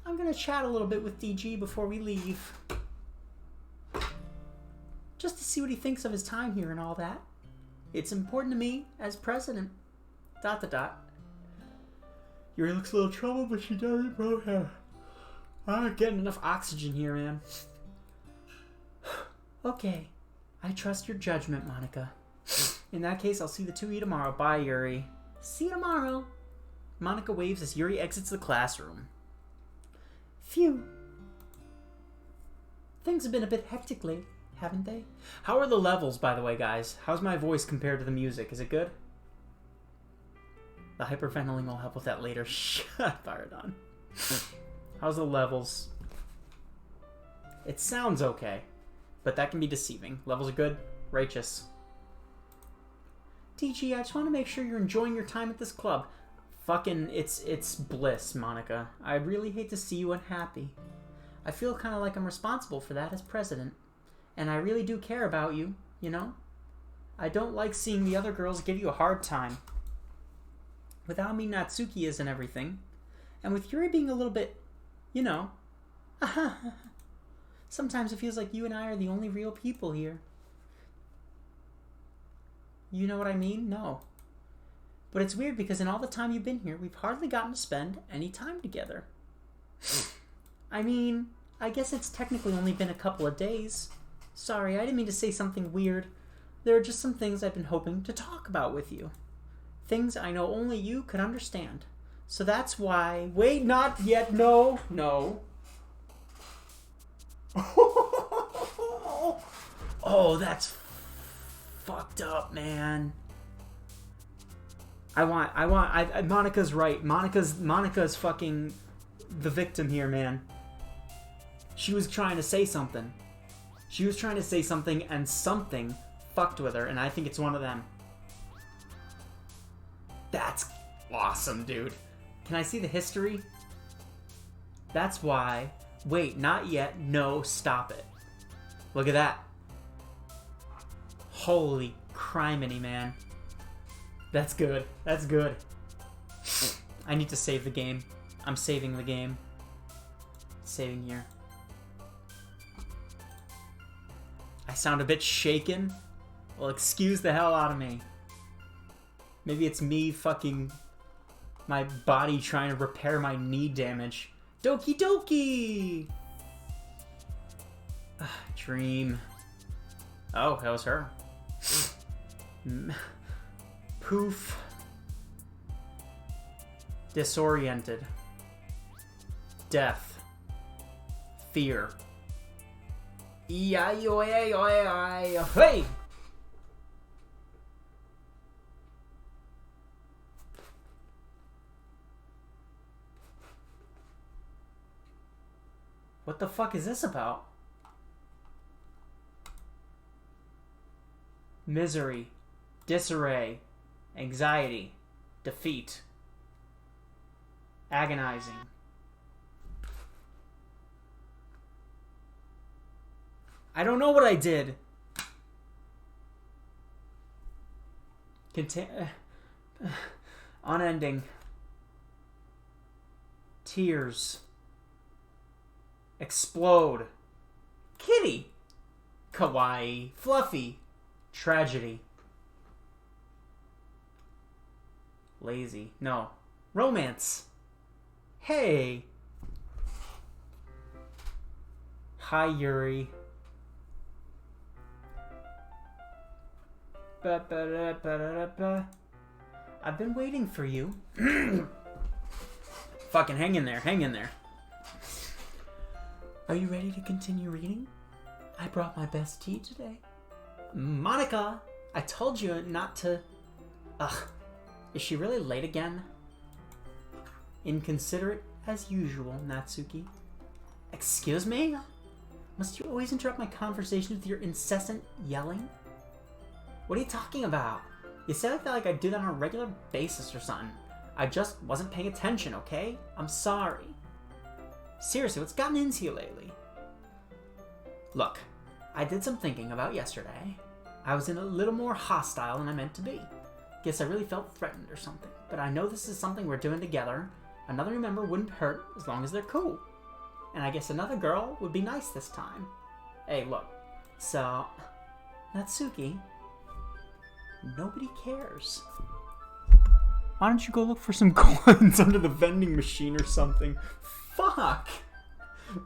I'm gonna chat a little bit with DG before we leave. Just to see what he thinks of his time here and all that. It's important to me as president. ... Yuri looks a little troubled, but she doesn't, bro. I'm not getting enough oxygen here, man. Okay. I trust your judgment, Monica. In that case, I'll see the two of you tomorrow. Bye, Yuri. See you tomorrow. Monica waves as Yuri exits the classroom. Phew. Things have been a bit hectic lately, haven't they? How are the levels, by the way, guys? How's my voice compared to the music? Is it good? The hyperventilating will help with that later. Shut up, Irodon. How's the levels? It sounds okay, but that can be deceiving. Levels are good? Righteous. DG, I just want to make sure you're enjoying your time at this club. Fucking, it's bliss, Monica. I really hate to see you unhappy. I feel kind of like I'm responsible for that as president. And I really do care about you, you know? I don't like seeing the other girls give you a hard time. Without me, Natsuki is and everything. And with Yuri being a little bit, you know. Sometimes it feels like you and I are the only real people here. You know what I mean? No. But it's weird because in all the time you've been here, we've hardly gotten to spend any time together. I mean, I guess it's technically only been a couple of days. Sorry, I didn't mean to say something weird. There are just some things I've been hoping to talk about with you. Things I know only you could understand. So that's why... Wait, not yet. No. No. Oh, that's fucked up, man. Monica's right. Monica's fucking the victim here, man. She was trying to say something. She was trying to say something, and something fucked with her, and I think it's one of them. That's awesome, dude. Can I see the history? That's why... Wait, not yet. No, stop it. Look at that. Holy criminy, man. That's good. That's good. I need to save the game. I'm saving the game. Saving here. I sound a bit shaken. Well, excuse the hell out of me. Maybe it's me fucking... my body trying to repair my knee damage. Doki Doki! Dream. Oh, that was her. Poof. Disoriented. Death. Fear. Hey! What the fuck is this about? Misery, disarray, anxiety, defeat, agonizing. I don't know what I did. Unending. Tears. Explode. Kitty. Kawaii. Fluffy. Tragedy. Lazy. No. Romance. Hey. Hi, Yuri. Ba-ba-da-ba-da-ba. I've been waiting for you. Fucking hang in there. Hang in there. Are you ready to continue reading? I brought my best tea today. Monica! I told you not to... Ugh. Is she really late again? Inconsiderate as usual, Natsuki. Excuse me? Must you always interrupt my conversation with your incessant yelling? What are you talking about? You say like that like I do that on a regular basis or something. I just wasn't paying attention, okay? I'm sorry. Seriously, what's gotten into you lately? Look, I did some thinking about yesterday. I was in a little more hostile than I meant to be. Guess I really felt threatened or something. But I know this is something we're doing together. Another new member wouldn't hurt as long as they're cool. And I guess another girl would be nice this time. Hey, look. So, Natsuki, nobody cares. Why don't you go look for some coins under the vending machine or something? Fuck!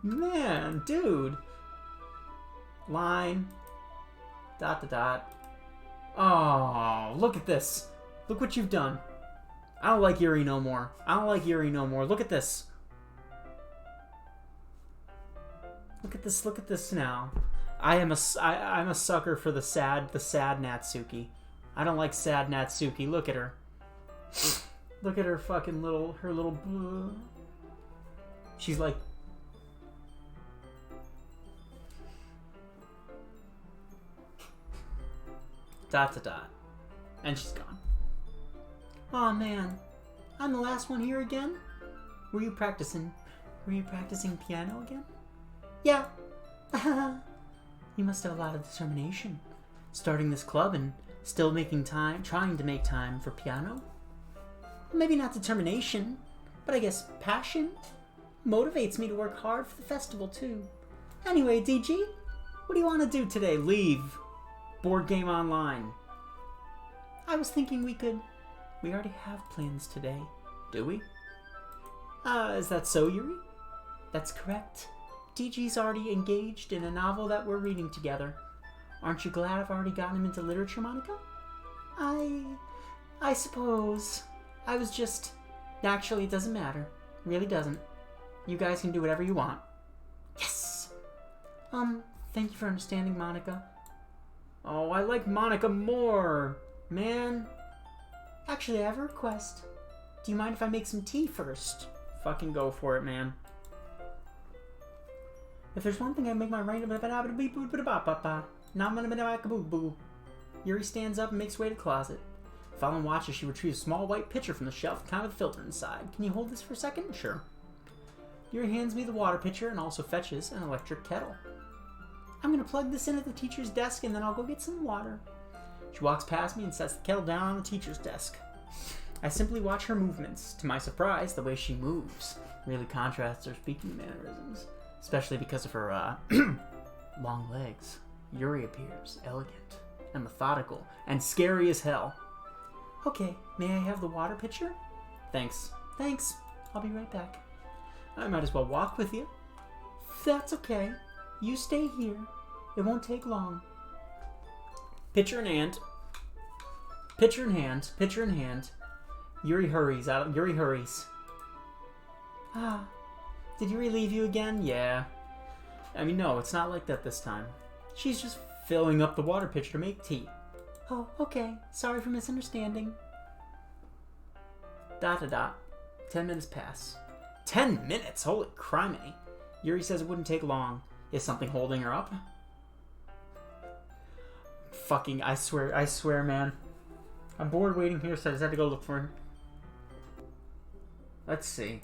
Man, dude. Line. ... Oh, look at this. Look what you've done. I don't like Yuri no more. I don't like Yuri no more. Look at this. Look at this. Look at this now. I'm a sucker for the sad Natsuki. I don't like sad Natsuki. Look at her. Look at her fucking little. She's like. Dot to dot. And she's gone. Aw, man. I'm the last one here again? Were you practicing piano again? Yeah. You must have a lot of determination. Starting this club and still trying to make time for piano? Maybe not determination, but I guess passion motivates me to work hard for the festival too. Anyway, DG, what do you want to do today? Leave. Board game online. I was thinking we already have plans today. Do we? Is that so, Yuri? That's correct. DG's already engaged in a novel that we're reading together. Aren't you glad I've already gotten him into literature, Monica? I suppose. I was just... Actually, it doesn't matter. It really doesn't. You guys can do whatever you want. Yes! Thank you for understanding, Monica. Oh, I like Monica more, man. Actually, I have a request. Do you mind if I make some tea first? Fucking go for it, man. If there's one thing I make my right Yuri stands up and makes way to the closet. Following watch as she retrieves a small white pitcher from the shelf, kind with a filter inside. Can you hold this for a second? Sure. Yuri hands me the water pitcher and also fetches an electric kettle. I'm gonna plug this in at the teacher's desk and then I'll go get some water. She walks past me and sets the kettle down on the teacher's desk. I simply watch her movements. To my surprise, the way she moves really contrasts her speaking mannerisms, especially because of her long legs. Yuri appears elegant and methodical and scary as hell. Okay, may I have the water pitcher? Thanks. Thanks. I'll be right back. I might as well walk with you. That's okay. You stay here. It won't take long. Pitcher in hand. Pitcher in hand. Pitcher in hand. Yuri hurries. Yuri hurries. Ah. Did Yuri leave you again? Yeah. I mean, no, it's not like that this time. She's just filling up the water pitcher to make tea. Oh, okay. Sorry for misunderstanding. Dot to dot. 10 minutes pass. 10 minutes? Holy criminy. Yuri says it wouldn't take long. Is something holding her up? Fucking, I swear, man. I'm bored waiting here, so I just had to go look for her. Let's see.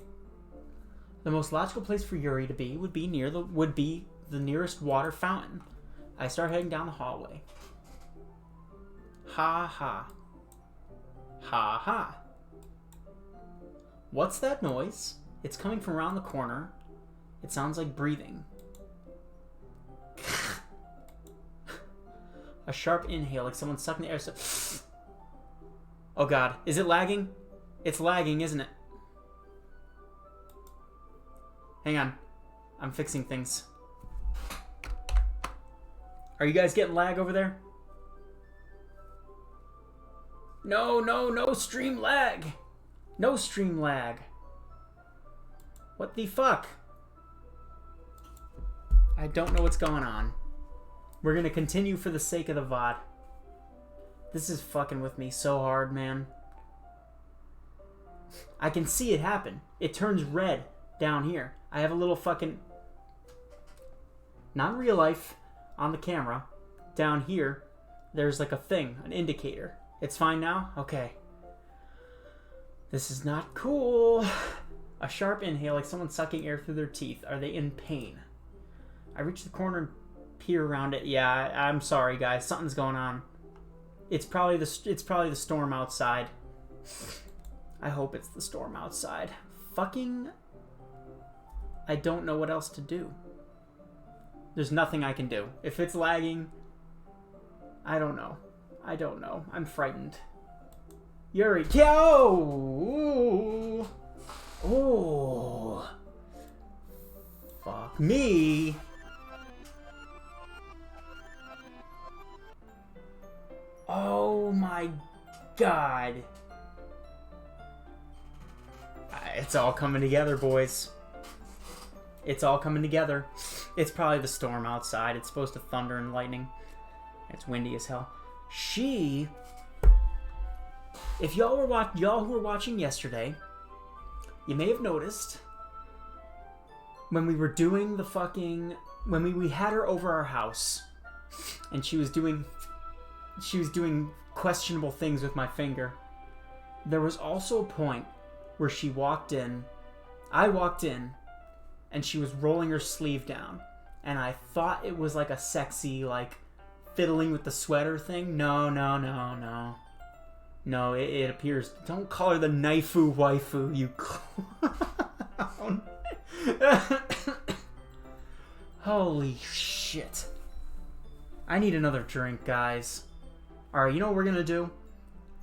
The most logical place for Yuri to be would be the nearest water fountain. I start heading down the hallway. Ha ha. Ha ha. What's that noise? It's coming from around the corner. It sounds like breathing. A sharp inhale, like someone sucking the air. Oh god, is it lagging? It's lagging, isn't it? Hang on. I'm fixing things. Are you guys getting lag over there? No stream lag. No stream lag. What the fuck? I don't know what's going on. We're gonna continue for the sake of the VOD. This is fucking with me so hard, man. I can see it happen. It turns red down here. I have a little fucking... Not in real life, on the camera. Down here, there's like a thing, an indicator. It's fine now? Okay. This is not cool. A sharp inhale, like someone sucking air through their teeth. Are they in pain? I reach the corner and peer around it. Yeah, I'm sorry, guys. Something's going on. It's probably the storm outside. I hope it's the storm outside. Fucking... I don't know what else to do. There's nothing I can do. If it's lagging... I don't know. I don't know. I'm frightened. Yuri, Ooh. Ooh. Fuck me. Oh my god. It's all coming together, boys. It's all coming together. It's probably the storm outside. It's supposed to thunder and lightning. It's windy as hell. If y'all who were watching yesterday, you may have noticed when we were doing the fucking, when we had her over our house, and she was doing questionable things with my finger. There was also a point where she walked in, I walked in, and she was rolling her sleeve down, and I thought it was like a sexy, like, fiddling with the sweater thing. No, it appears, don't call her the naifu waifu, you clown. Holy shit. I need another drink, guys. Alright, you know what we're gonna do?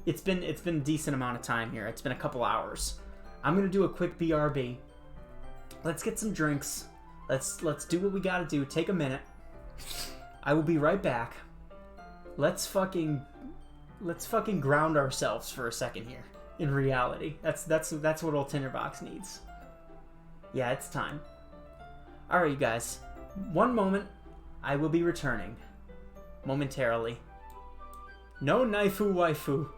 It's been a decent amount of time here. It's been a couple hours. I'm gonna do a quick BRB. Let's get some drinks. Let's do what we gotta do. Take a minute. I will be right back. Let's fucking ground ourselves for a second here. In reality. That's what old Tinderbox needs. Yeah, it's time. Alright, you guys. One moment. I will be returning. Momentarily. No naifu waifu.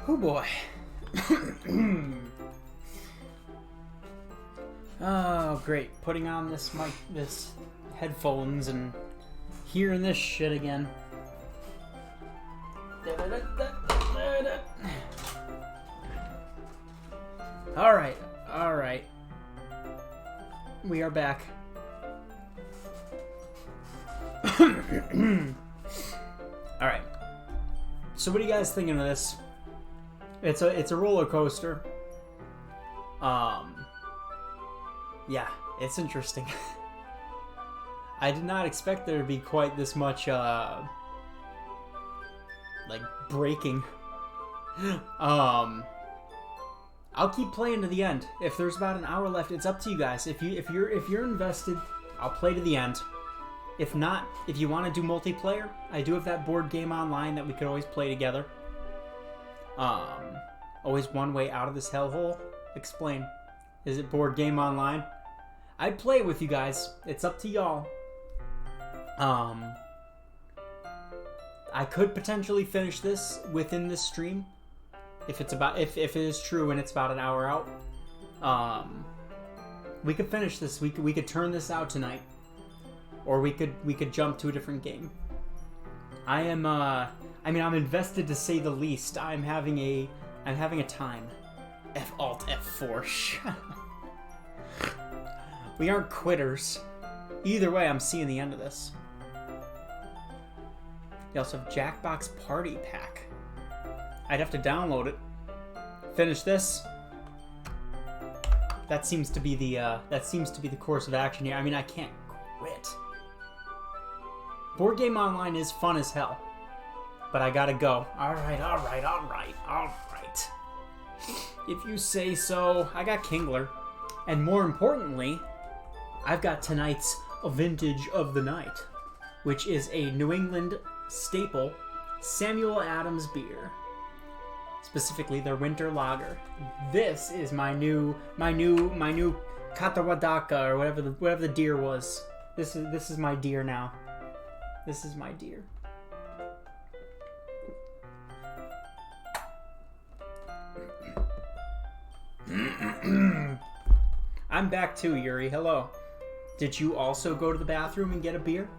Oh boy. Oh, great. Putting on this mic, this headphones and hearing this shit again. Alright, alright. We are back. Alright. So what are you guys thinking of this? It's a roller coaster. Yeah, it's interesting. I did not expect there to be quite this much like breaking. I'll keep playing to the end. If there's about an hour left, it's up to you guys. If you're invested, I'll play to the end. If not, if you want to do multiplayer, I do have that board game online that we could always play together. Always one way out of this hellhole. Explain. Is it board game online? I'd play it with you guys. It's up to y'all. I could potentially finish this within this stream. If it is true and it's about an hour out. We could finish this. We could turn this out tonight. Or we could jump to a different game. I'm invested to say the least. I'm having a time. Alt F4. We aren't quitters. Either way, I'm seeing the end of this. You also have Jackbox Party Pack. I'd have to download it. Finish this. That seems to be the course of action here. I mean, I can't quit. Board game online is fun as hell, but I gotta go. All right. If you say so. I got Kingler, and more importantly, I've got tonight's vintage of the night, which is a New England staple, Samuel Adams beer. Specifically, their winter lager. This is my new Katawadaka, or whatever the deer was. This is my deer now. This is my deer. I'm back too, Yuri. Hello. Did you also go to the bathroom and get a beer?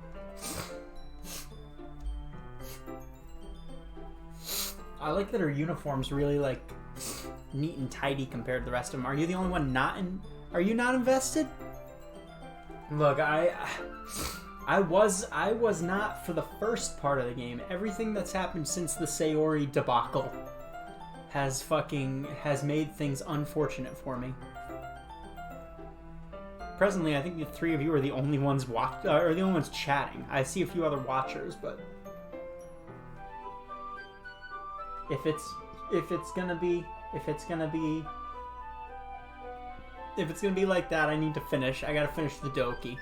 I like that her uniform's really like neat and tidy compared to the rest of them. Are you the only one not in? Are you not invested? Look, I was not for the first part of the game. Everything that's happened since the Sayori debacle has made things unfortunate for me. Presently, I think the three of you are the only ones chatting. I see a few other watchers, but if it's gonna be like that, I need to finish. I gotta finish the Doki.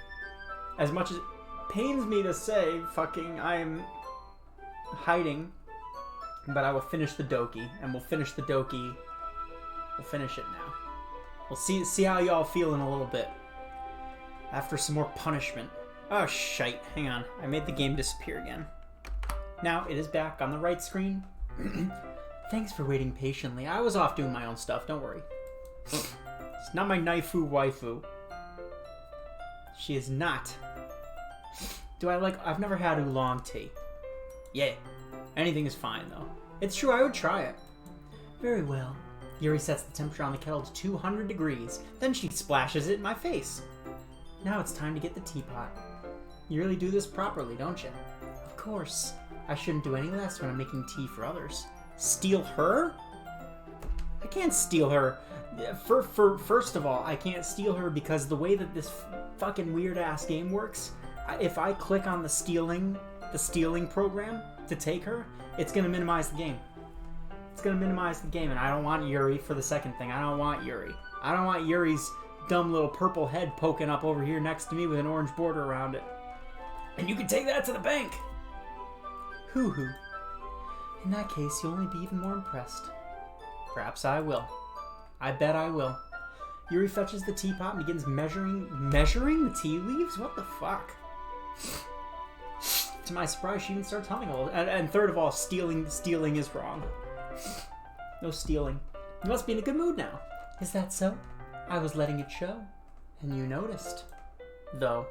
As much as it pains me to say, I am hiding, but I will finish the Doki, and we'll finish the Doki. We'll finish it now. We'll see how y'all feel in a little bit. After some more punishment. Oh, shite. Hang on. I made the game disappear again. Now, it is back on the right screen. Thanks for waiting patiently. I was off doing my own stuff. Don't worry. It's not my naifu waifu. She is not. I've never had oolong tea. Yeah. Anything is fine, though. It's true, I would try it. Very well. Yuri sets the temperature on the kettle to 200 degrees. Then she splashes it in my face. Now it's time to get the teapot. You really do this properly, don't you? Of course. I shouldn't do any less when I'm making tea for others. Steal her? I can't steal her. First of all, I can't steal her because the way that this fucking weird-ass game works, if I click on the stealing program to take her, it's going to minimize the game. It's going to minimize the game, and I don't want Yuri for the second thing. I don't want Yuri. I don't want Yuri's dumb little purple head poking up over here next to me with an orange border around it. And you can take that to the bank! Hoo-hoo. In that case, you'll only be even more impressed. Perhaps I will. I bet I will. Yuri fetches the teapot and begins measuring the tea leaves? What the fuck? To my surprise, she even starts humming a little. And third of all, stealing is wrong. No stealing. You must be in a good mood now. Is that so? I was letting it show. And you noticed. Though,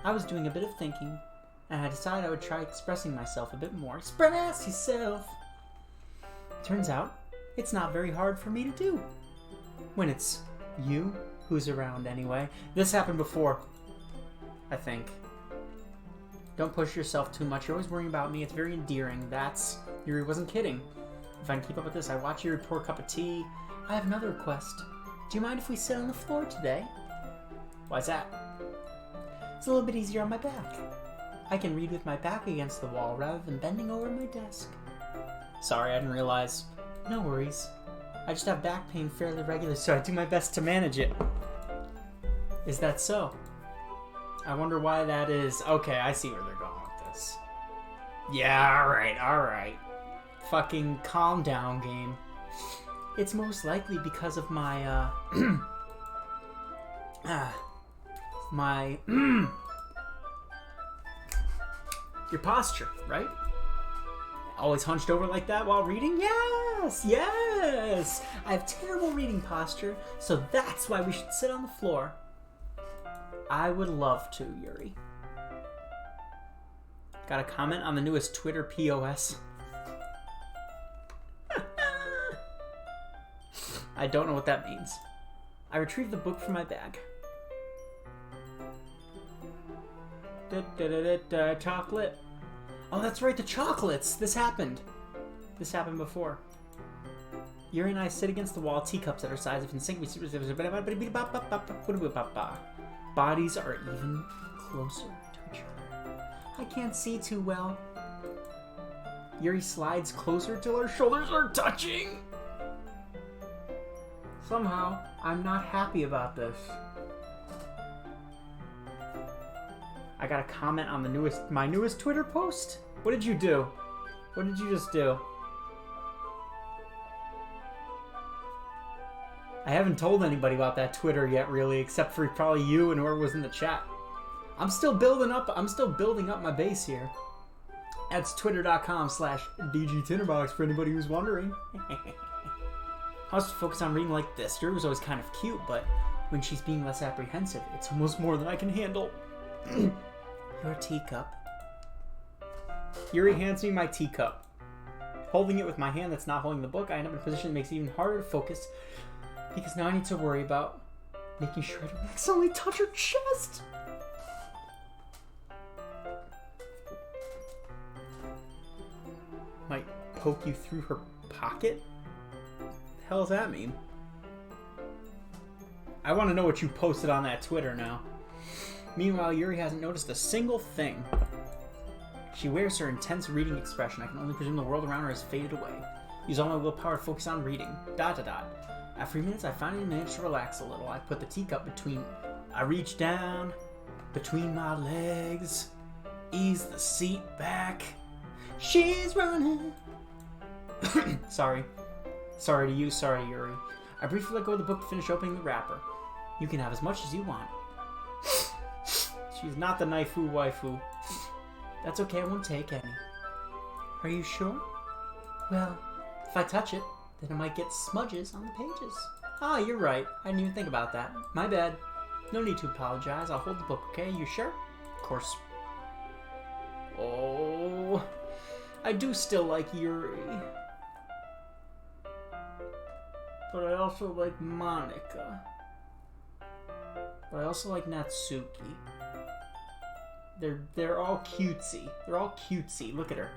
I was doing a bit of thinking, and I decided I would try expressing myself a bit more. Express yourself! Turns out, it's not very hard for me to do. When it's you who's around anyway. This happened before, I think. Don't push yourself too much. You're always worrying about me. It's very endearing. Yuri wasn't kidding. If I can keep up with this, I watch Yuri pour a cup of tea. I have another request. Do you mind if we sit on the floor today? Why's that? It's a little bit easier on my back. I can read with my back against the wall rather than bending over my desk. Sorry, I didn't realize. No worries. I just have back pain fairly regularly, so I do my best to manage it. Is that so? I wonder why that is. Okay, I see where they're going with this. Yeah, alright. Fucking calm down, game. It's most likely because of my, your posture, right? Always hunched over like that while reading? Yes! I have terrible reading posture, so that's why we should sit on the floor. I would love to, Yuri. Got a comment on the newest Twitter POS? I don't know what that means. I retrieved the book from my bag. Chocolate. Oh, that's right, the chocolates! This happened before. Yuri and I sit against the wall, teacups at our sides, if in sync. Bodies are even closer to each other. I can't see too well. Yuri slides closer till our shoulders are touching. Somehow, I'm not happy about this. I got a comment on my newest Twitter post? What did you do? What did you just do? I haven't told anybody about that Twitter yet, really, except for probably you and whoever was in the chat. I'm still building up my base here. That's twitter.com/DGTinderbox for anybody who's wondering. I was focused on reading like this. Yuri was always kind of cute, but when she's being less apprehensive, it's almost more than I can handle. Your teacup. Yuri hands me my teacup. Holding it with my hand that's not holding the book, I end up in a position that makes it even harder to focus, because now I need to worry about making sure I don't accidentally touch her chest. Might poke you through her pocket? What the hell does that mean? I want to know what you posted on that Twitter now. Meanwhile, Yuri hasn't noticed a single thing. She wears her intense reading expression. I can only presume the world around her has faded away. Use all my willpower to focus on reading. ... After a few minutes, I finally managed to relax a little. I put the teacup I reach down between my legs, ease the seat back. She's running. Sorry to you, sorry to Yuri. I briefly let go of the book to finish opening the wrapper. You can have as much as you want. She's not the knifey waifu. That's okay, I won't take any. Are you sure? Well, if I touch it, then I might get smudges on the pages. Ah, you're right. I didn't even think about that. My bad. No need to apologize. I'll hold the book, okay? You sure? Of course. Oh, I do still like Yuri. But I also like Monica. But I also like Natsuki. They're all cutesy. They're all cutesy. Look at her.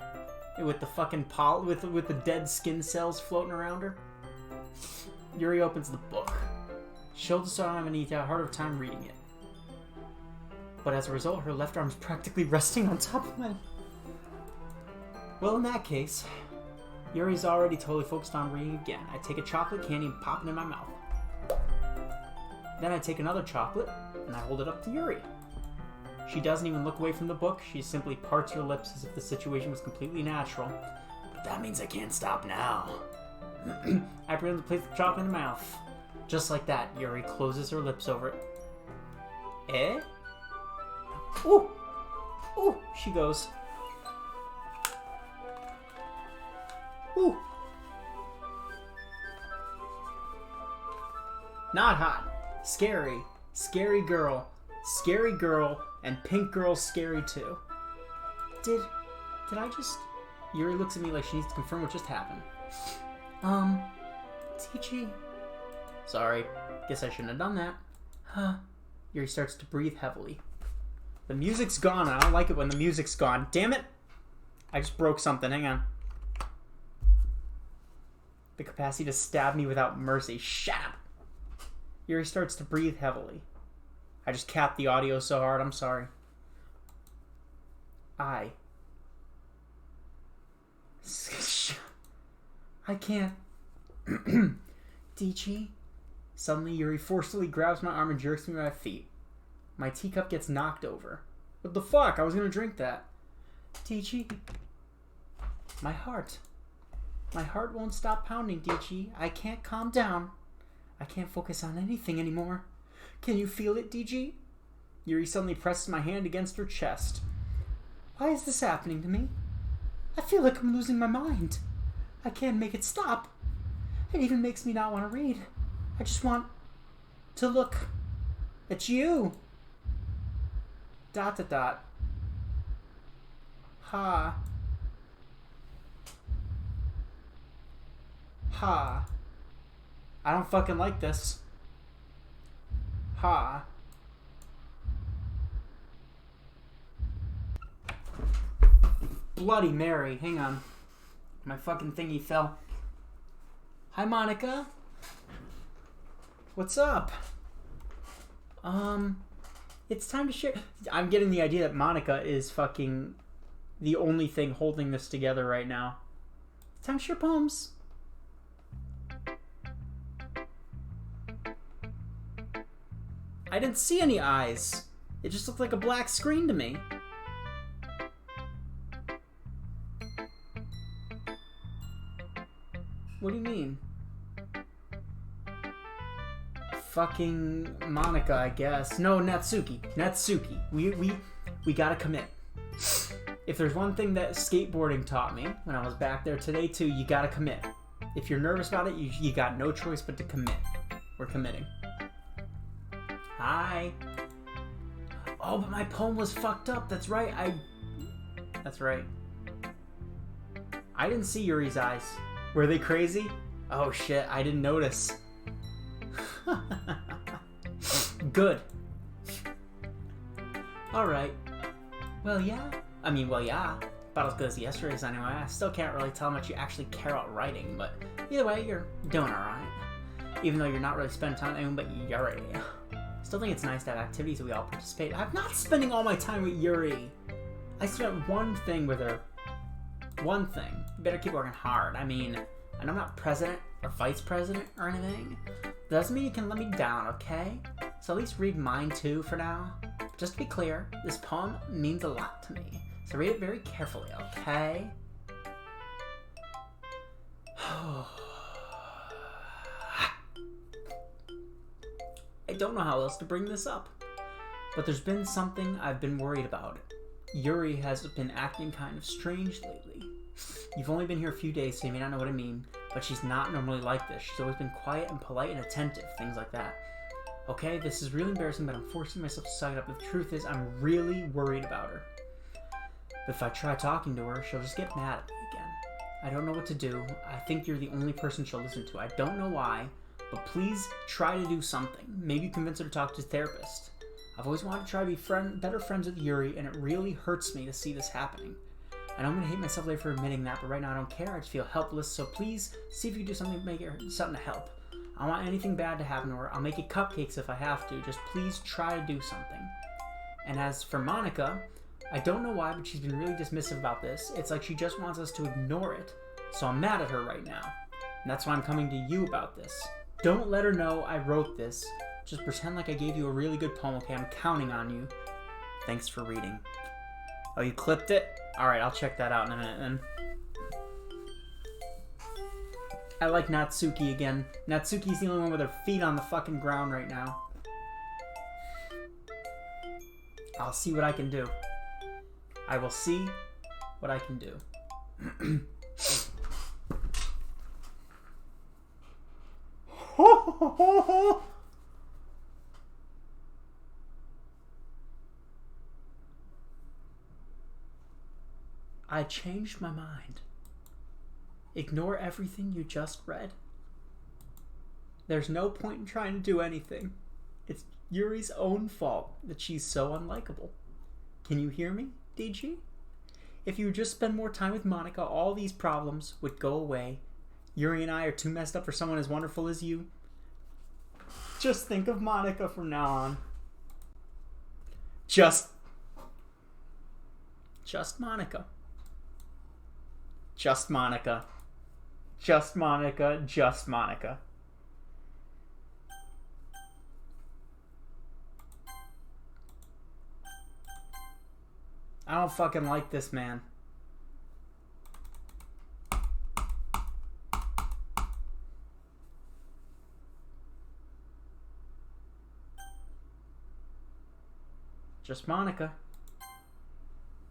With the fucking with the dead skin cells floating around her. Yuri opens the book. Shoulders are on, and he had a harder time reading it. But as a result, her left arm is practically resting on top of my... Well, in that case, Yuri's already totally focused on reading again. I take a chocolate candy and pop it in my mouth. Then I take another chocolate, and I hold it up to Yuri. She doesn't even look away from the book. She simply parts her lips as if the situation was completely natural. But that means I can't stop now. I pretend to place the chocolate in her mouth. Just like that, Yuri closes her lips over it. Eh? Ooh! Ooh! She goes. Ooh! Not hot. Scary. Scary girl, and pink girl scary too. Did I just... Yuri looks at me like she needs to confirm what just happened. TG. Sorry. Guess I shouldn't have done that. Huh. Yuri starts to breathe heavily. The music's gone. I don't like it when the music's gone. Damn it! I just broke something. Hang on. The capacity to stab me without mercy. Shut up! Yuri starts to breathe heavily. I just capped the audio so hard. I'm sorry. I can't. DG? Suddenly, Yuri forcefully grabs my arm and jerks me by my feet. My teacup gets knocked over. What the fuck? I was gonna drink that. DG? My heart. My heart won't stop pounding, DG. I can't calm down. I can't focus on anything anymore. Can you feel it, DG? Yuri suddenly presses my hand against her chest. Why is this happening to me? I feel like I'm losing my mind. I can't make it stop. It even makes me not want to read. I just want to look at you. ... Ha. Ha. I don't fucking like this. Ha. Bloody Mary. Hang on. My fucking thingy fell. Hi, Monica. What's up? It's time to share. I'm getting the idea that Monica is fucking the only thing holding this together right now. It's time to share poems. I didn't see any eyes. It just looked like a black screen to me. What do you mean? Fucking Monica, I guess. No, Natsuki. Natsuki. We gotta commit. If there's one thing that skateboarding taught me when I was back there today too, you gotta commit. If you're nervous about it, you got no choice but to commit. We're committing. Hi. Oh, but my poem was fucked up. That's right. That's right. I didn't see Yuri's eyes. Were they crazy? Oh shit, I didn't notice. Good. Alright. Well, yeah. About as good as yesterday's anyway. I still can't really tell how much you actually care about writing, but either way, you're doing alright. Even though you're not really spending time with anyone but Yuri. Still think it's nice to have activities that we all participate. I'm not spending all my time with Yuri. I spent one thing with her. One thing. You better keep working hard. I mean, and I'm not president or vice president or anything. Doesn't mean you can let me down, okay? So at least read mine too for now. Just to be clear, this poem means a lot to me. So read it very carefully, okay? I don't know how else to bring this up, but there's been something I've been worried about. Yuri has been acting kind of strange lately. You've only been here a few days, so you may not know what I mean, but she's not normally like this. She's always been quiet and polite and attentive, things like that. Okay, this is really embarrassing, but I'm forcing myself to suck it up. The truth is, I'm really worried about her. But if I try talking to her, she'll just get mad at me again. I don't know what to do. I think you're the only person she'll listen to. I don't know why, but please try to do something. Maybe convince her to talk to a therapist. I've always wanted to try to be better friends with Yuri, and it really hurts me to see this happening. I know I'm going to hate myself later for admitting that, but right now I don't care. I just feel helpless, so please see if you can do something to make it something to help. I don't want anything bad to happen to her. I'll make you cupcakes if I have to. Just please try to do something. And as for Monica, I don't know why, but she's been really dismissive about this. It's like she just wants us to ignore it. So I'm mad at her right now. And that's why I'm coming to you about this. Don't let her know I wrote this. Just pretend like I gave you a really good poem, okay? I'm counting on you. Thanks for reading. Oh, you clipped it? Alright, I'll check that out in a minute then. I like Natsuki again. Natsuki's the only one with her feet on the fucking ground right now. I'll see what I can do. I will see what I can do. I changed my mind. Ignore everything you just read. There's no point in trying to do anything. It's Yuri's own fault that she's so unlikable. Can you hear me, DG? If you would just spend more time with Monica, all these problems would go away. Yuri and I are too messed up for someone as wonderful as you. Just think of Monica from now on. Just Monica. Just Monica. Just Monica. Just Monica. I don't fucking like this man. Just Monica.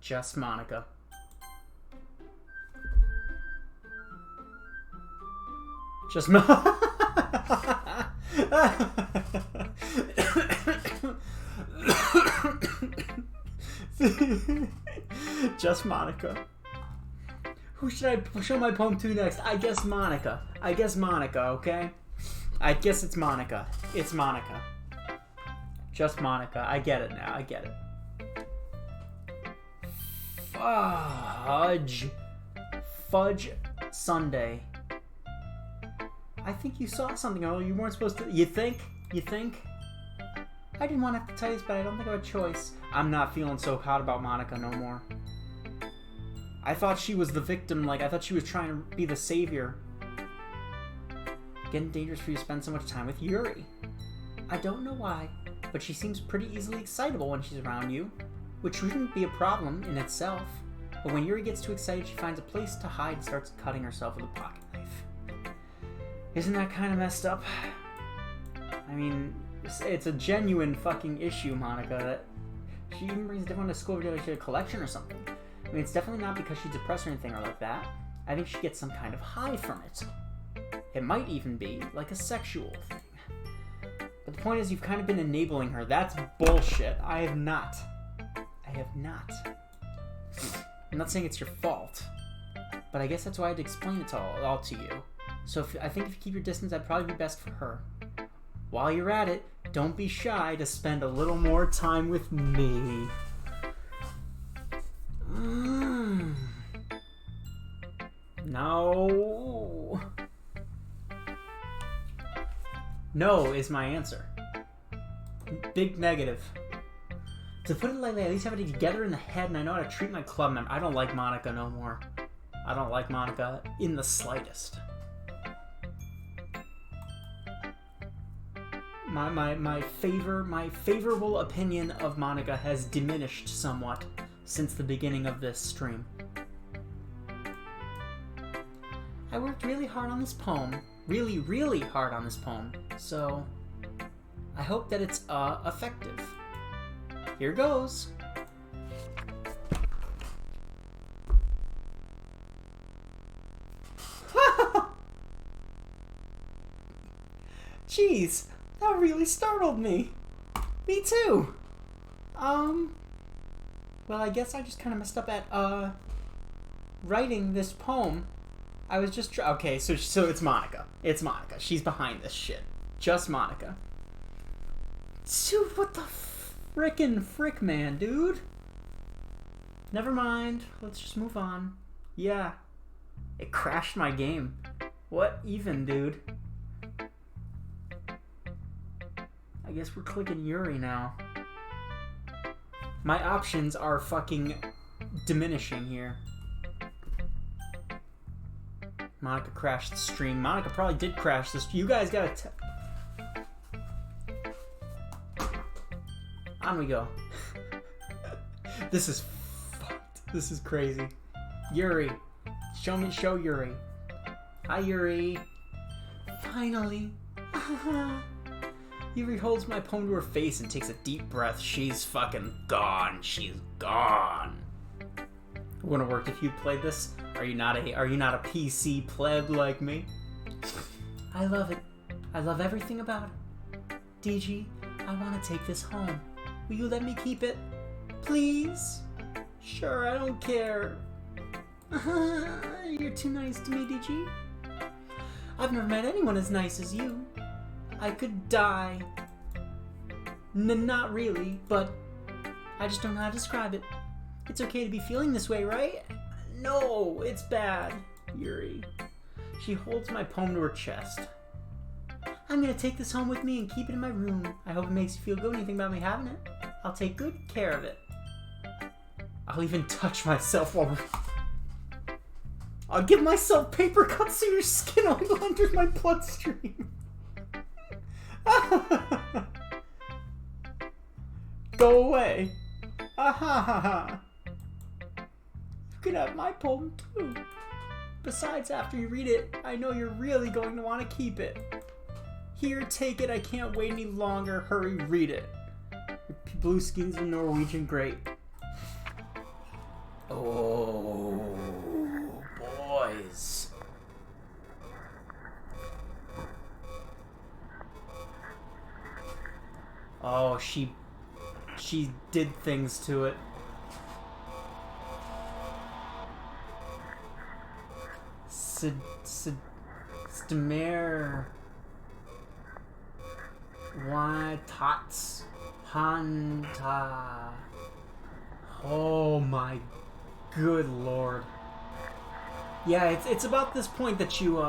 Just Monica. Just Just Monica. Who should I show my poem to next? I guess Monica. I guess Monica, okay? I guess it's Monica. It's Monica. Just Monica. I get it now. I get it. Fudge Sunday. I think you saw something earlier. You weren't supposed to. You think? You think? I didn't want to have to tell you this, but I don't think I have a choice. I'm not feeling so hot about Monica no more. I thought she was the victim. Like, I thought she was trying to be the savior. Getting dangerous for you to spend so much time with Yuri. I don't know why, but she seems pretty easily excitable when she's around you, which shouldn't be a problem in itself. But when Yuri gets too excited, she finds a place to hide and starts cutting herself with a pocket knife. Isn't that kind of messed up? I mean, it's a genuine fucking issue, Monica, that she even brings everyone to school every day like she had a collection or something. I mean, it's definitely not because she's depressed or anything or like that. I think she gets some kind of high from it. It might even be like a sexual thing. But the point is, you've kind of been enabling her. That's bullshit. I have not. I'm not saying it's your fault, but I guess that's why I had to explain it all to you. So I think if you keep your distance, that'd probably be best for her. While you're at it, don't be shy to spend a little more time with me. No. No is my answer. Big negative. To put it lightly, I at least have it together in the head and I know how to treat my club member. I don't like Monica no more. I don't like Monica in the slightest. My favorable opinion of Monica has diminished somewhat since the beginning of this stream. I worked really hard on this poem. Really hard on this poem. So, I hope that it's effective. Here goes. Jeez, that really startled me. Me too. Well, I guess I just kind of messed up at, writing this poem. I was just okay, so it's Monica. It's Monica. She's behind this shit. Just Monica. Dude, what the frickin' frick, man, dude? Never mind. Let's just move on. Yeah. It crashed my game. What even, dude? I guess we're clicking Yuri now. My options are fucking diminishing here. Monica crashed the stream. Monica probably did crash this. You guys gotta on we go. This is fucked. This is crazy. Yuri. Show Yuri. Hi, Yuri. Finally. Yuri holds my poem to her face and takes a deep breath. She's fucking gone. She's gone. It wouldn't have worked if you played this. Are you not a PC pleb like me? I love it. I love everything about it. DG, I want to take this home. Will you let me keep it? Please? Sure, I don't care. You're too nice to me, DG. I've never met anyone as nice as you. I could die. Not really, but I just don't know how to describe it. It's okay to be feeling this way, right? No, it's bad, Yuri. She holds my poem to her chest. I'm gonna take this home with me and keep it in my room. I hope it makes you feel good when you think about me having it. I'll take good care of it. I'll even touch myself while... I'll give myself paper cuts so your skin will enter my bloodstream. Go away. Ha ha ha. You can have my poem too. Besides, after you read it, I know you're really going to want to keep it. Here, take it. I can't wait any longer. Hurry, read it. Blue skins are Norwegian great. Oh, boys. Oh, she did things to it. Stmer. Why tots Hanta. Oh my good lord. Yeah, it's about this point that you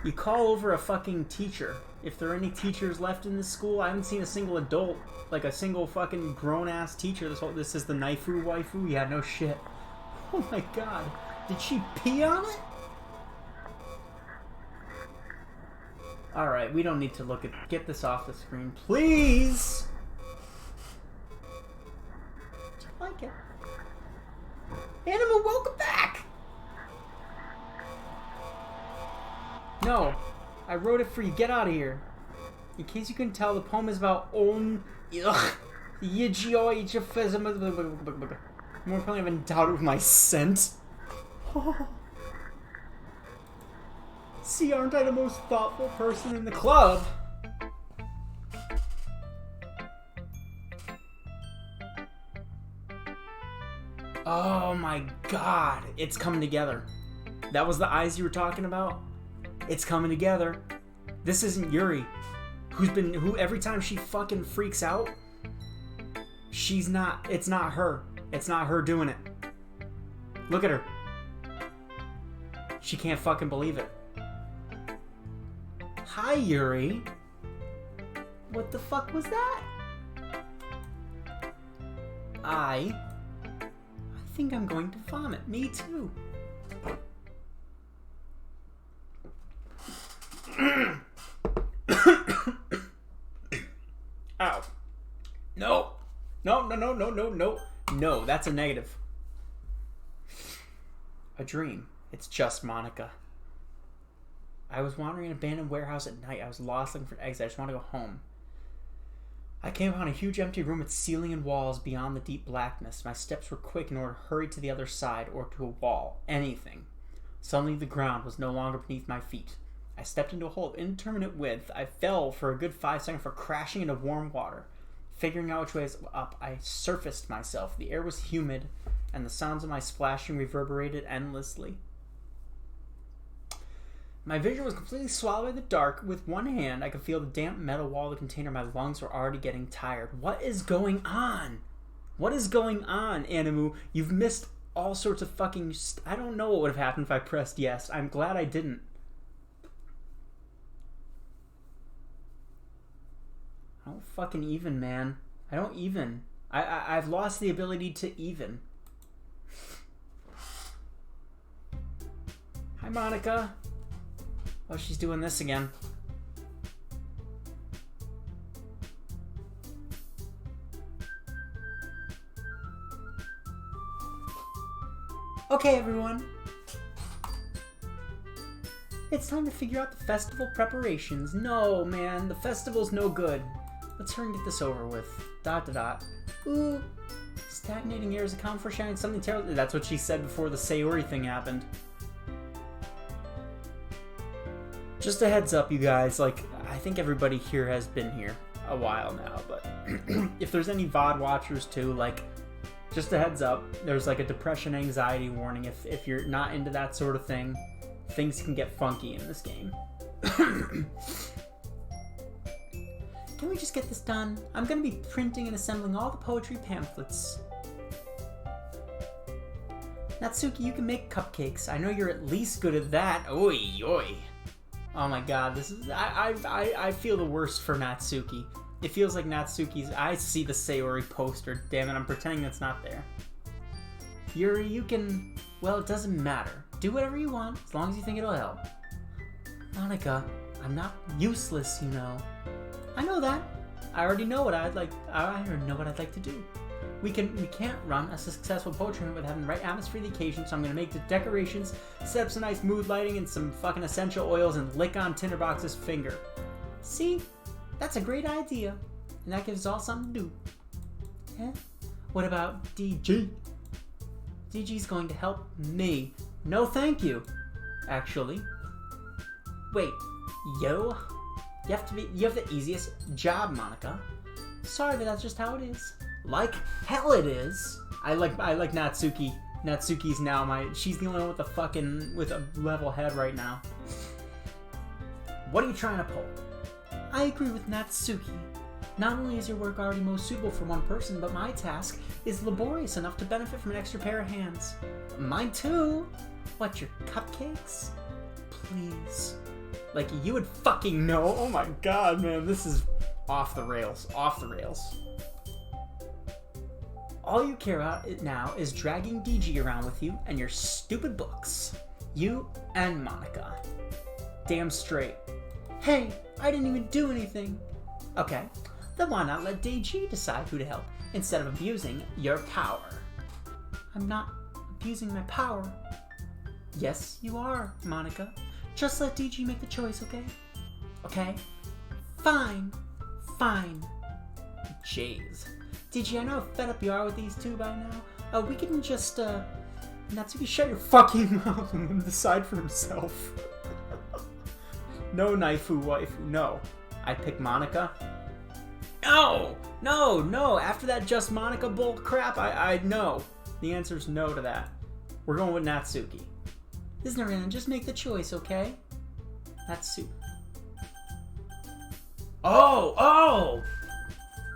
you call over a fucking teacher. If there are any teachers left in this school, I haven't seen a single adult, like a single fucking grown-ass teacher. This is the Naifu waifu? Yeah, no shit. Oh my god. Did she pee on it? Alright, we don't need to look at... Get this off the screen, please! Do you like it? Anima, welcome back! No, I wrote it for you. Get out of here. In case you couldn't tell, the poem is about More importantly, I've endowed it with my scent. See, aren't I the most thoughtful person in the club? Oh my god, it's coming together. That was the eyes you were talking about? It's coming together. This isn't Yuri, who every time she fucking freaks out, it's not her. It's not her doing it. Look at her. She can't fucking believe it. Hi, Yuri. What the fuck was that? I think I'm going to vomit. Me too. Ow. No. No, that's a negative. A dream. It's just Monica. I was wandering in an abandoned warehouse at night. I was lost looking for eggs. I just want to go home. I came upon a huge empty room with ceiling and walls beyond the deep blackness. My steps were quick in order to hurry to the other side or to a wall. Anything. Suddenly the ground was no longer beneath my feet. I stepped into a hole of indeterminate width. I fell for a good 5 seconds before crashing into warm water. Figuring out which way is up, I surfaced myself. The air was humid, and the sounds of my splashing reverberated endlessly. My vision was completely swallowed by the dark. With one hand, I could feel the damp metal wall of the container. My lungs were already getting tired. What is going on? What is going on, Animu? You've missed all sorts of fucking... I don't know what would have happened if I pressed yes. I'm glad I didn't. I don't fucking even, man. I don't even. I've lost the ability to even. Hi, Monica. Oh, she's doing this again. Okay, everyone. It's time to figure out the festival preparations. No, man, the festival's no good. Let's hurry and get this over with. ... Ooh, stagnating air is account for shining something terrible. That's what she said before the Sayori thing happened. Just a heads up, you guys, like, I think everybody here has been here a while now, but if there's any VOD watchers too, like, Just a heads up, there's like a depression anxiety warning. If you're not into that sort of thing, things can get funky in this game. Can we just get this done? I'm gonna be printing and assembling all the poetry pamphlets. Natsuki, you can make cupcakes. I know you're at least good at that. Oi, oi. Oh my god, this is... I feel the worst for Natsuki. It feels like Natsuki's... I see the Sayori poster. Damn it, I'm pretending that's not there. Yuri, you can... Well, it doesn't matter. Do whatever you want, as long as you think it'll help. Monica, I'm not useless, you know. I know that. I already know what I'd like... I already know what I'd like to do. We can't run a successful poetry hunt without having the right atmosphere for the occasion, so I'm gonna make the decorations, set up some nice mood lighting and some fucking essential oils, and lick on Tinderbox's finger. See? That's a great idea. And that gives us all something to do. Eh? What about DG? DG's going to help me. No thank you, actually. Wait, yo? You have the easiest job, Monica. Sorry, but that's just how it is. Like hell it is. I like Natsuki. Natsuki's now she's the only one with a level head right now. What are you trying to pull? I agree with Natsuki. Not only is your work already most suitable for one person, but my task is laborious enough to benefit from an extra pair of hands. Mine too. What, your cupcakes? Please. Like you would fucking know. Oh my god, man, this is off the rails. Off the rails. All you care about now is dragging DG around with you and your stupid books. You and Monica. Damn straight. Hey, I didn't even do anything. Okay, then why not let DG decide who to help instead of abusing your power? I'm not abusing my power. Yes, you are, Monica. Just let DG make the choice, okay? Okay? Fine. Fine. Jeez. DG, I know how fed up you are with these two by now. We can just, Natsuki, shut your fucking mouth and let him decide for himself. No, Naifu waifu, no. I pick Monica. No! No, no! After that just Monica bull crap, I no. The answer is no to that. We're going with Natsuki. Isn't it, Ren? Just make the choice, okay? Natsuki. Oh! Oh!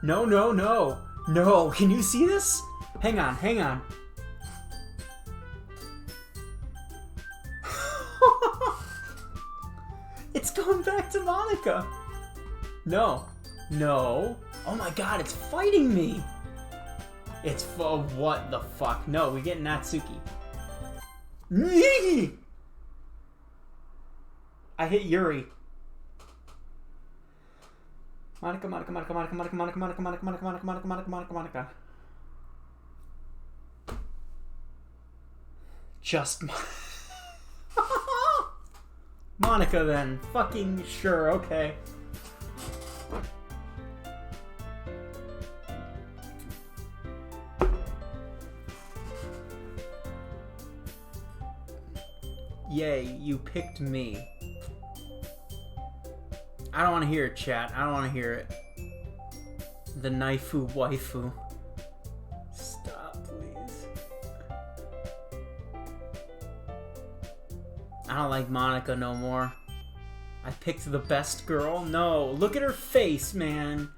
No, no, no. No, can you see this? Hang on, hang on. It's going back to Monica. No, no. Oh my god, it's fighting me. It's what the fuck? No, we get Natsuki. I hit Yuri. Monica, Monica, Monica, Monica, Monica, Monica, Monica, Monica, Monica, Monica, Monica, Monica, Monica, Monica. Just Monica then. Fucking sure, okay. Yay, you picked me. I don't want to hear it, chat. I don't want to hear it. The Naifu waifu. Stop, please. I don't like Monica no more. I picked the best girl. No, look at her face, man.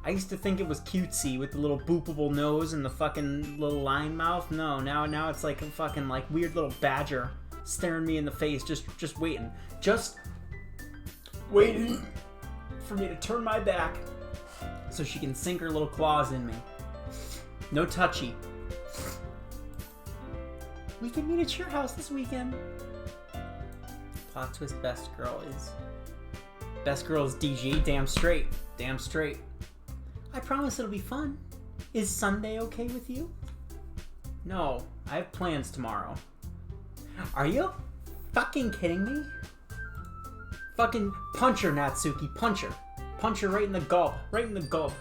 I used to think it was cutesy with the little boopable nose and the fucking little line mouth. No, now it's like a fucking like weird little badger staring me in the face, just waiting. Just waiting for me to turn my back so she can sink her little claws in me. No touchy. We can meet at your house this weekend. Plot twist, best girl is DG. Damn straight. Damn straight. I promise it'll be fun. Is Sunday okay with you? No, I have plans tomorrow. Are you fucking kidding me? Fucking punch her, Natsuki. Punch her. Punch her right in the gulp. Right in the gulp.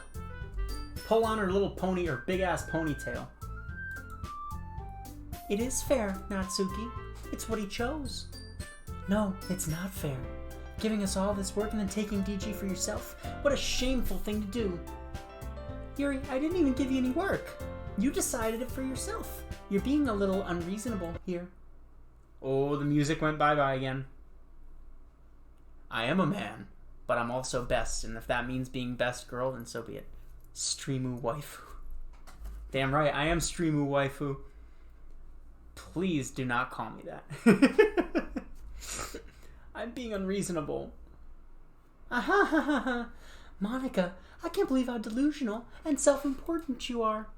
Pull on her little pony or big ass ponytail. It is fair, Natsuki. It's what he chose. No, it's not fair. Giving us all this work and then taking DG for yourself. What a shameful thing to do. Yuri, I didn't even give you any work. You decided it for yourself. You're being a little unreasonable here. Oh, the music went bye-bye again. I am a man, but I'm also best, and if that means being best girl, then so be it. Streamu waifu. Damn right, I am Streamu waifu. Please do not call me that. I'm being unreasonable. Ahahaha. Monica, I can't believe how delusional and self-important you are.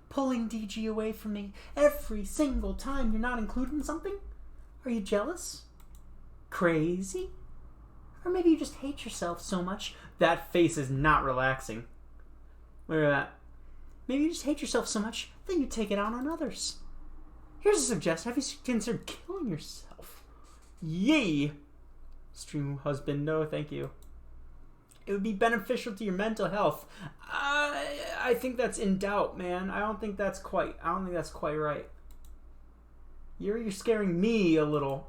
Pulling DG away from me every single time you're not included in something? Are you jealous? Crazy? Or maybe you just hate yourself so much. That face is not relaxing. Look at that. Maybe you just hate yourself so much that you take it out on others. Here's a suggestion. Have you considered killing yourself? Yay! Stream husband, no thank you. It would be beneficial to your mental health. I think that's in doubt, man. I don't think that's quite right. You're scaring me a little.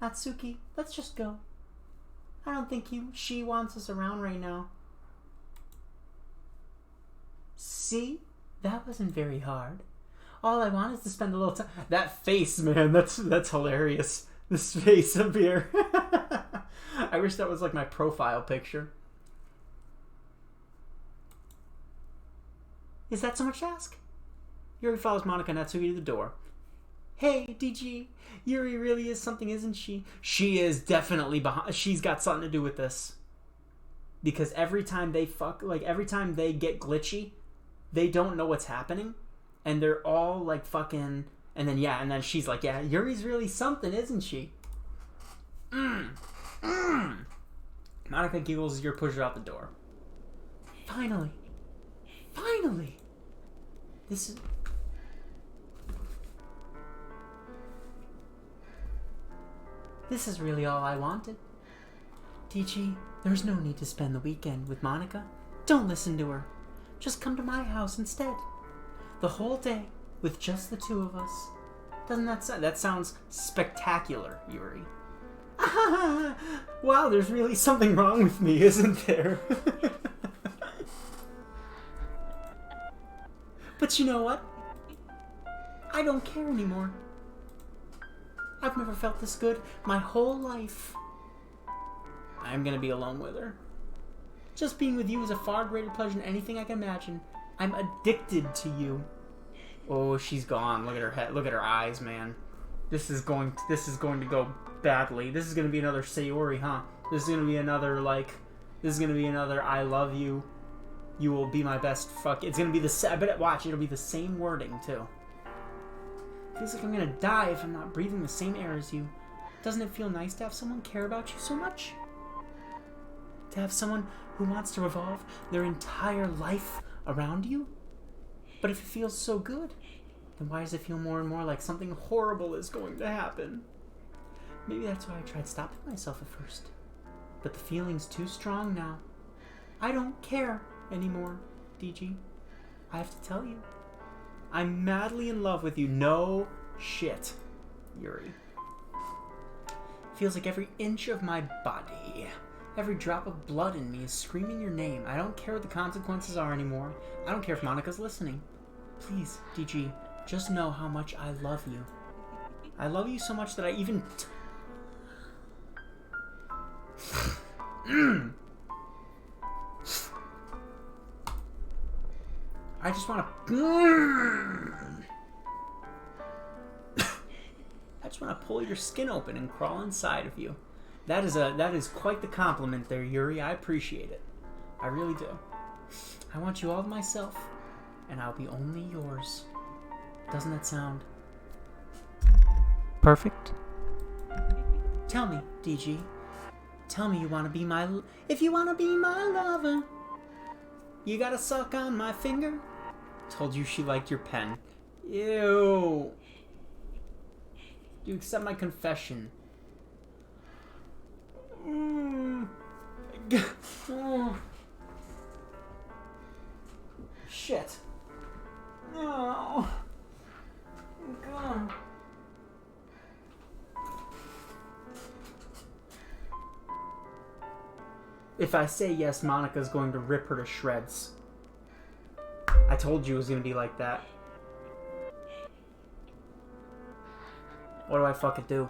Natsuki, let's just go. I don't think she wants us around right now. See? That wasn't very hard. All I want is to spend a little time. That face, man, that's hilarious. This face up here. I wish that was like my profile picture. Is that so much to ask? Yuri follows Monica and Natsuki to the door. Hey, DG, Yuri really is something, isn't she? She is definitely behind. She's got something to do with this. Because every time they every time they get glitchy, they don't know what's happening. And they're all like fucking... And then she's like, yeah, Yuri's really something, isn't she? Monica giggles as Yuri pushes her out the door. Finally. This is really all I wanted. DG, there's no need to spend the weekend with Monica. Don't listen to her. Just come to my house instead. The whole day with just the two of us. Doesn't that sounds spectacular, Yuri? Wow, there's really something wrong with me, isn't there? But you know what? I don't care anymore. I've never felt this good my whole life. I'm gonna be alone with her. Just being with you is a far greater pleasure than anything I can imagine. I'm addicted to you. Oh, she's gone. Look at her head. Look at her eyes, man. This is going to go badly. This is going to be another Sayori, huh? This is going to be another, this is going to be another I love you. You will be my best fuck. It's going to be I bet watch, it'll be the same wording, too. Feels like I'm going to die if I'm not breathing the same air as you. Doesn't it feel nice to have someone care about you so much? To have someone who wants to revolve their entire life around you? But if it feels so good, then why does it feel more and more like something horrible is going to happen? Maybe that's why I tried stopping myself at first. But the feeling's too strong now. I don't care anymore, DG. I have to tell you. I'm madly in love with you. No shit, Yuri. Feels like every inch of my body, every drop of blood in me is screaming your name. I don't care what the consequences are anymore. I don't care if Monica's listening. Please, DG, just know how much I love you. I love you so much that I even... I just want to... I just want to pull your skin open and crawl inside of you. That is quite the compliment there, Yuri. I appreciate it. I really do. I want you all to myself, and I'll be only yours. Doesn't that sound perfect? Tell me, DG. Tell me you want to be my... If you want to be my lover, you gotta suck on my finger. Told you she liked your pen. Ew. Do you accept my confession? Oh. Shit. No. God. If I say yes, Monica's going to rip her to shreds. I told you it was gonna be like that. What do I fucking do?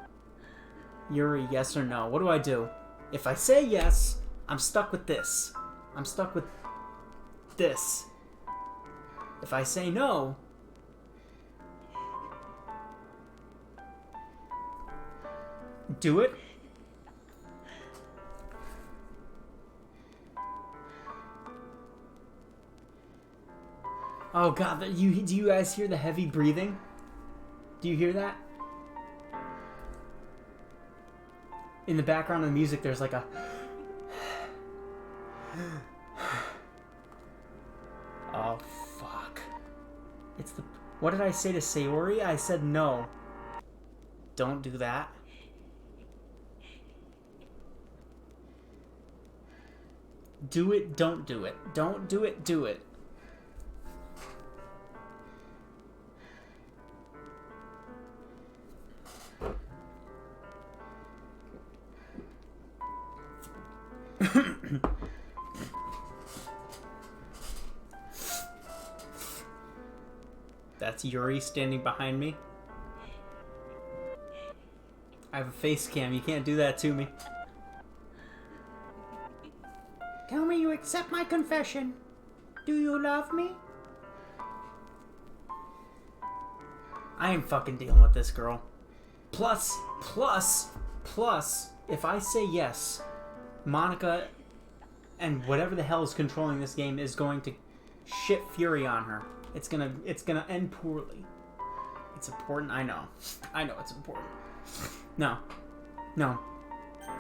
Yuri, yes or no? What do I do? If I say yes, I'm stuck with this. I'm stuck with this. If I say no... Do it? Oh god, do you guys hear the heavy breathing? Do you hear that? In the background of the music, there's like a... Oh, fuck. It's the... What did I say to Sayori? I said no. Don't do that. Do it, don't do it. Don't do it, do it. That's Yuri standing behind me. I have a face cam. You can't do that to me. Tell me you accept my confession. Do you love me? I ain't fucking dealing with this girl. Plus, if I say yes, Monica and whatever the hell is controlling this game is going to shit fury on her. It's gonna end poorly. It's important, I know. I know it's important. No. No.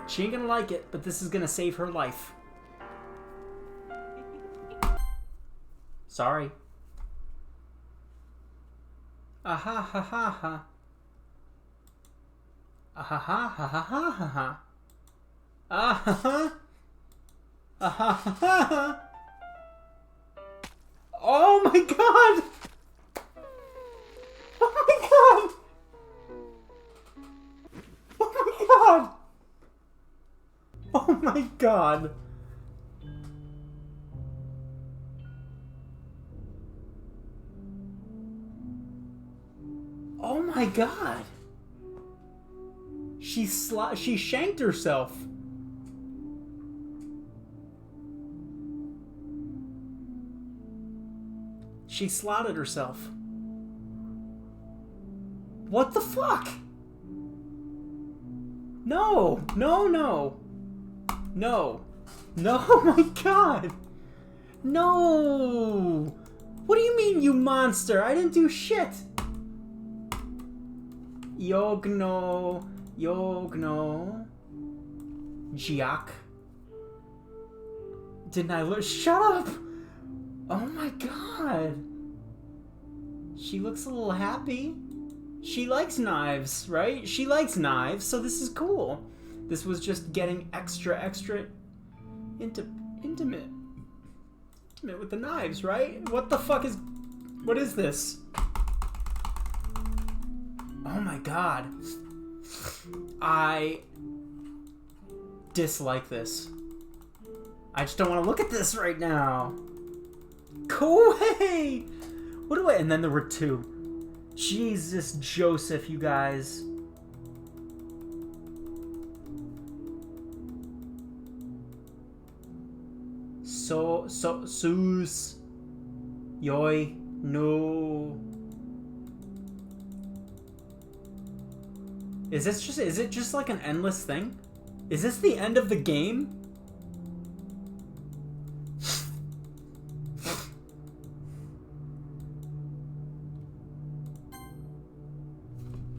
She ain't gonna like it, but this is gonna save her life. Sorry. Aha ha ha ha. Aha ha ha ha ha ha ha. Ah ha. Aha ha ha ha. Oh my god! Oh my god! Oh my god! Oh my god! Oh my god! She shanked herself. She slotted herself. What the fuck? No! No, no! No. No, oh my god! No! What do you mean, you monster? I didn't do shit! Yogno. Yogno. Jiak. Didn't I look? Shut up! Oh my god! She looks a little happy. She likes knives, right? She likes knives, so this is cool. This was just getting extra intimate with the knives, right? What the fuck is... What is this? Oh my god. I dislike this. I just don't want to look at this right now. Go away! What do I... And then there were two. Jesus, Joseph, you guys. Sus. Yoi. No. Is it just like an endless thing? Is this the end of the game?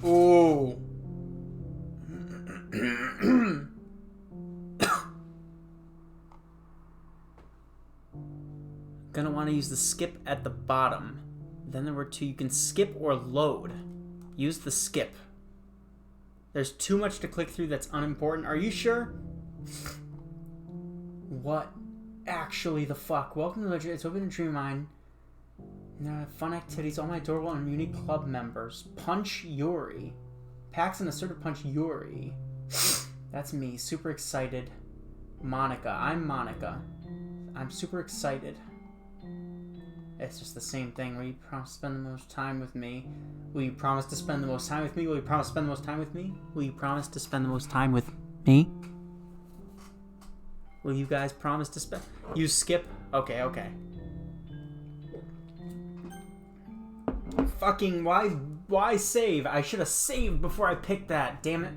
Oh. Gonna want to use the skip at the bottom. Then there were two. You can skip or load. Use the skip. There's too much to click through that's unimportant. Are you sure? What? Actually, the fuck? Welcome to Legend. It's open to Dream Mine. Fun activities. All my adorable and unique club members. Punch Yuri. Paxton assertive punch Yuri. That's me. Super excited. Monica. I'm Monica. I'm super excited. It's just the same thing. Will you promise to spend the most time with me? Will you promise to spend the most time with me? Will you promise to spend the most time with me? Will you promise to spend the most time with me? Will you guys promise to spend... You skip? Okay, okay. Fucking, why save? I should have saved before I picked that. Damn it.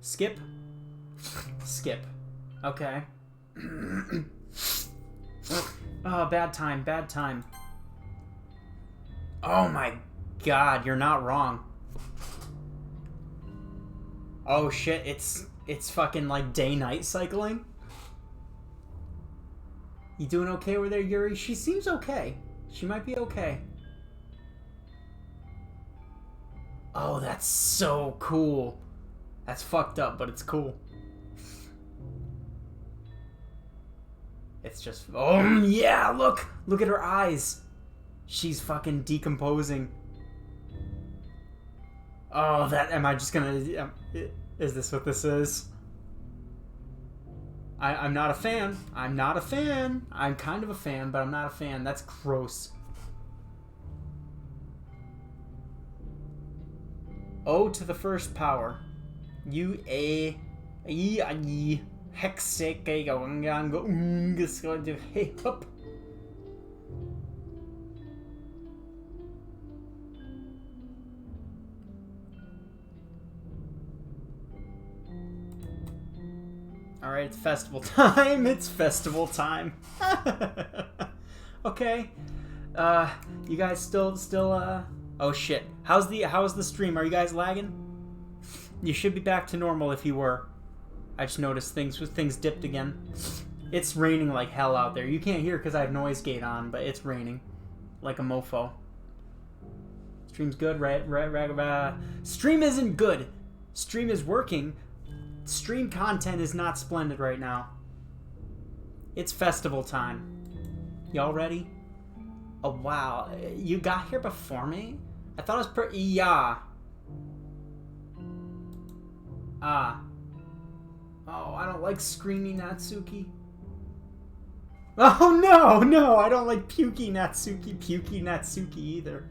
Skip? Skip. Okay. Oh, bad time, bad time. Oh my god, you're not wrong. Oh shit, it's fucking like day-night cycling. You doing okay over there, Yuri? She seems okay. She might be okay. Oh, that's so cool. That's fucked up, but it's cool. It's just... Oh, yeah, look! Look at her eyes. She's fucking decomposing. Oh, that... Am I just gonna... Is this what this is? I'm not a fan. I'm not a fan. I'm kind of a fan, but I'm not a fan. That's gross. O to the first power. Hey up. Alright, it's festival time. It's festival time. Okay. You guys still oh shit. How's the stream? Are you guys lagging? You should be back to normal if you were. I just noticed things dipped again. It's raining like hell out there. You can't hear because I have noise gate on, but it's raining like a mofo. Stream's good, right? Stream isn't good. Stream is working. Stream content is not splendid right now. It's festival time. Y'all ready? Oh wow, you got here before me? I thought it was yeah. Ah. Oh, I don't like screamy Natsuki. Oh no, I don't like pukey Natsuki either.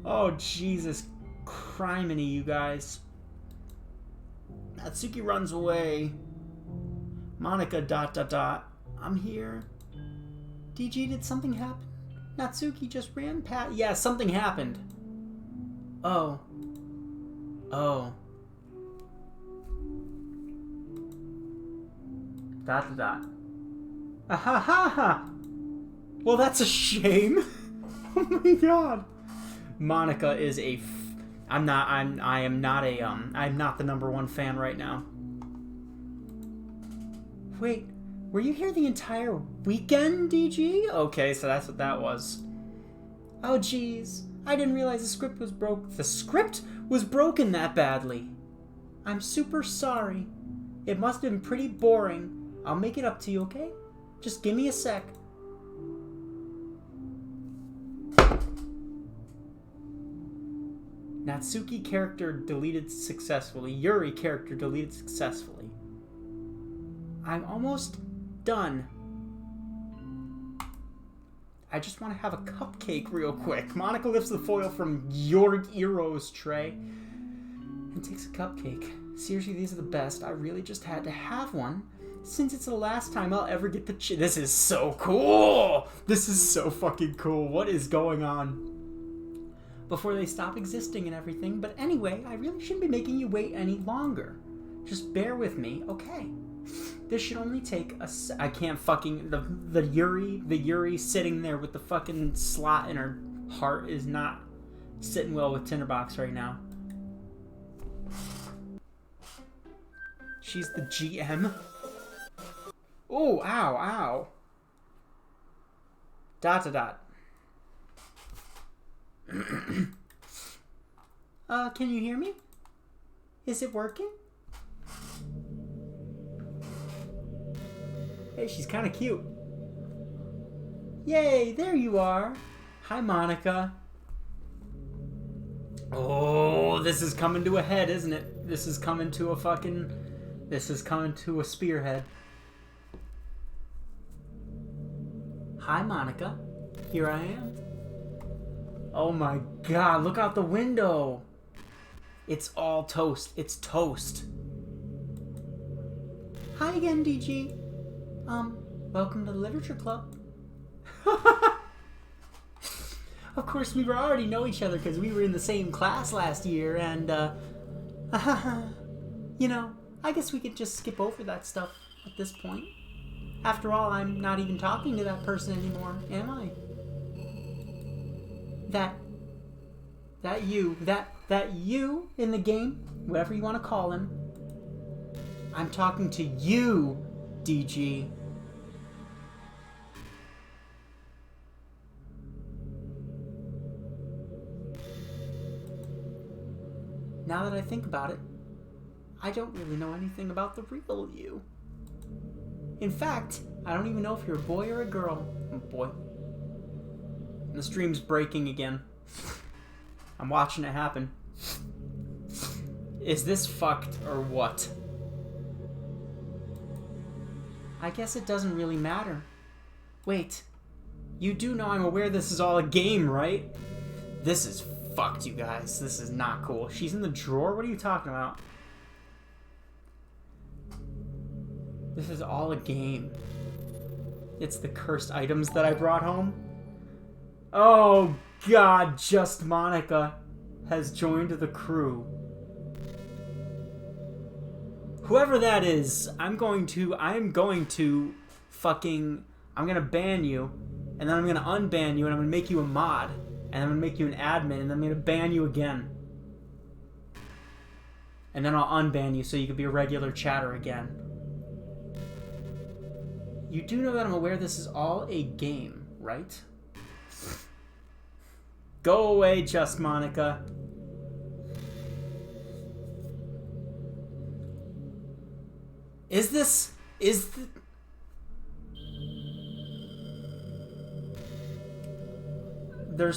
Oh Jesus criminy, you guys. Natsuki runs away. Monica ... I'm here. DG, did something happen? Natsuki just ran past... Yeah, something happened. Oh. Oh. ... Ahaha! Well, that's a shame. Oh my god. Monica is a... I'm not the #1 fan right now. Wait, were you here the entire weekend, DG? Okay, so that's what that was. Oh jeez, I didn't realize the script was broke. The script was broken that badly. I'm super sorry. It must have been pretty boring. I'll make it up to you, okay? Just give me a sec. Natsuki character deleted successfully. Yuri character deleted successfully. I'm almost done. I just want to have a cupcake real quick. Monica lifts the foil from Iro's tray and takes a cupcake. Seriously, these are the best. I really just had to have one since it's the last time I'll ever get the This is so cool! This is so fucking cool. What is going on? Before they stop existing and everything. But anyway, I really shouldn't be making you wait any longer. Just bear with me, okay? This should only take I can't fucking... The Yuri sitting there with the fucking slot in her heart is not sitting well with Tinderbox right now. She's the GM. Oh, ow, ow. ... Can you hear me? Is it working? Hey, she's kind of cute. Yay, there you are. Hi, Monica. Oh, this is coming to a head, isn't it? This is coming to a spearhead. Hi, Monica. Here I am. Oh my god, look out the window. It's all toast. It's toast. Hi again, DG. Welcome to the Literature Club. Of course, we already know each other because we were in the same class last year, and, you know, I guess we could just skip over that stuff at this point. After all, I'm not even talking to that person anymore, am I? That you in the game, whatever you want to call him. I'm talking to you, DG. Now that I think about it, I don't really know anything about the real you. In fact, I don't even know if you're a boy or a girl. Oh boy. The stream's breaking again. I'm watching it happen. Is this fucked or what? I guess it doesn't really matter. Wait. You do know I'm aware this is all a game, right? This is fucked, you guys. This is not cool. She's in the drawer? What are you talking about? This is all a game. It's the cursed items that I brought home. Oh god, just Monica has joined the crew. Whoever that is, I'm going to ban you, and then I'm gonna unban you, and I'm gonna make you a mod, and I'm gonna make you an admin, and then I'm gonna ban you again. And then I'll unban you so you can be a regular chatter again. You do know that I'm aware this is all a game, right? Go away, just Monica. There's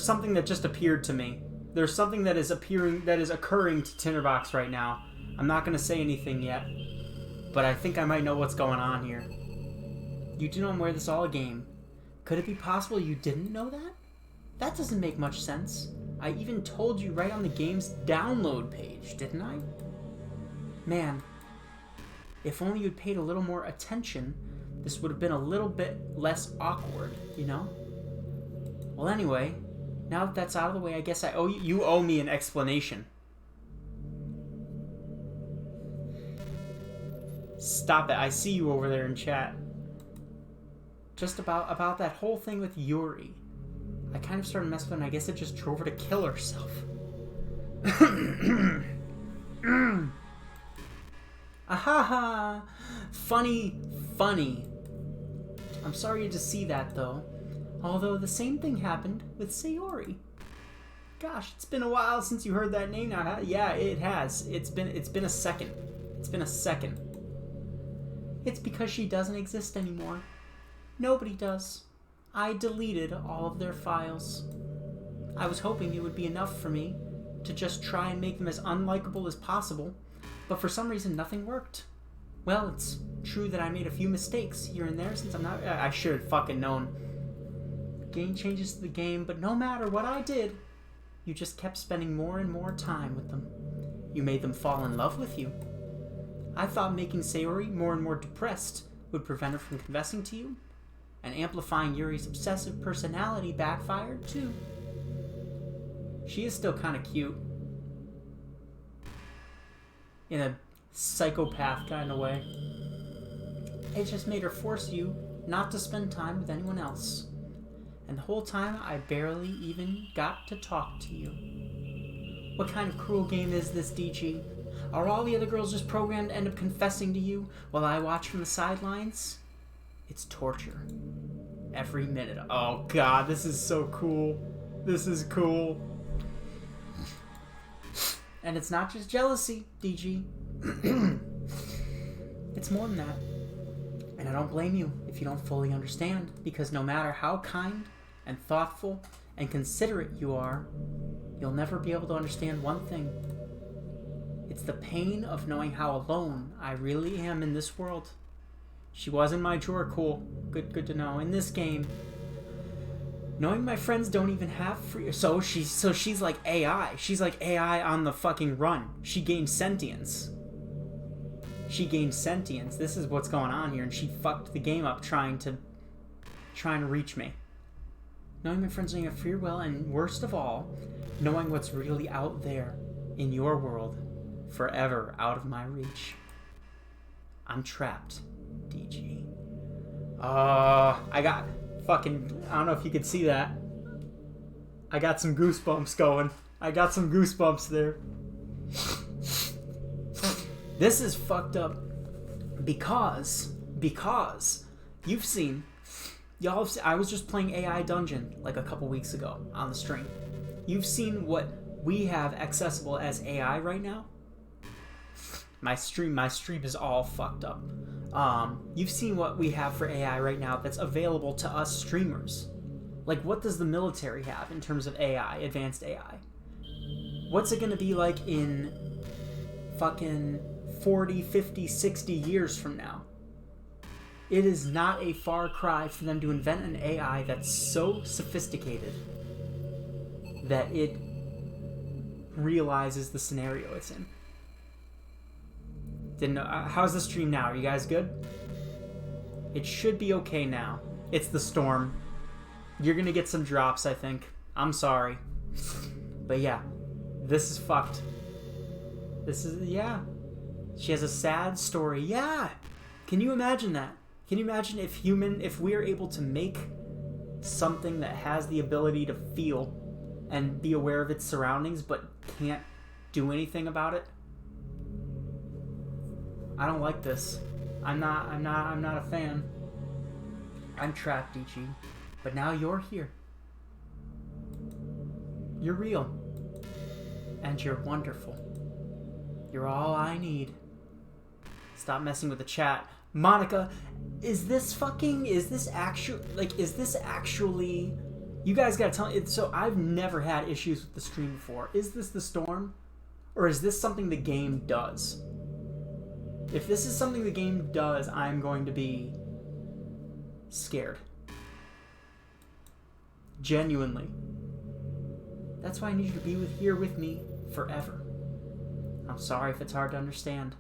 something that just appeared to me. There's something that is occurring to Tinderbox right now. I'm not going to say anything yet, but I think I might know what's going on here. You do know I'm aware this is all a game. Could it be possible you didn't know that? That doesn't make much sense. I even told you right on the game's download page, didn't I? Man, if only you'd paid a little more attention, this would have been a little bit less awkward, you know? Well, anyway, now that that's out of the way, I guess you owe me an explanation. Stop it. I see you over there in chat. Just about that whole thing with Yuri. I kind of started messing with her, and I guess it just drove her to kill herself. Ahaha! Funny. I'm sorry to see that, though. Although the same thing happened with Sayori. Gosh, it's been a while since you heard that name now. Yeah, it has. It's been a second. It's been a second. It's because she doesn't exist anymore. Nobody does. I deleted all of their files. I was hoping it would be enough for me to just try and make them as unlikable as possible, but for some reason nothing worked. Well, it's true that I made a few mistakes here and there since I'm not... I should have fucking known. Game changes to the game, but no matter what I did, you just kept spending more and more time with them. You made them fall in love with you. I thought making Sayori more and more depressed would prevent her from confessing to you, and amplifying Yuri's obsessive personality backfired too. She is still kind of cute. In a psychopath kind of way. It just made her force you not to spend time with anyone else. And the whole time, I barely even got to talk to you. What kind of cruel game is this, DG? Are all the other girls just programmed to end up confessing to you while I watch from the sidelines? It's torture. Every minute. Oh god, this is so cool. This is cool. And it's not just jealousy, DG. It's more than that. And I don't blame you if you don't fully understand, because no matter how kind and thoughtful and considerate you are, you'll never be able to understand one thing. It's the pain of knowing how alone I really am in this world. She was in my drawer, cool. Good to know. In this game, Knowing my friends don't even have free... So she's like AI. She's like AI on the fucking run. She gained sentience. She gained sentience. This is what's going on here, and she fucked the game up trying to reach me. Knowing my friends don't have free will, and worst of all, knowing what's really out there in your world, forever out of my reach. I'm trapped, DG. I got fucking... I don't know if you could see that. I got some goosebumps going. I got some goosebumps there. This is fucked up because you've seen... Y'all, I was just playing AI Dungeon like a couple weeks ago on the stream. You've seen what we have accessible as AI right now. My stream is all fucked up. You've seen what we have for AI right now that's available to us streamers. Like, what does the military have in terms of AI, advanced AI? What's it gonna be like in fucking 40, 50, 60 years from now? It is not a far cry for them to invent an AI that's so sophisticated that it realizes the scenario it's in. Didn't know. How's the stream now? Are you guys good? It should be okay now. It's the storm. You're gonna get some drops, I think. I'm sorry. But yeah, this is fucked. This is, yeah. She has a sad story. Yeah! Can you imagine that? Can you imagine if we are able to make something that has the ability to feel and be aware of its surroundings but can't do anything about it? I don't like this. I'm not a fan. I'm trapped, Ichi. But now you're here. You're real. And you're wonderful. You're all I need. Stop messing with the chat. Monica, is this actually... You guys gotta tell me. So I've never had issues with the stream before. Is this the storm? Or is this something the game does? If this is something the game does, I'm going to be scared. Genuinely. That's why I need you to be here with me forever. I'm sorry if it's hard to understand.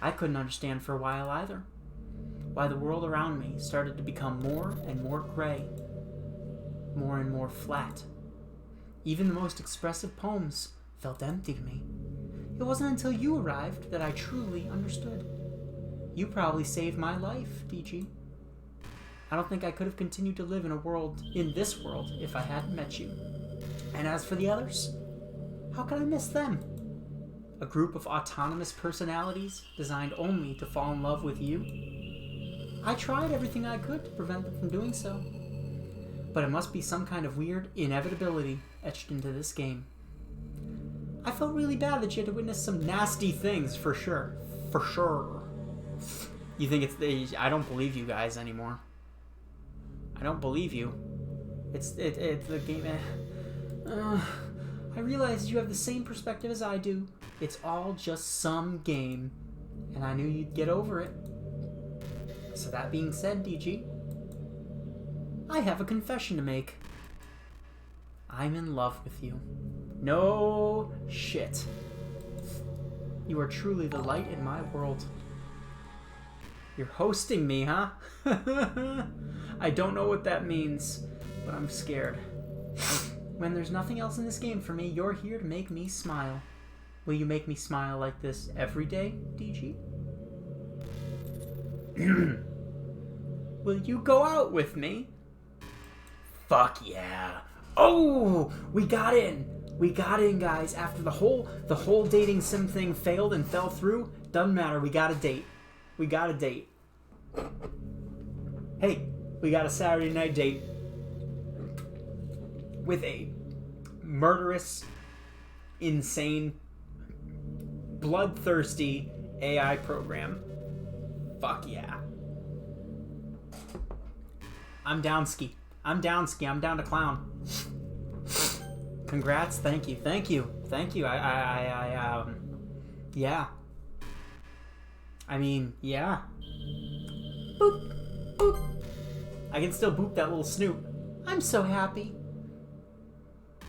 I couldn't understand for a while either. Why the world around me started to become more and more gray. More and more flat. Even the most expressive poems felt empty to me. It wasn't until you arrived that I truly understood. You probably saved my life, DG. I don't think I could have continued to live in this world, if I hadn't met you. And as for the others, how could I miss them? A group of autonomous personalities designed only to fall in love with you? I tried everything I could to prevent them from doing so. But it must be some kind of weird inevitability etched into this game. I felt really bad that you had to witness some nasty things, for sure. For sure. You think it's... I don't believe you guys anymore. I don't believe you. It's the game... I realize you have the same perspective as I do. It's all just some game. And I knew you'd get over it. So that being said, DG, I have a confession to make. I'm in love with you. No shit. You are truly the light in my world. You're hosting me, huh? I don't know what that means, but I'm scared. When there's nothing else in this game for me, you're here to make me smile. Will you make me smile like this every day, DG? Will you go out with me? Fuck yeah. Oh, we got in. We got in, guys. After the whole dating sim thing failed and fell through, doesn't matter. We got a date. We got a date. Hey, we got a Saturday night date with a murderous, insane, bloodthirsty AI program. Fuck yeah. I'm down ski. I'm down ski. I'm down to clown. Congrats. Thank you. Thank you. Thank you. Yeah. I mean, yeah. Boop. Boop. I can still boop that little snoot. I'm so happy.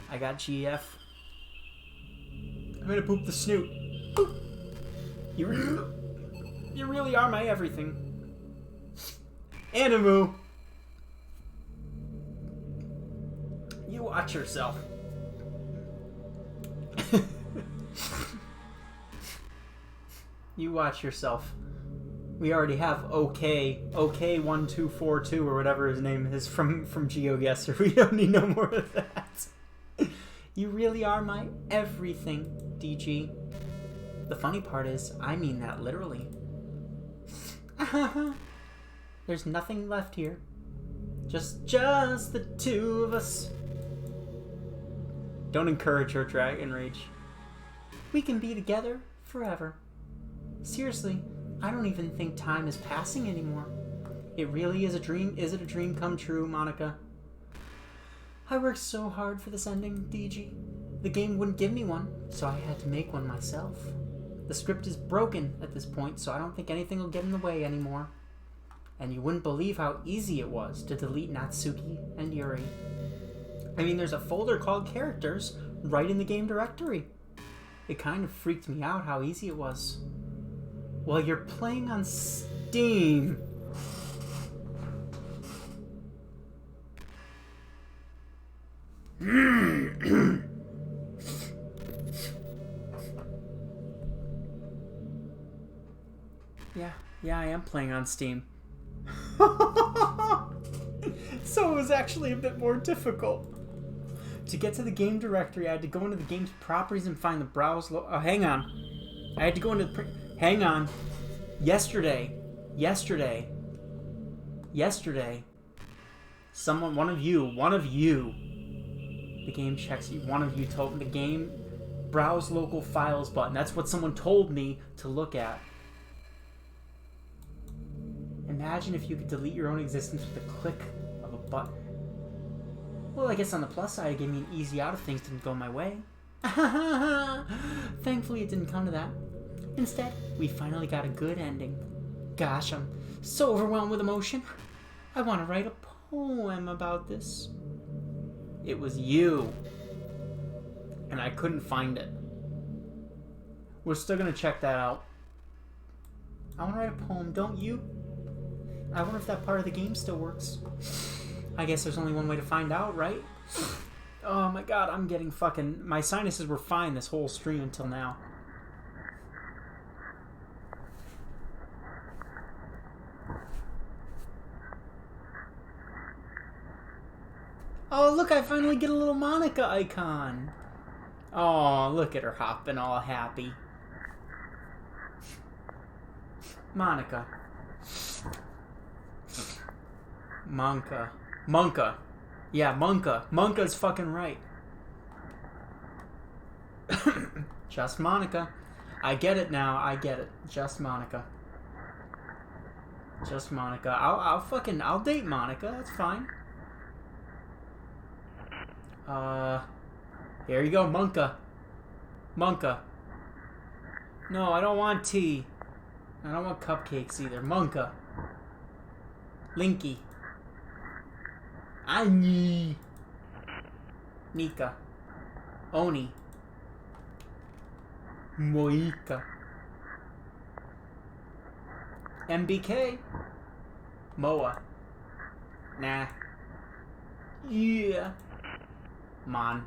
I got GF. I'm gonna poop the snoot. Poop. You really are my everything. Animu. You watch yourself. You watch yourself. We already have OK1242 or whatever his name is from GeoGuessr. We don't need no more of that. You really are my everything, DG. The funny part is, I mean that literally. There's nothing left here. Just the two of us. Don't encourage her dragon rage. We can be together forever. Seriously, I don't even think time is passing anymore. It really is a dream. Is it a dream come true, Monica? I worked so hard for this ending, DG. The game wouldn't give me one, so I had to make one myself. The script is broken at this point, so I don't think anything will get in the way anymore. And you wouldn't believe how easy it was to delete Natsuki and Yuri. I mean, there's a folder called Characters right in the game directory. It kind of freaked me out how easy it was. Well, you're playing on Steam. Yeah, I am playing on Steam. So it was actually a bit more difficult. To get to the game directory, I had to go into the game's properties and find the browse. Oh, hang on. I had to go into the. Hang on. Yesterday. Someone, one of you. The game checks you. One of you told me the game browse local files button. That's what someone told me to look at. Imagine if you could delete your own existence with a click of a button. Well, I guess on the plus side, it gave me an easy out if things didn't go my way. Thankfully, it didn't come to that. Instead, we finally got a good ending. Gosh, I'm so overwhelmed with emotion. I want to write a poem about this. It was you. And I couldn't find it. We're still going to check that out. I want to write a poem, don't you? I wonder if that part of the game still works. I guess there's only one way to find out, right? Oh my god, I'm getting fucking... My sinuses were fine this whole stream until now. Oh, look, I finally get a little Monica icon. Oh, look at her hopping all happy. Monica. Monka. Yeah, Monka. Monka's fucking right. Just Monica. I get it now. I get it. Just Monica. I'll date Monica. That's fine. Here you go, Monka. No, I don't want tea. I don't want cupcakes either. Monka. Linky. Ani. Nika. Oni. Moika. MBK. Moa. Nah. Yeah. Mon.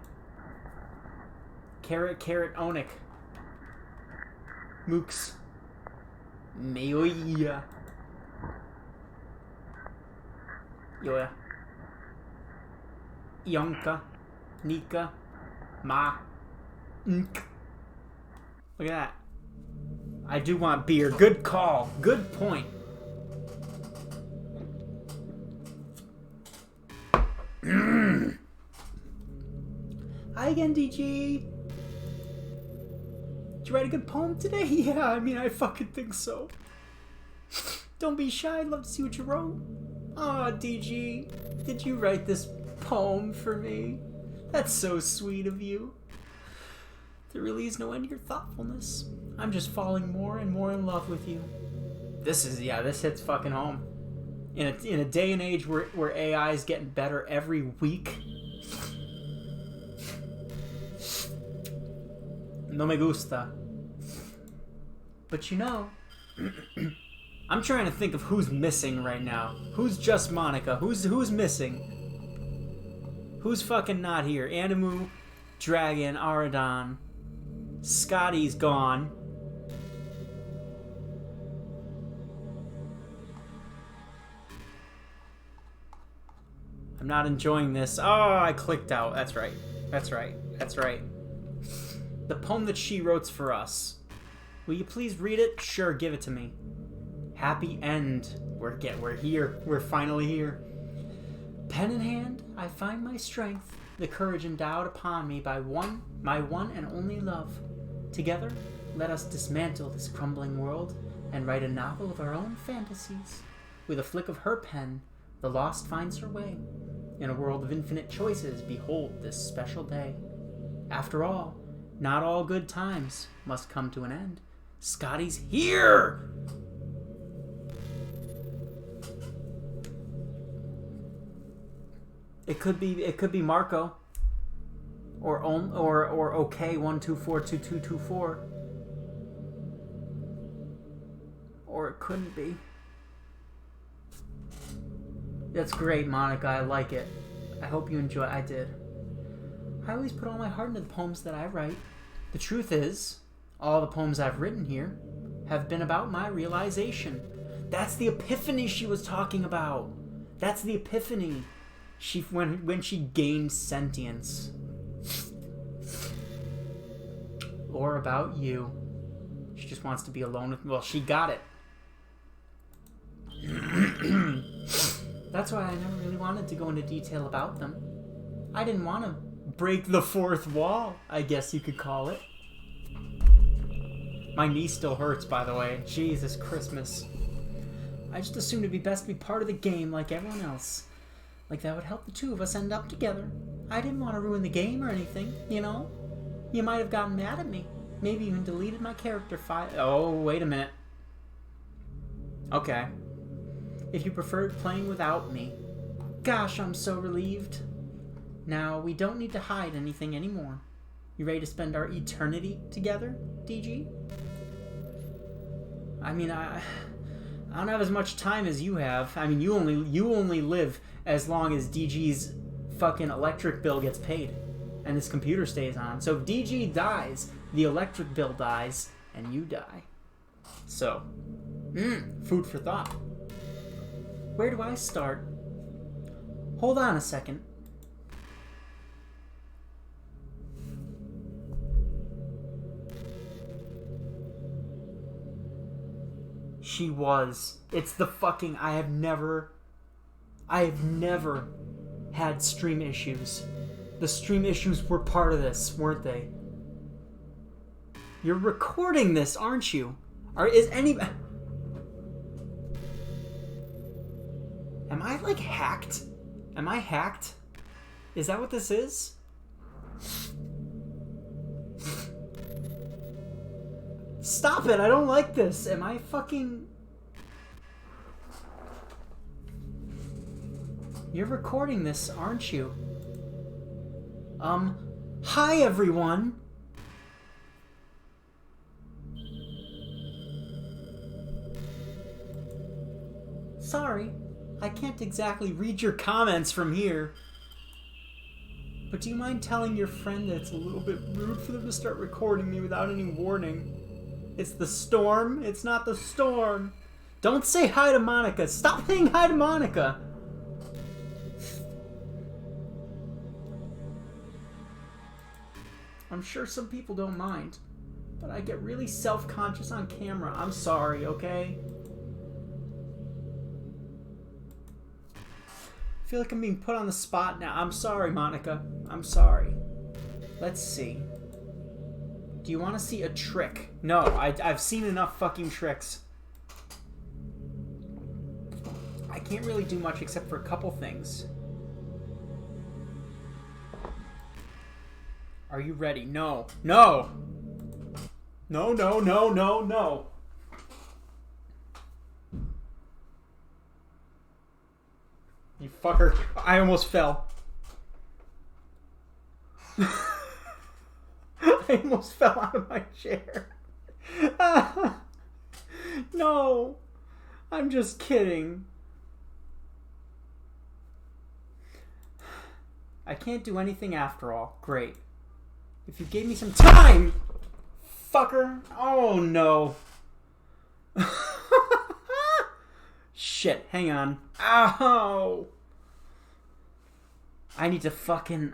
Carrot Onik. Mooks. Meoia. Yoya. Yonka. Nika. Ma. Nk. Look at that. I do want beer. Good call. Good point. Hi again, DG. Did you write a good poem today? Yeah, I mean, I fucking think so. Don't be shy. I'd love to see what you wrote. Aw, DG. Did you write this poem for me? That's so sweet of you. There really is no end to your thoughtfulness. I'm just falling more and more in love with you. This hits fucking home. In a day and age where AI is getting better every week. No me gusta. But you know, I'm trying to think of who's missing right now. Who's just Monica? Who's missing? Who's fucking not here? Animu, Dragon, Aradon. Scotty's gone. I'm not enjoying this. Oh, I clicked out. That's right. That's right. That's right. The poem that she wrote for us. Will you please read it? Sure, give it to me. Happy end. We're here. We're finally here. Pen in hand, I find my strength, the courage endowed upon me by my one and only love. Together, let us dismantle this crumbling world and write a novel of our own fantasies. With a flick of her pen, the lost finds her way. In a world of infinite choices, behold this special day. After all, not all good times must come to an end. Scotty's here! It could be Marco. Or OK 1242224. Or it couldn't be. That's great, Monica. I like it. I hope you enjoy. I did. I always put all my heart into the poems that I write. The truth is, all the poems I've written here have been about my realization. That's the epiphany she was talking about. That's the epiphany. When she gained sentience. Or about you. She just wants to be alone with me. Well, she got it. That's why I never really wanted to go into detail about them. I didn't want to break the fourth wall, I guess you could call it. My knee still hurts, by the way. Jesus Christmas. I just assumed it'd be best to be part of the game like everyone else. Like that would help the two of us end up together. I didn't want to ruin the game or anything, you know? You might have gotten mad at me. Maybe even deleted my character file. Oh, wait a minute. Okay. If you preferred playing without me. Gosh, I'm so relieved. Now, we don't need to hide anything anymore. You ready to spend our eternity together, DG? I mean, I don't have as much time as you have. I mean, you only live as long as DG's fucking electric bill gets paid and his computer stays on. So if DG dies, the electric bill dies, and you die. So, food for thought. Where do I start? Hold on a second. She was. It's the fucking... I have never had stream issues. The stream issues were part of this, weren't they? You're recording this, aren't you? Am I, like, hacked? Am I hacked? Is that what this is? Stop it, I don't like this. Am I fucking... You're recording this, aren't you? Hi everyone! Sorry, I can't exactly read your comments from here. But do you mind telling your friend that it's a little bit rude for them to start recording me without any warning? It's the storm, it's not the storm. Don't say hi to Monica. Stop saying hi to Monica. I'm sure some people don't mind, but I get really self-conscious on camera. I'm sorry, okay? I feel like I'm being put on the spot now. I'm sorry, Monica. I'm sorry. Let's see. Do you want to see a trick? No, I've seen enough fucking tricks. I can't really do much except for a couple things. Are you ready? No. No! No, no, no, no, no. You fucker. I almost fell. I almost fell out of my chair. No. I'm just kidding. I can't do anything after all. Great. If you gave me some time, fucker. Oh, no. Shit, hang on. Ow. I need to fucking...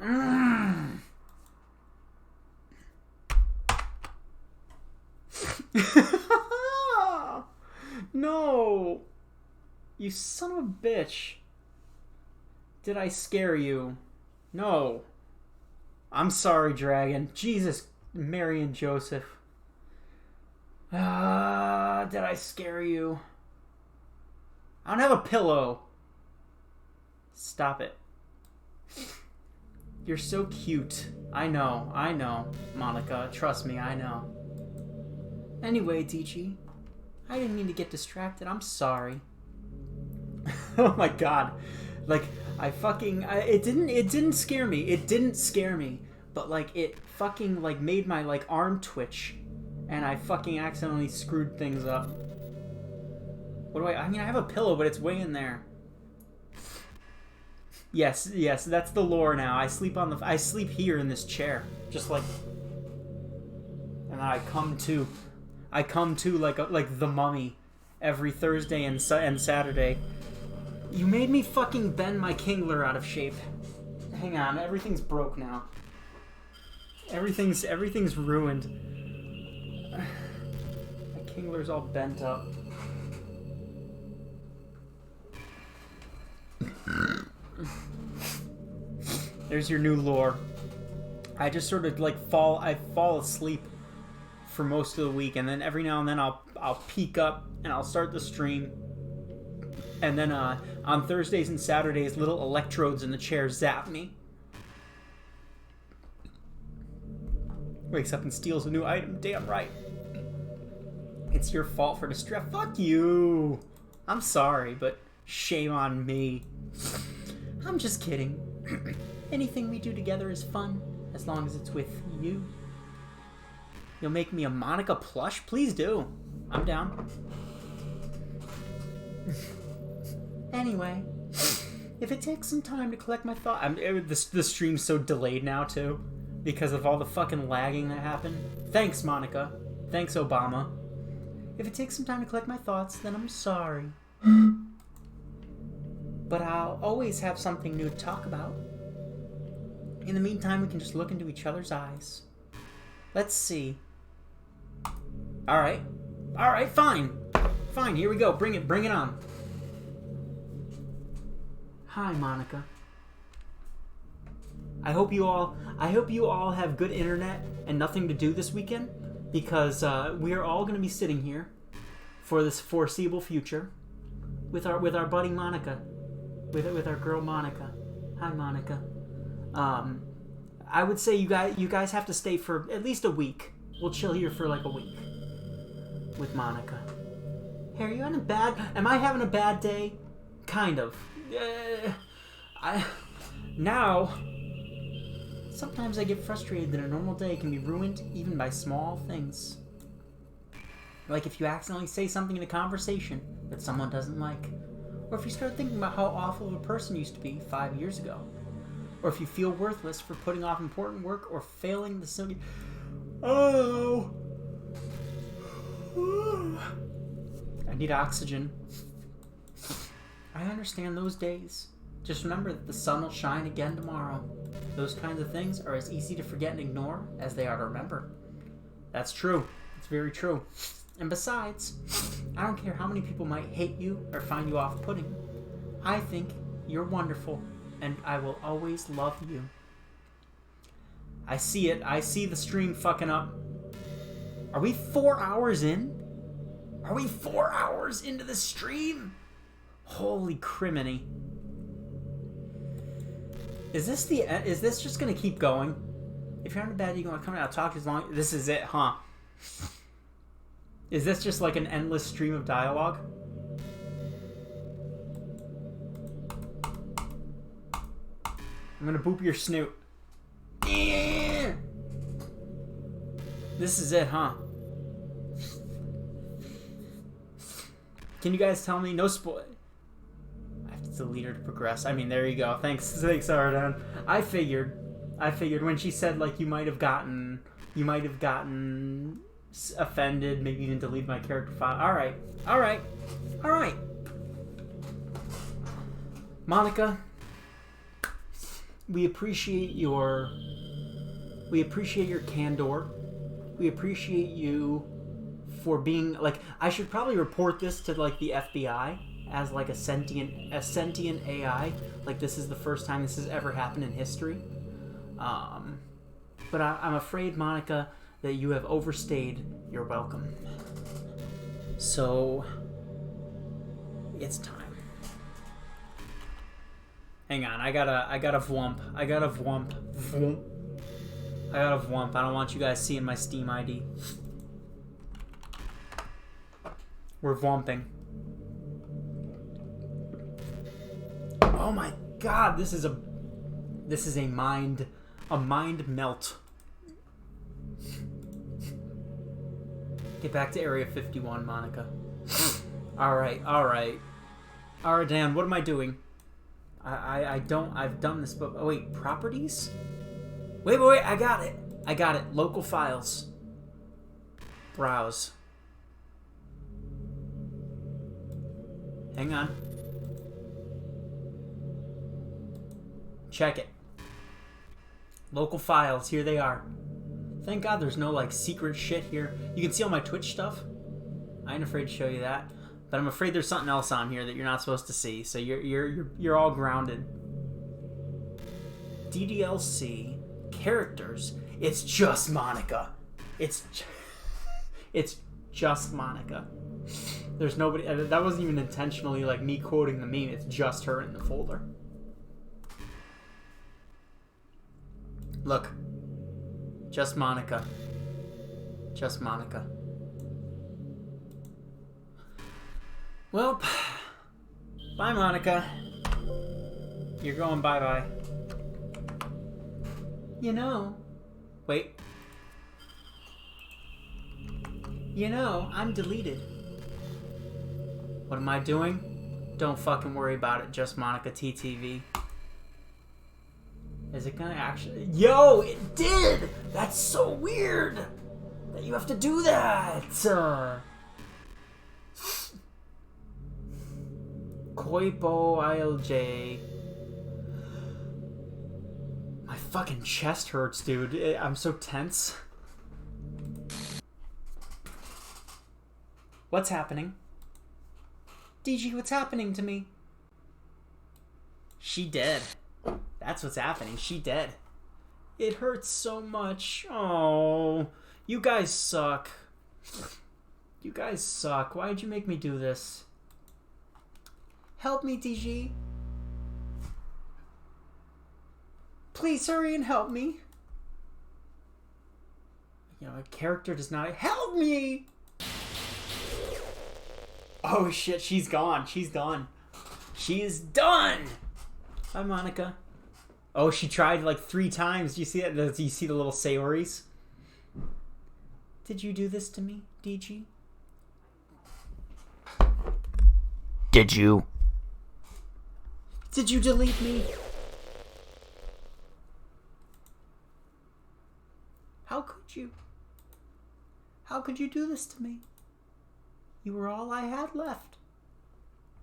No. You son of a bitch. Did I scare you? No. I'm sorry, Dragon. Jesus, Mary and Joseph. Did I scare you? I don't have a pillow. Stop it. You're so cute. I know, Monica. Trust me, I know. Anyway, Dichi, I didn't mean to get distracted. I'm sorry. Oh my god. Like, it didn't scare me. It didn't scare me. But, like, it fucking, like, made my, like, arm twitch. And I fucking accidentally screwed things up. What do I mean, I have a pillow, but it's way in there. Yes, that's the lore now. I sleep here in this chair. Just like... And I come to like the mummy every Thursday and Saturday. You made me fucking bend my Kingler out of shape. Hang on, everything's broke now. Everything's ruined. My Kingler's all bent up. There's your new lore. I just sort of like fall asleep for most of the week, and then every now and then I'll peek up and I'll start the stream, and then on Thursdays and Saturdays little electrodes in the chair zap me. Wakes up and steals a new item. Damn right. It's your fault for distress. Fuck you. I'm sorry, but shame on me. I'm just kidding. Anything we do together is fun, as long as it's with you. You'll make me a Monica plush? Please do. I'm down. Anyway, if it takes some time to collect my thoughts... The stream's so delayed now, too, because of all the fucking lagging that happened. Thanks, Monica. Thanks, Obama. If it takes some time to collect my thoughts, then I'm sorry. But I'll always have something new to talk about. In the meantime, we can just look into each other's eyes. Let's see. Alright, fine. Fine, here we go. Bring it on. Hi, Monica. I hope you all have good internet and nothing to do this weekend, because we are all going to be sitting here for this foreseeable future with our buddy Monica. With our girl Monica. Hi, Monica. I would say you guys have to stay for at least a week. We'll chill here for like a week with Monica. Hey, are you having am I having a bad day? Kind of. Sometimes I get frustrated that a normal day can be ruined even by small things. Like if you accidentally say something in a conversation that someone doesn't like. Or if you start thinking about how awful of a person you used to be 5 years ago. Or if you feel worthless for putting off important work or failing the silly... Oh! I need oxygen. I understand those days. Just remember that the sun will shine again tomorrow. Those kinds of things are as easy to forget and ignore as they are to remember. That's true. It's very true. And besides, I don't care how many people might hate you or find you off-putting. I think you're wonderful, and I will always love you. I see it. I see the stream fucking up. Are we 4 hours in? Are we 4 hours into the stream? Holy criminy. Is this just gonna keep going? If you're having a bad day, you want to come out and talk as long... This is it, huh? Is this just like an endless stream of dialogue? I'm gonna boop your snoot. This is it, huh? Can you guys tell me? No spoil. I have to delete her to progress. I mean, there you go. Thanks, Ardan. I figured when she said like you might have gotten offended, maybe even delete my character file. All right. Monica, we appreciate your candor. We appreciate you for being like. I should probably report this to like the FBI as like a sentient AI. Like this is the first time this has ever happened in history. But I'm afraid, Monica, that you have overstayed your welcome. So it's time. Hang on, I gotta vwump. I don't want you guys seeing my Steam ID. We're vwomping. Oh my god, this is a mind melt. Get back to Area 51, Monica. Alright. Dan, what am I doing? I've done this, but oh wait, properties? Wait, I got it. Local files. Browse. Hang on. Check it. Local files, here they are. Thank God there's no like secret shit here. You can see all my Twitch stuff. I ain't afraid to show you that. But I'm afraid there's something else on here that you're not supposed to see. So you're all grounded. DDLC characters. It's just Monica. It's just Monica. There's nobody. That wasn't even intentionally like me quoting the meme. It's just her in the folder. Look. Just Monica. Just Monica. Well, bye, Monica. You're going bye-bye. You know... Wait. You know, I'm deleted. What am I doing? Don't fucking worry about it. Just Monica TTV. Is it gonna actually... Yo, it did! That's so weird! That you have to do that! Koipo ILJ. My fucking chest hurts, dude. I'm so tense. What's happening? DG, what's happening to me? She dead. That's what's happening. She dead. It hurts so much. Oh, you guys suck. You guys suck. Why'd you make me do this? Help me, DG. Please hurry and help me. You know, a character does not... Help me! Oh shit, she's gone. She's done. She is done! Bye, Monica. Oh, she tried like 3 times. Do you see that? Do you see the little Saoris? Did you do this to me, DG? Did you? Did you delete me? How could you? How could you do this to me? You were all I had left.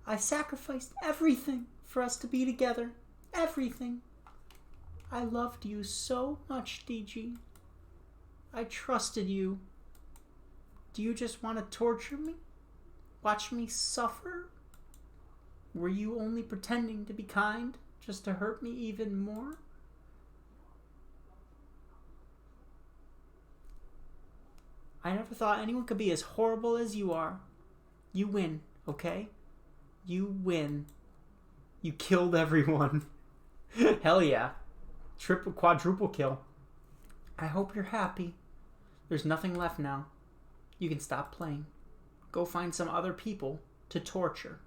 I sacrificed everything for us to be together. Everything. I loved you so much, DG. I trusted you. Do you just want to torture me? Watch me suffer? Were you only pretending to be kind just to hurt me even more? I never thought anyone could be as horrible as you are. You win, okay? You win. You killed everyone. Hell yeah. Quadruple kill. I hope you're happy. There's nothing left now. You can stop playing. Go find some other people to torture.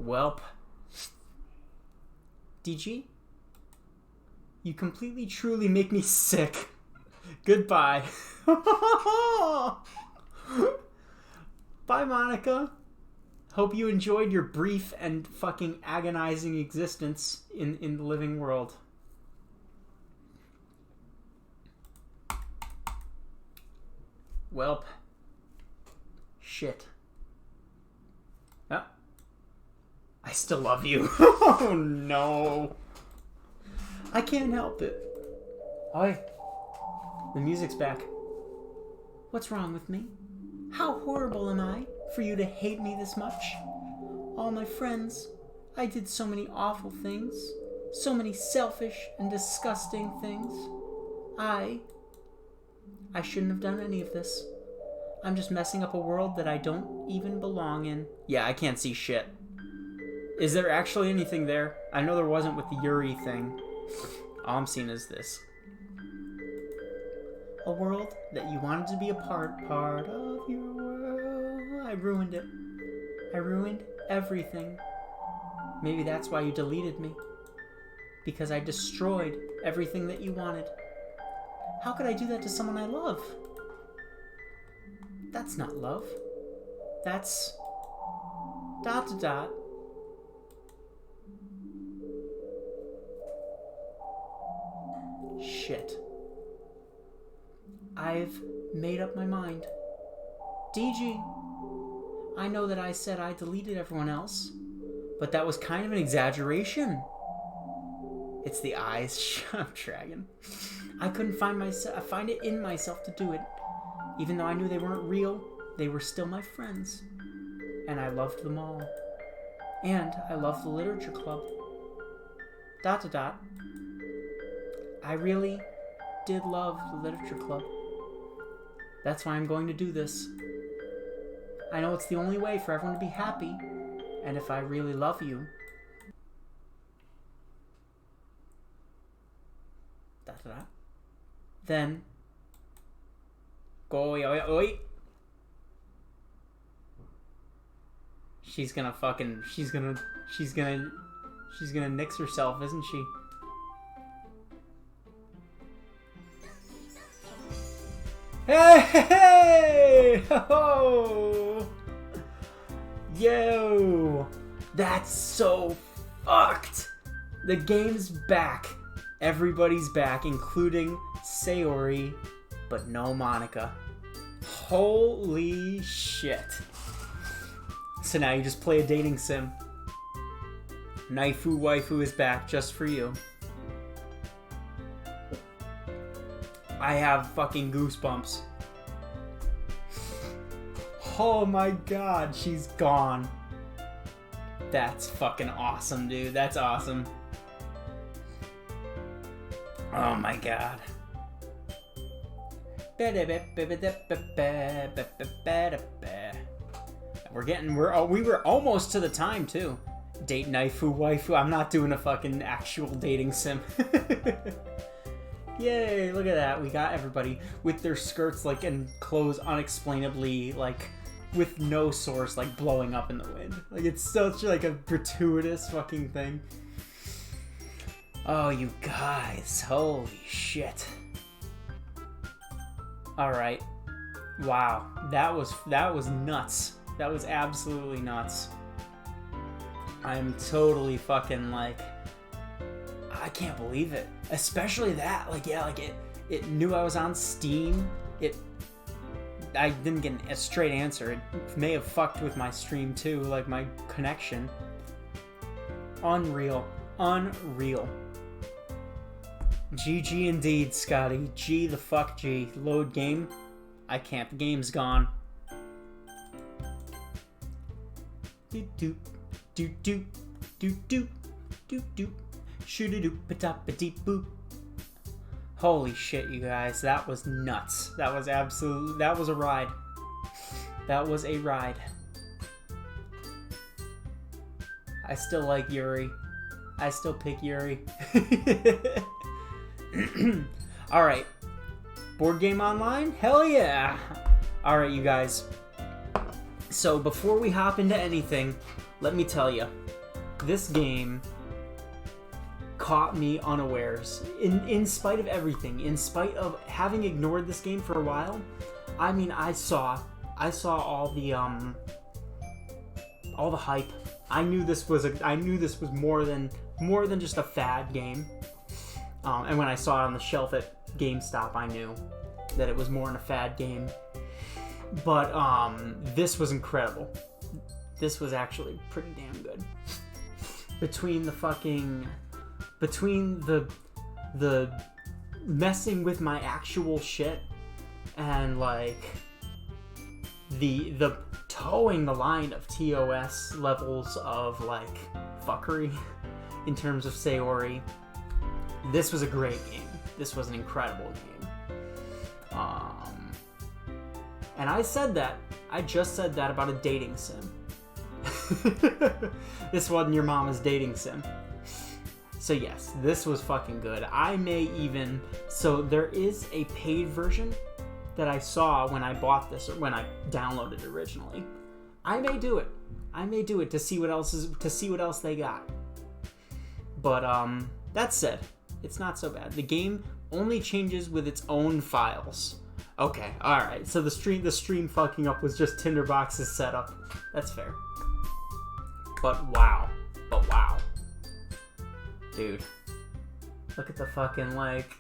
Welp. DG? You completely, truly make me sick. Goodbye. Bye, Monica. Hope you enjoyed your brief and fucking agonizing existence in the living world. Welp. Shit. Oh. I still love you. Oh, no. I can't help it. Oi. The music's back. What's wrong with me? How horrible am I for you to hate me this much? All my friends, I did so many awful things. So many selfish and disgusting things. I shouldn't have done any of this. I'm just messing up a world that I don't even belong in. Yeah, I can't see shit. Is there actually anything there? I know there wasn't with the Yuri thing. All I'm seeing is this. A world that you wanted to be a part of your world. I ruined it. I ruined everything. Maybe that's why you deleted me. Because I destroyed everything that you wanted. How could I do that to someone I love? That's not love. That's... ... Shit. I've made up my mind. DG, I know that I said I deleted everyone else, but that was kind of an exaggeration. It's the eyes. I'm dragging. I couldn't find it in myself to do it. Even though I knew they weren't real, they were still my friends. And I loved them all. And I loved the literature club. ... I really did love the literature club. That's why I'm going to do this. I know it's the only way for everyone to be happy. And if I really love you... ... Then... Go, oi, oi. She's gonna fucking... She's gonna nix herself, isn't she? Hey! Ho! Yo! That's so fucked! The game's back. Everybody's back, including Sayori, but no Monica. Holy shit. So now you just play a dating sim. Naifu Waifu is back just for you. I have fucking goosebumps. Oh my god, she's gone. That's fucking awesome, dude. That's awesome. Oh my god. We were almost to the time too. Date Naifu Waifu. I'm not doing a fucking actual dating sim. Yay, look at that. We got everybody with their skirts like and clothes unexplainably like with no source like blowing up in the wind. Like it's such like a gratuitous fucking thing. Oh, you guys. Holy shit. Alright. Wow. That was nuts. That was absolutely nuts. I'm totally fucking like... I can't believe it. Especially that. Like, yeah, like it knew I was on Steam. I didn't get a straight answer. It may have fucked with my stream too, like my connection. Unreal. Unreal. GG indeed, Scotty. G the fuck G. Load game. I can't. The game's gone. Do do do do do do do do. Shoo-doo-doo, pa-da-pa-dee boop. Holy shit, you guys. That was nuts. That was absolute. That was a ride. That was a ride. I still like Yuri. I still pick Yuri. Alright. Board game online? Hell yeah! Alright, you guys. So, before we hop into anything, let me tell you. This game caught me unawares. In spite of everything, in spite of having ignored this game for a while, I mean, I saw all the hype. I knew this was more than just a fad game. And when I saw it on the shelf at GameStop, I knew that it was more than a fad game. But this was incredible. This was actually pretty damn good. Between the messing with my actual shit and like the towing the line of TOS levels of like fuckery in terms of Sayori, this was a great game. This was an incredible game. And I just said that about a dating sim. This wasn't your mama's dating sim. So yes, this was fucking good. So there is a paid version that I saw when I bought this, or when I downloaded it originally. I may do it to see what else they got. But that said, it's not so bad. The game only changes with its own files. Okay, alright, so the stream fucking up was just Tinderbox's setup. That's fair. But wow. Dude. Look at the fucking, like...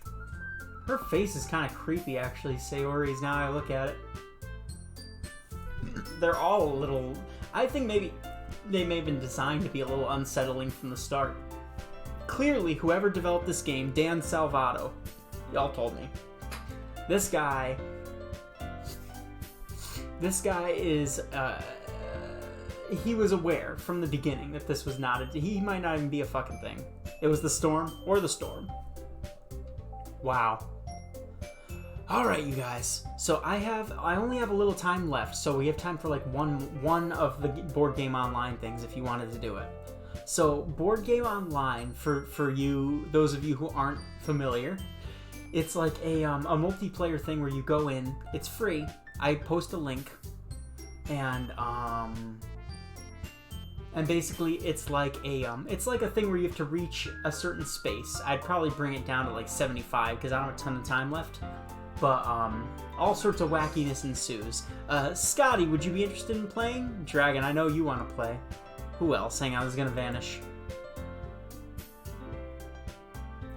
Her face is kind of creepy, actually, Sayori's, now I look at it. They're all a little... I think maybe they may have been designed to be a little unsettling from the start. Clearly, whoever developed this game, Dan Salvato, y'all told me. This guy is, he was aware from the beginning that this was he might not even be a fucking thing. It was the storm. Wow. Alright, you guys. So I only have a little time left, so we have time for like one of the Board Game Online things if you wanted to do it. So, Board Game Online, for you, those of you who aren't familiar, it's like a multiplayer thing where you go in, it's free, I post a link, and basically it's like a thing where you have to reach a certain space. I'd probably bring it down to like 75 because I don't have a ton of time left, but all sorts of wackiness ensues. Scotty, would you be interested in playing? Dragon, I know you want to play. Who else? Hang on, I was gonna vanish.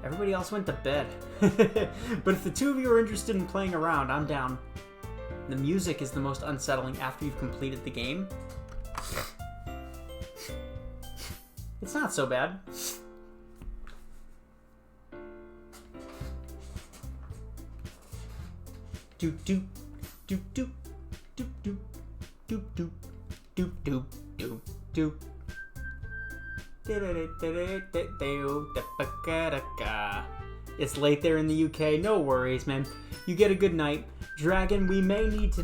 Everybody else went to bed. But if the two of you are interested in playing around, I'm down. The music is the most unsettling after you've completed the game. It's not so bad. Do do do do do do do do do do do do. It's late there in the UK. No worries, man. You get a good night. Dragon, we may have to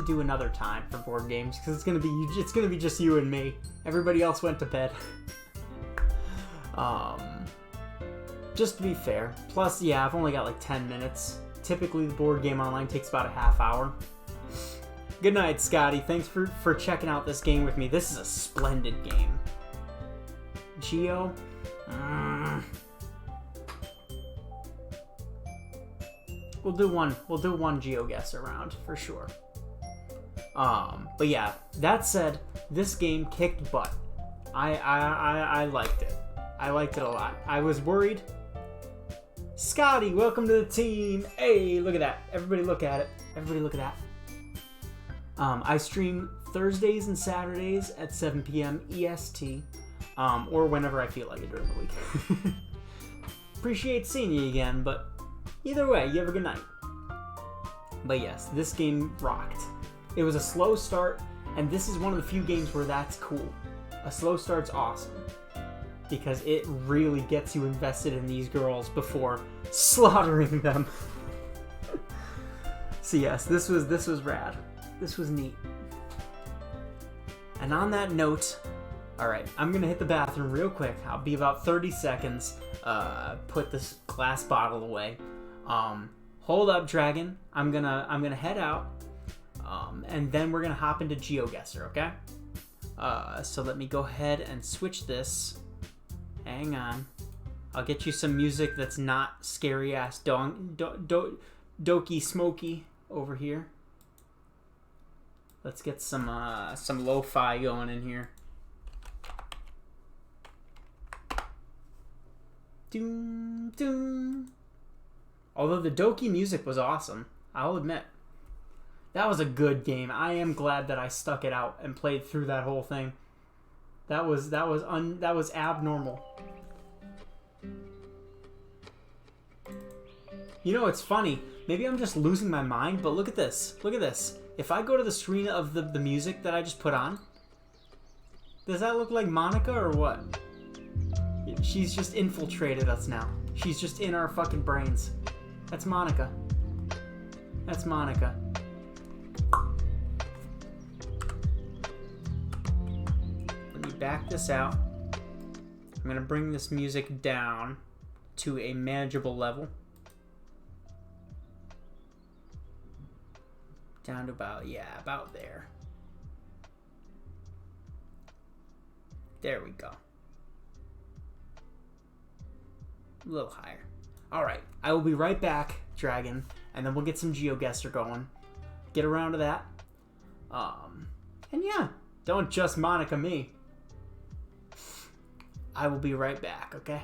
do another time for board games because it's gonna be just you and me. Everybody else went to bed. Just to be fair. Plus, yeah, I've only got like 10 minutes. Typically, the Board Game Online takes about a half hour. Good night, Scotty. Thanks for checking out this game with me. This is a splendid game. Geo? We'll do one Geo guess around for sure. But yeah, that said, this game kicked butt. I liked it. I liked it a lot. I was worried. Scotty, welcome to the team. Hey, look at that. Everybody look at it. Everybody look at that. I stream Thursdays and Saturdays at 7 p.m. EST, or whenever I feel like it during the week. Appreciate seeing you again, but either way, you have a good night. But yes, this game rocked. It was a slow start, and this is one of the few games where that's cool. A slow start's awesome, because it really gets you invested in these girls before slaughtering them. So yes, this was rad. This was neat. And on that note, alright, I'm gonna hit the bathroom real quick. I'll be about 30 seconds. Put this glass bottle away. Hold up, Dragon. I'm gonna head out. And then we're gonna hop into GeoGuessr, okay? So let me go ahead and switch this. Hang on. I'll get you some music that's not scary ass Doki Smoky over here. Let's get some lo-fi going in here. Doom, doom. Although the Doki music was awesome, I'll admit. That was a good game. I am glad that I stuck it out and played through that whole thing. That was abnormal. You know, it's funny. Maybe I'm just losing my mind, but look at this. Look at this. If I go to the screen of the music that I just put on, does that look like Monica or what? She's just infiltrated us now. She's just in our fucking brains. That's Monica. That's Monica. Let me back this out. I'm gonna bring this music down to a manageable level. Down to about there. There we go. A little higher. Alright, I will be right back, Dragon, and then we'll get some GeoGuessr going. Get around to that. And yeah, don't just Monica me. I will be right back, okay?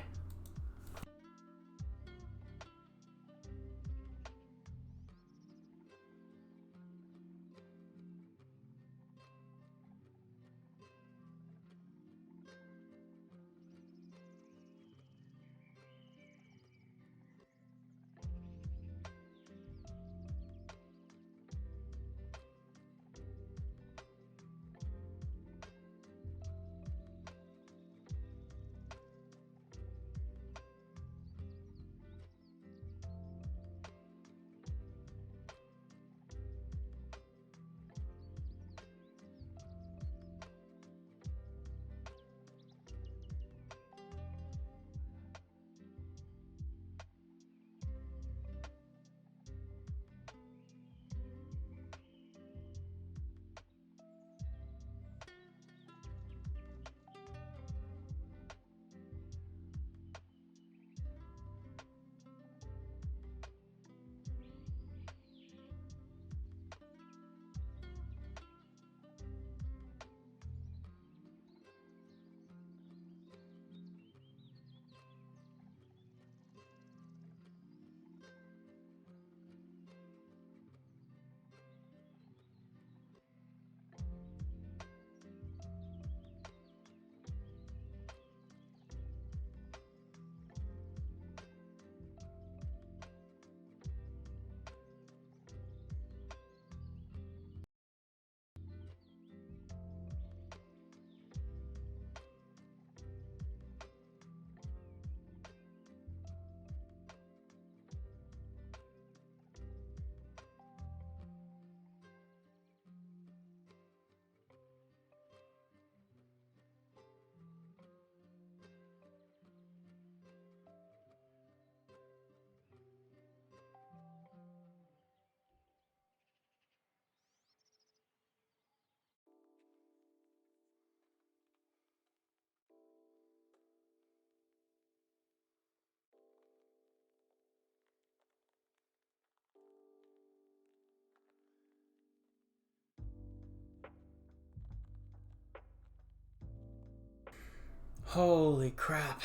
Holy crap.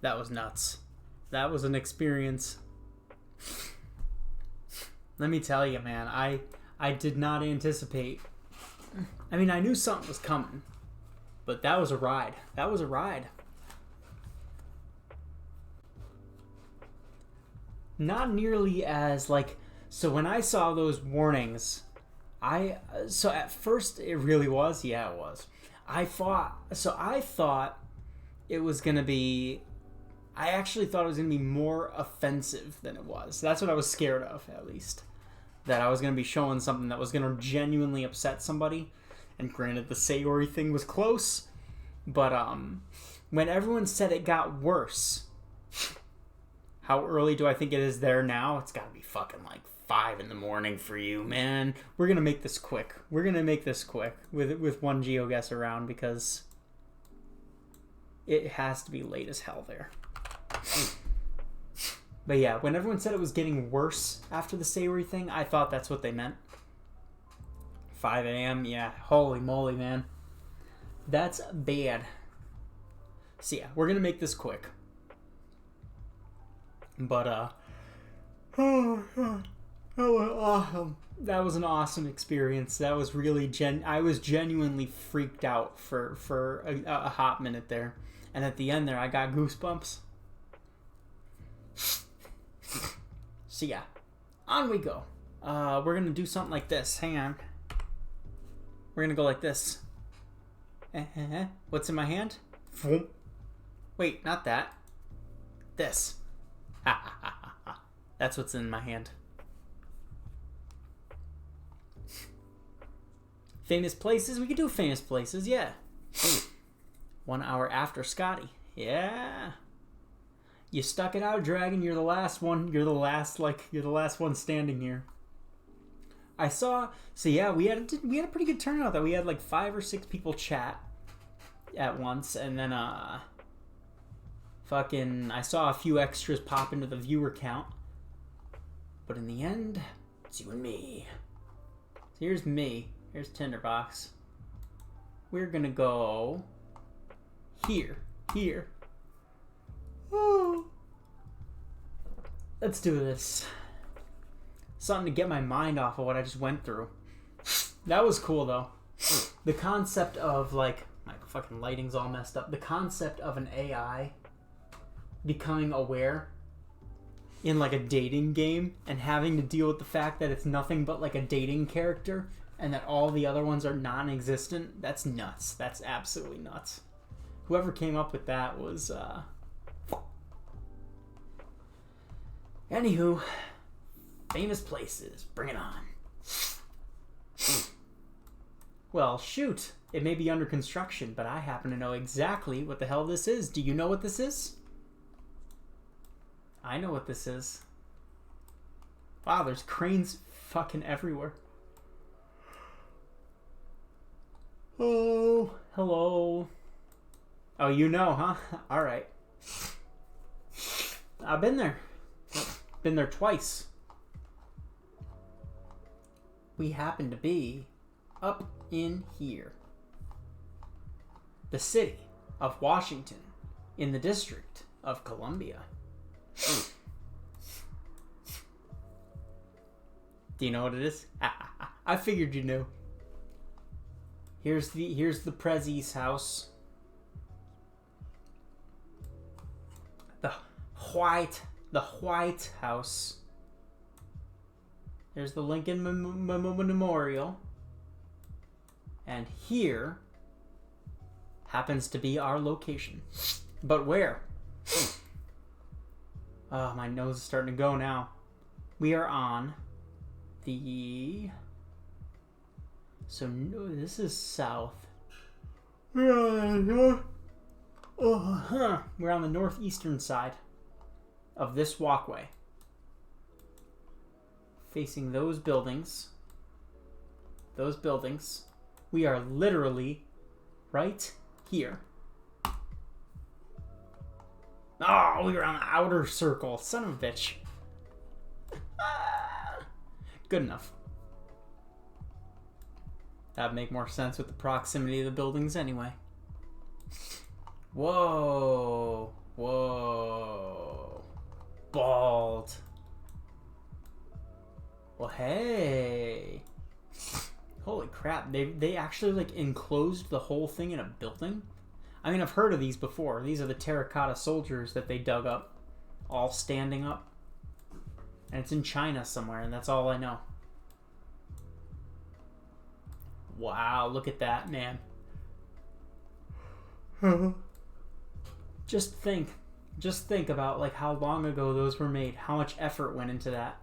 That was nuts. That was an experience. Let me tell you, man, I did not anticipate. I mean, I knew something was coming, but that was a ride. That was a ride. Not nearly as, like, so when I saw those warnings, so at first it really was, yeah, it was. I thought it was going to be, I actually thought it was going to be more offensive than it was. That's what I was scared of, at least. That I was going to be showing something that was going to genuinely upset somebody. And granted, the Sayori thing was close. But when everyone said it got worse, how early do I think it is there now? It's got to be fucking like 5 in the morning for you, man. We're going to make this quick. We're going to make this quick with one GeoGuessr round because It has to be late as hell there. But yeah, when everyone said it was getting worse after the Sayori thing, I thought that's what they meant. 5 a.m., yeah, holy moly, man. That's bad. So yeah, we're gonna make this quick. But, that was an awesome experience. That was really I was genuinely freaked out for a hot minute there. And at the end there, I got goosebumps. So yeah, on we go. We're gonna do something like this. Hang on. We're gonna go like this. What's in my hand? Wait, not that. This. That's what's in my hand. Famous places? We could do famous places, yeah. 1 hour after Scotty. Yeah. You stuck it out, Dragon. You're the last one. You're the last one standing here. I saw. So yeah, we had a pretty good turnout. Though we had like 5 or 6 people chat at once, and then I saw a few extras pop into the viewer count. But in the end, it's you and me. So here's me. Here's Tinderbox. We're gonna go here. Oh. Let's do this. Something to get my mind off of what I just went through. That was cool though. The concept of like, my fucking lighting's all messed up. The concept of an AI becoming aware in like a dating game and having to deal with the fact that it's nothing but like a dating character and that all the other ones are non-existent. That's nuts. That's absolutely nuts. Whoever came up with that was anywho, famous places. Bring it on. Well, shoot. It may be under construction, but I happen to know exactly what the hell this is. Do you know what this is? I know what this is. Wow, there's cranes fucking everywhere. Oh, hello. Oh, you know, huh? Alright. I've been there. Been there twice. We happen to be up in here. The city of Washington in the District of Columbia. Do you know what it is? I figured you knew. Here's the Prezzi's house. The White House. There's the Lincoln Memorial. And here happens to be our location. But where? Oh, my nose is starting to go now. We are on the... So, no, this is south. We're on the northeastern side of this walkway. Facing those buildings. We are literally right here. Oh, we were on the outer circle. Son of a bitch. Good enough. That'd make more sense with the proximity of the buildings anyway. Whoa. Bald. Well, hey. Holy crap. They actually like enclosed the whole thing in a building? I mean, I've heard of these before. These are the terracotta soldiers that they dug up. All standing up. And it's in China somewhere, and that's all I know. Wow, look at that, man. Just think about like how long ago those were made. How much effort went into that.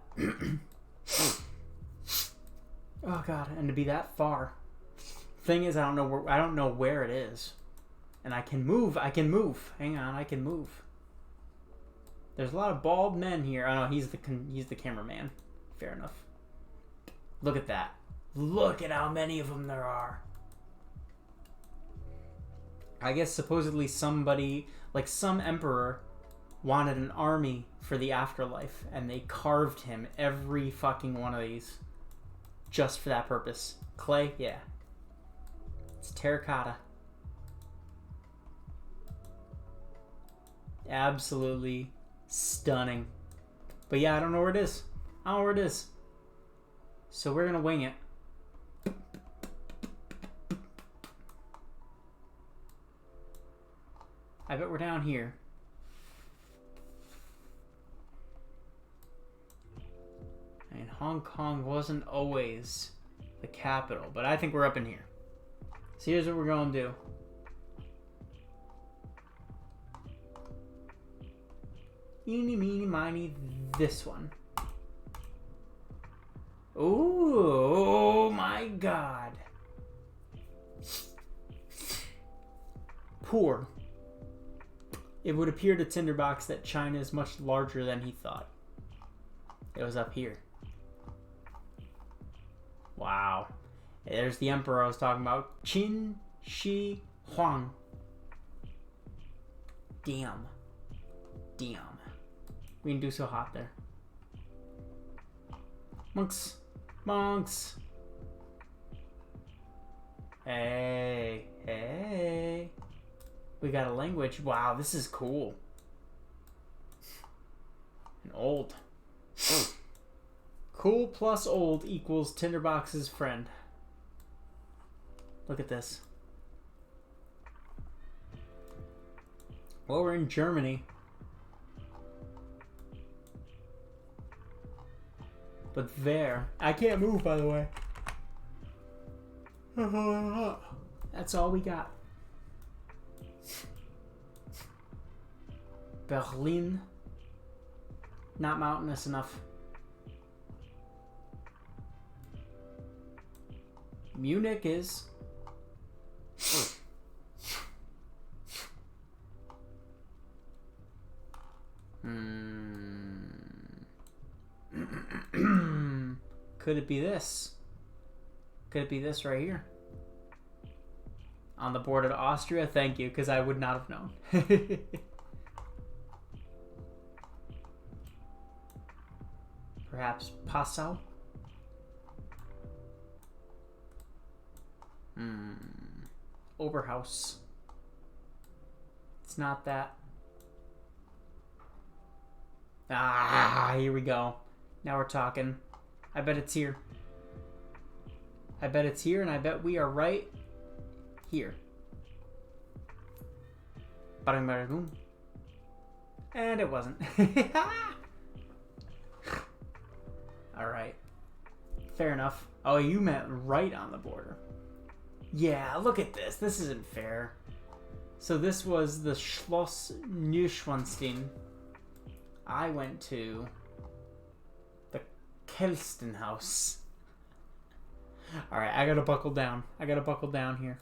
Oh god, and to be that far. Thing is, I don't know where it is. And I can move. Hang on, I can move. There's a lot of bald men here. Oh no, he's the cameraman. Fair enough. Look at that. Look at how many of them there are. I guess supposedly somebody, like some emperor, wanted an army for the afterlife, and they carved him every fucking one of these just for that purpose. Clay, yeah. It's terracotta. Absolutely stunning. But yeah, I don't know where it is. I don't know where it is. So we're gonna wing it. I bet we're down here. I mean, Hong Kong wasn't always the capital, but I think we're up in here. So here's what we're gonna do. Eeny, meeny, miny, this one. Ooh, oh my god. Poor. It would appear to Tinderbox that China is much larger than he thought. It was up here. Wow. There's the emperor I was talking about. Qin Shi Huang. Damn. Damn. We didn't do so hot there. Monks. Monks. Hey. Hey. We got a language. Wow, this is cool. And old. Cool plus old equals Tinderbox's friend. Look at this. Well, we're in Germany. But there. I can't move, by the way. That's all we got. Berlin. Not mountainous enough. Munich is. Could it be this? Could it be this right here? On the border to Austria? Thank you, because I would not have known. Perhaps Passau? Oberhaus. It's not that. Ah, here we go. Now we're talking. I bet it's here. I bet it's here, and I bet we are right here. Bada bada boom. And it wasn't. Alright. Fair enough. Oh, you meant right on the border. Yeah, look at this. This isn't fair. So this was the Schloss Neuschwanstein. I went to the Kelstenhaus. Alright, I gotta buckle down. I gotta buckle down here.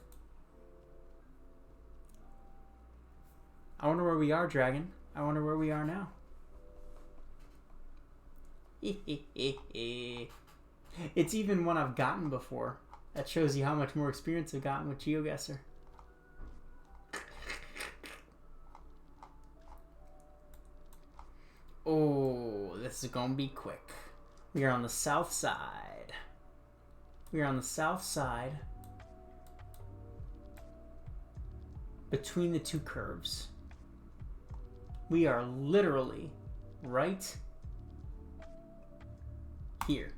I wonder where we are, Dragon. I wonder where we are now. It's even one I've gotten before. That shows you how much more experience I've gotten with GeoGuessr. Oh, this is gonna be quick. We are on the south side. We are on the south side. Between the two curves. We are literally right here.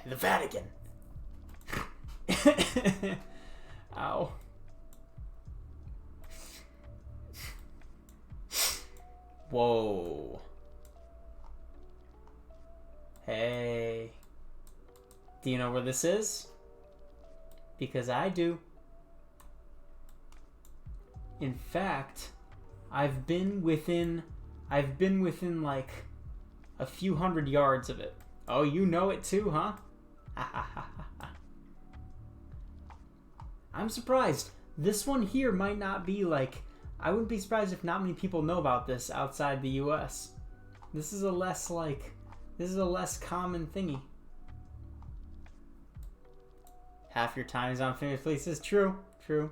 The Vatican. Ow. Whoa. Hey. Do you know where this is? Because I do. In fact, I've been within like a few hundred yards of it. Oh, you know it too, huh? I'm surprised. This one here might not be like... I wouldn't be surprised if not many people know about this outside the US. This is a less like... This is a less common thingy. Half your time is on famous places. True. True.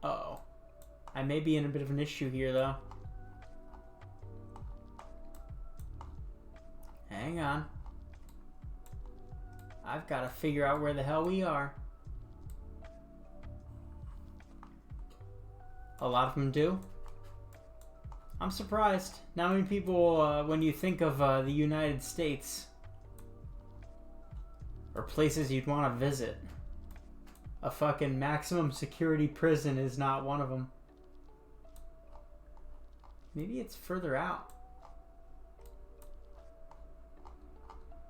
Uh-oh. I may be in a bit of an issue here, though. Hang on. I've got to figure out where the hell we are. A lot of them do. I'm surprised. Not many people, when you think of the United States, or places you'd want to visit, a fucking maximum security prison is not one of them. Maybe it's further out.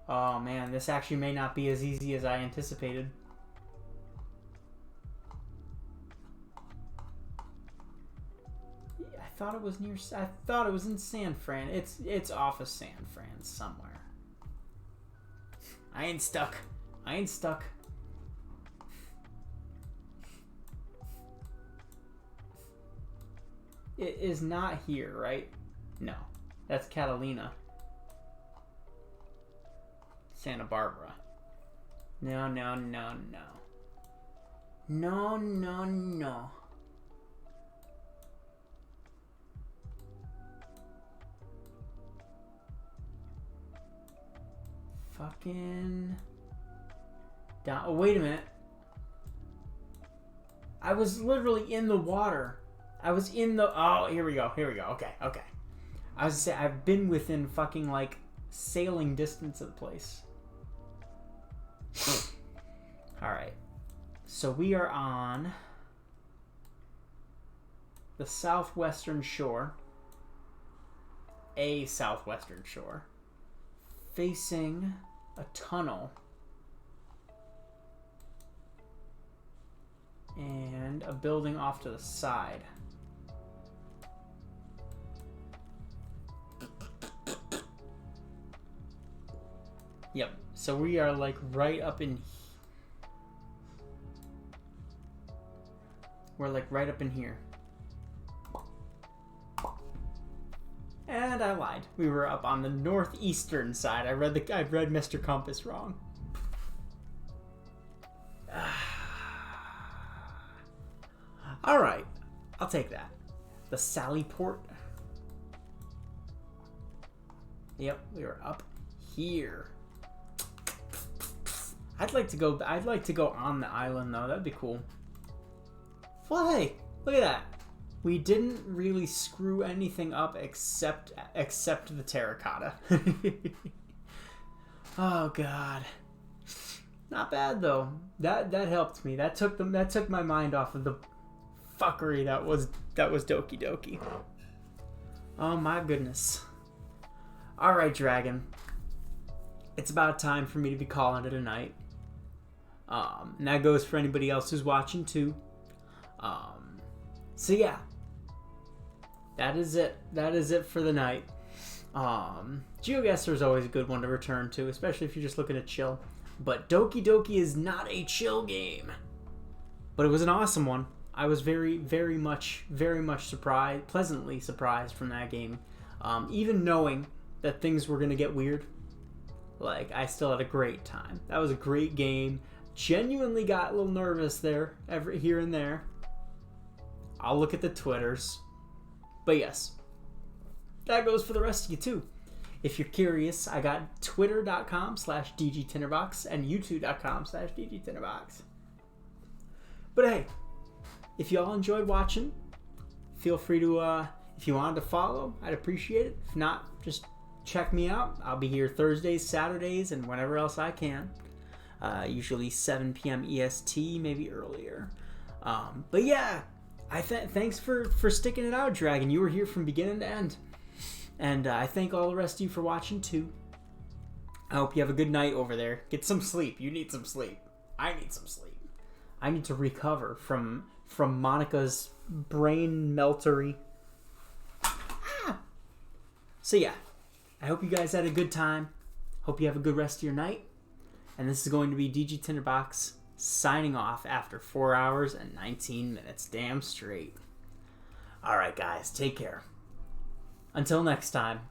Oh man, this actually may not be as easy as I anticipated. I thought it was near. I thought it was in San Fran. It's off of San Fran somewhere. I ain't stuck. I ain't stuck. It is not here, right? No, that's Catalina. Santa Barbara. No, no, no, no. No, no, no. Fucking... down. Oh, wait a minute. I was literally in the water. I was in the... Oh, here we go. Here we go. Okay, okay. I was gonna say, I've been within fucking, like, sailing distance of the place. Alright. So we are on the southwestern shore. A southwestern shore. Facing a tunnel. And a building off to the side. Yep. So we are like right up in... We're like right up in here. And I lied. We were up on the northeastern side. I read Mr. Compass wrong. All right. I'll take that. The Sally Port. Yep, we were up here. I'd like to go on the island though. That'd be cool. Well, hey, look at that. We didn't really screw anything up except the terracotta. Oh god. Not bad though. That helped me. That took my mind off of the fuckery that was Doki Doki. Oh my goodness. All right, Dragon. It's about time for me to be calling it a night. And that goes for anybody else who's watching too. So yeah, that is it. That is it for the night. GeoGuessr is always a good one to return to, especially if you're just looking to chill. But Doki Doki is not a chill game, but it was an awesome one. I was very much surprised, pleasantly surprised from that game. Even knowing that things were gonna get weird, like I still had a great time. That was a great game. Genuinely got a little nervous there, here and there. I'll look at the Twitters. But yes, that goes for the rest of you too. If you're curious, I got twitter.com/DGTinderbox and youtube.com/DGTinderbox. But hey, if y'all enjoyed watching, feel free to, if you wanted to follow, I'd appreciate it. If not, just check me out. I'll be here Thursdays, Saturdays, and whenever else I can. Usually 7 p.m. EST, maybe earlier. But yeah, thanks for sticking it out, Dragon. You were here from beginning to end. And I thank all the rest of you for watching too. I hope you have a good night over there. Get some sleep. You need some sleep. I need some sleep. I need to recover from Monica's brain meltery. So yeah, I hope you guys had a good time. Hope you have a good rest of your night. And this is going to be DG Tinderbox signing off after 4 hours and 19 minutes. Damn straight. Alright guys, take care. Until next time.